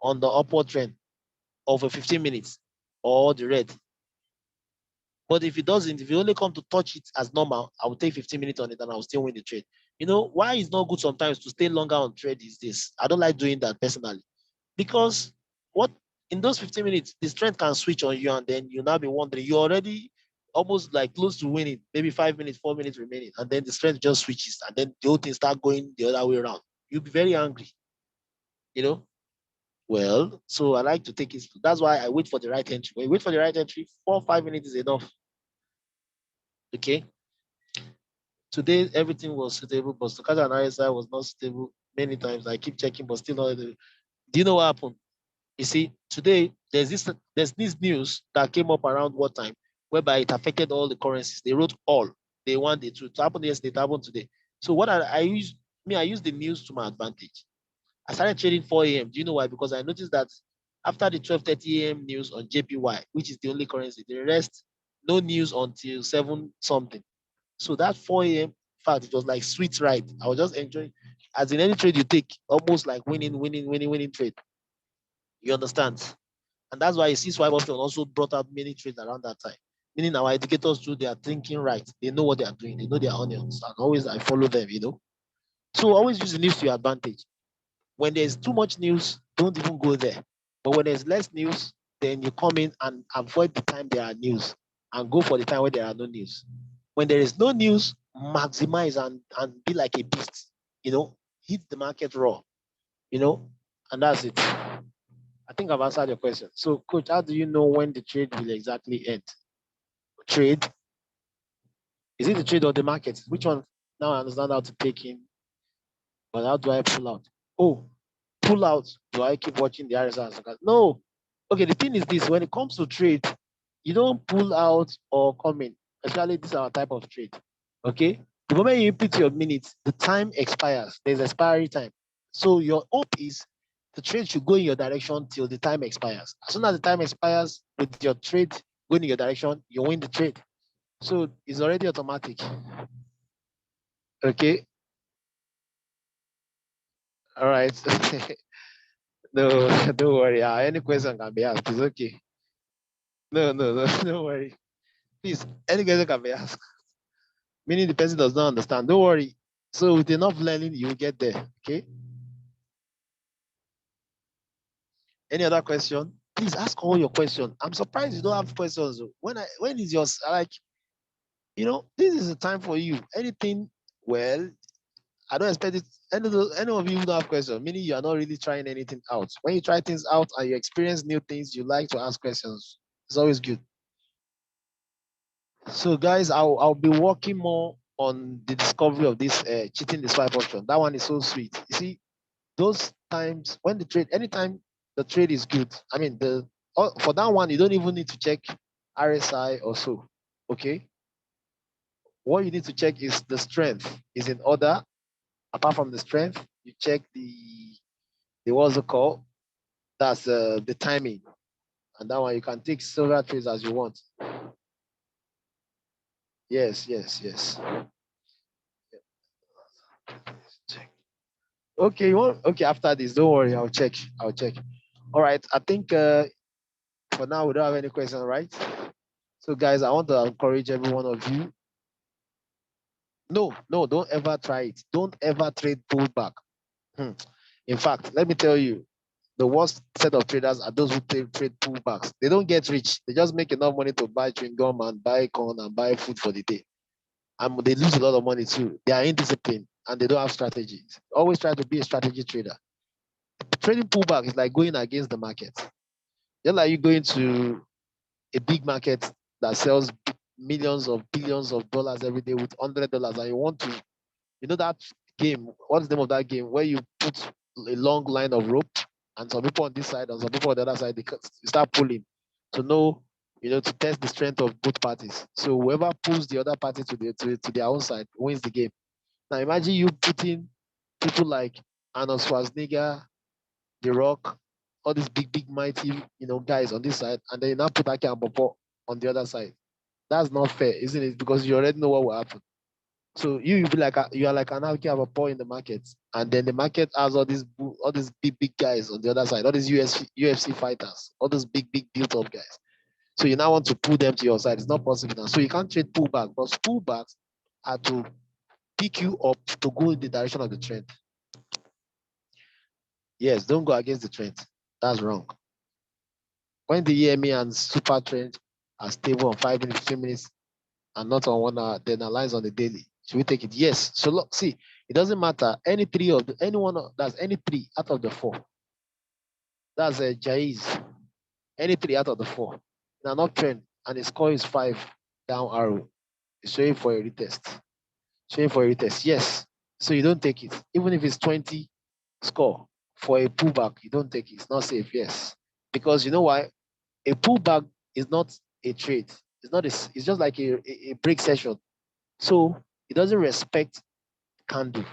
on the upward trend of a 15 minutes or the red. But if it doesn't, if you only come to touch it as normal, I will take 15 minutes on it and I will still win the trade. Why it's not good sometimes to stay longer on trade is this. I don't like doing that personally because what in those 15 minutes, the strength can switch on you and then you'll now be wondering, you're already almost like close to winning, maybe 5 minutes, 4 minutes remaining, and then the strength just switches and then the whole thing start going the other way around. You'll be very angry, you know? Well, so I like to take it. That's why I wait for the right entry. When you wait for the right entry, 4 or 5 minutes is enough. Okay. Today everything was suitable, but Stochastic and RSI was not suitable many times. I keep checking, but still not. Do you know what happened? You see, today there's this news that came up around what time, whereby it affected all the currencies. They wrote all. They want it to happen yesterday, it happened today. So what I use I use the news to my advantage. I started trading 4 a.m. Do you know why? Because I noticed that after the 12:30 a.m. news on JPY, which is the only currency, the rest no news until 7 something. So that 4 a.m. in fact, it was like sweet ride. I was just enjoying. As in any trade you take, almost like winning, winning, winning, winning trade. You understand? And that's why you see swipe option also brought out many trades around that time. Meaning our educators too, they are thinking right. They know what they are doing. They know their onions. And always I follow them. So always use the news to your advantage. When there's too much news, don't even go there. But when there's less news, then you come in and avoid the time there are news and go for the time where there are no news. When there is no news, maximize and be like a beast, hit the market raw, and that's it. I think I've answered your question. So, coach, how do you know when the trade will exactly end? Trade? Is it the trade or the market? Which one? Now I understand how to take in, but how do I pull out? Oh, pull out. Do I keep watching the RSI? No. Okay, the thing is this: when it comes to trade, you don't pull out or come in. Especially this is our type of trade. Okay, the moment you put your minutes, the time expires. There's expiry time. So your hope is the trade should go in your direction till the time expires. As soon as the time expires with your trade going in your direction, you win the trade. So it's already automatic. Okay. All right. No, don't worry. Any question can be asked. It's okay. No, don't worry. Please, any question can be asked. Meaning the person does not understand. Don't worry. So with enough learning, you will get there. Okay. Any other question? Please ask all your questions. I'm surprised you don't have questions. When is yours? Like, this is the time for you. Anything, well, I don't expect it. Any of you who don't have questions, meaning you are not really trying anything out. When you try things out and you experience new things, you like to ask questions. It's always good. So, guys, I'll be working more on the discovery of this cheating the swipe option. That one is so sweet. You see, those times when anytime the trade is good. I mean, for that one, you don't even need to check RSI or so. Okay. What you need to check is the strength is in order. Apart from the strength, you check the what's it called? That's the timing, and that one you can take several trades as you want. Yes. Okay, okay, after this, don't worry, I'll check. All right, I think for now we don't have any questions, right? So guys, I want to encourage every one of you No, no, don't ever try it. Don't ever trade pullback. Hmm. In fact, let me tell you, the worst set of traders are those who trade pullbacks. They don't get rich. They just make enough money to buy chewing gum and buy corn and buy food for the day. And they lose a lot of money too. They are indisciplined and they don't have strategies. Always try to be a strategy trader. Trading pullback is like going against the market. Just like you going to a big market that sells millions of billions of dollars every day with $100, and you want to, you know that game. What's the name of that game where you put a long line of rope and some people on this side and some people on the other side, you start pulling to know, to test the strength of both parties. So whoever pulls the other party to their own side wins the game. Now imagine you putting people like Arnold Schwarzenegger, The Rock, all these big mighty guys on this side, and then you now put Ake and Popo on the other side. That's not fair, isn't it? Because you already know what will happen. So you be like you are like an Ake and Popo in the market, and then the market has all these big guys on the other side, all these UFC fighters, all those big built up guys. So you now want to pull them to your side. It's not possible now. So you can't trade pullback, because pullbacks are to pick you up to go in the direction of the trend. Yes, don't go against the trend. That's wrong. When the EMA and super trend are stable on 5 minutes, 15 minutes, and not on 1 hour, then aligns on the daily. Should we take it? Yes. So look, see, it doesn't matter. That's any three out of the four. That's a Jaiz. Any three out of the four. In an uptrend, and the score is 5 down arrow. It's showing for a retest. Showing for a retest. Yes. So you don't take it. Even if it's 20 score for a pullback, you don't take it. It's not safe. Yes. Because you know why? A pullback is not a trade. It's not. It's just like a break session. So it doesn't respect candle.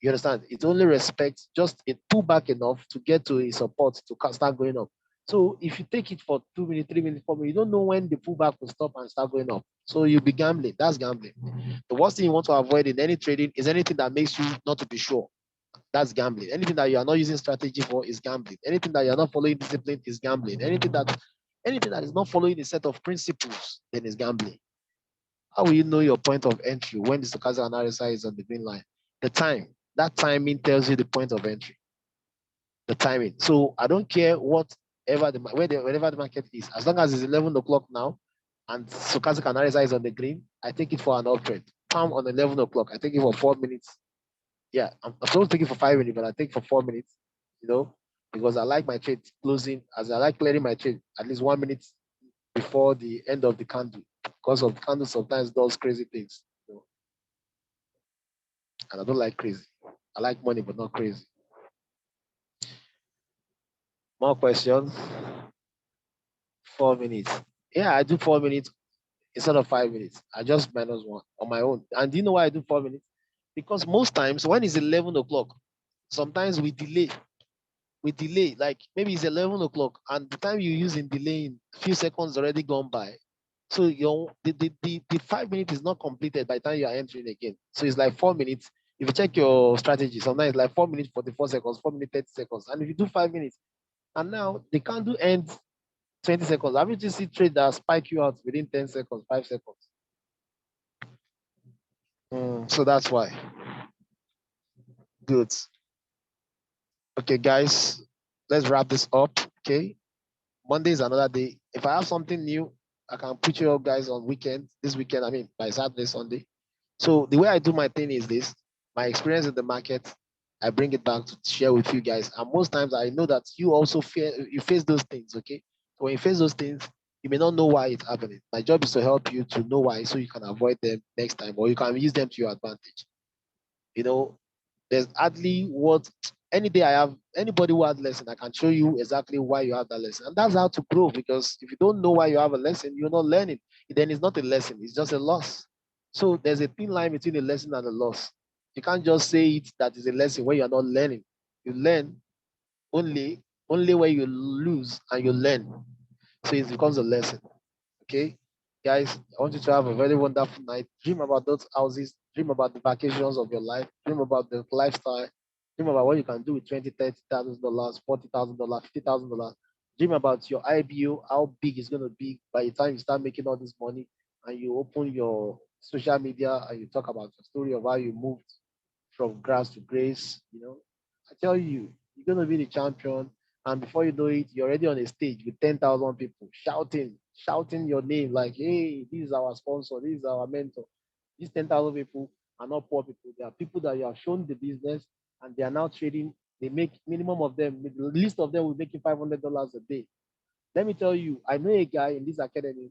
You understand? It only respects just a pullback enough to get to a support to start going up. So if you take it for 2 minutes, 3 minutes, 4 minutes, you don't know when the pullback will stop and start going up. So you'll be gambling. That's gambling. The worst thing you want to avoid in any trading is anything that makes you not to be sure. That's gambling. Anything that you are not using strategy for is gambling. Anything that you are not following discipline is gambling. Anything that is not following a set of principles, then is gambling. How will you know your point of entry when the stochastic analysis is on the green line? The time. That timing tells you the point of entry. The timing. So I don't care whenever the market is, as long as it's 11 o'clock now, and stochastic analysis is on the green, I take it for an uptrend. Palm on 11 o'clock, I take it for 4 minutes. Yeah, I'm supposed to take it for 5 minutes, but I take for 4 minutes. You know, because I like my trade closing, as I like clearing my trade at least 1 minute before the end of the candle, because of candle sometimes does crazy things. And I don't like crazy. I like money, but not crazy. More questions? 4 minutes. Yeah, I do 4 minutes instead of 5 minutes. I just minus one on my own. And do you know why I do 4 minutes? Because most times when it's 11 o'clock, sometimes we delay. We delay, like maybe it's 11 o'clock, and the time you use in delaying, few seconds already gone by. So the 5 minutes is not completed by the time you are entering again. So it's like 4 minutes. If you check your strategy, sometimes it's like 4 minutes, 44 seconds, 4 minutes, 30 seconds. And if you do 5 minutes, and now the candle ends 20 seconds. Have you just see trade that spike you out within 10 seconds, 5 seconds? So that's why. Good. Okay, guys, let's wrap this up. Okay. Monday is another day. If I have something new, I can put you up guys on weekend. This weekend, I mean by Saturday, Sunday. So the way I do my thing is this: my experience in the market, I bring it back to share with you guys. And most times I know that you also face those things. Okay. So when you face those things, you may not know why it's happening. My job is to help you to know why, so you can avoid them next time, or you can use them to your advantage. You know, there's hardly what any day I have anybody who has lesson, I can show you exactly why you have that lesson. And that's how to grow, because if you don't know why you have a lesson, you're not learning. Then it's not a lesson, it's just a loss. So there's a thin line between a lesson and a loss. You can't just say it that is a lesson when you're not learning. You learn only when you lose and you learn. So it becomes a lesson. Okay, guys, I want you to have a very wonderful night. Dream about those houses, dream about the vacations of your life, dream about the lifestyle, dream about what you can do with 20, $30,000, $40,000, $50,000. Dream about your IBO, how big it's going to be by the time you start making all this money and you open your social media and you talk about the story of how you moved from grass to grace, I tell you, you're gonna be the champion. And before you know it, you're already on a stage with 10,000 people shouting your name like, hey, this is our sponsor, this is our mentor. These 10,000 people are not poor people. They are people that you have shown the business and they are now trading. They make minimum of them, the least of them will make you $500 a day. Let me tell you, I know a guy in this academy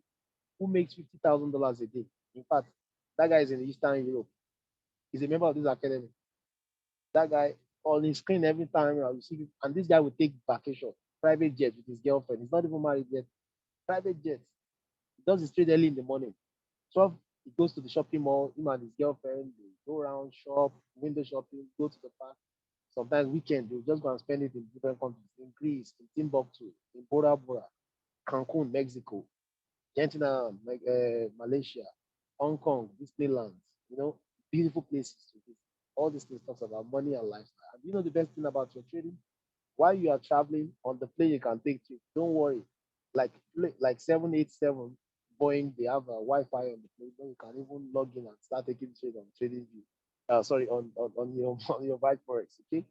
who makes $50,000 a day. In fact, that guy is in Eastern Europe. He's a member of this academy. That guy on his screen every time you see, and this guy will take vacation, private jet with his girlfriend. He's not even married yet. Private jet. He does his trade early in the morning. 12, he goes to the shopping mall. Him and his girlfriend, they go around, shop, window shopping, go to the park. Sometimes weekend, they'll just go and spend it in different countries, in Greece, in Timbuktu, in Bora Bora, Cancun, Mexico, Argentina, Malaysia, Hong Kong, Disneyland, beautiful places to visit. All these things talks about money and lifestyle. And the best thing about your trading? While you are traveling on the plane, you can take trips. Don't worry. Like 787 Boeing, they have a Wi-Fi on the plane. Then you can even log in and start taking trade on trading view. Sorry, on your on your Vibe Forex. Okay.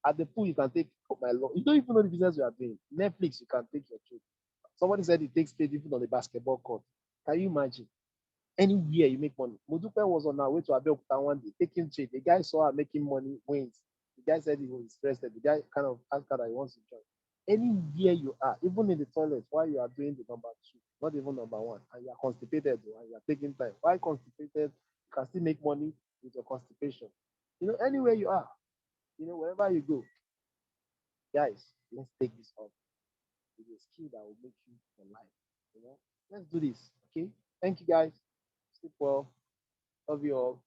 At the pool, you can take my loan. You don't even know the business you are doing. Netflix, you can take your trade. Somebody said it takes trade even on the basketball court. Can you imagine? Anywhere you make money. Modupe was on our way to Abeokuta one day taking trade. The guy saw her making money, wins. The guy said he was interested. The guy kind of asked her that he wants to join. Anywhere you are, even in the toilet, while you are doing the number two, not even number one, and you are constipated and you are taking time. While constipated, you can still make money with your constipation. Anywhere you are, wherever you go, guys, let's take this up. It's a skill that will make you for life. Let's do this. Okay. Thank you guys. Sleep well. Love you all.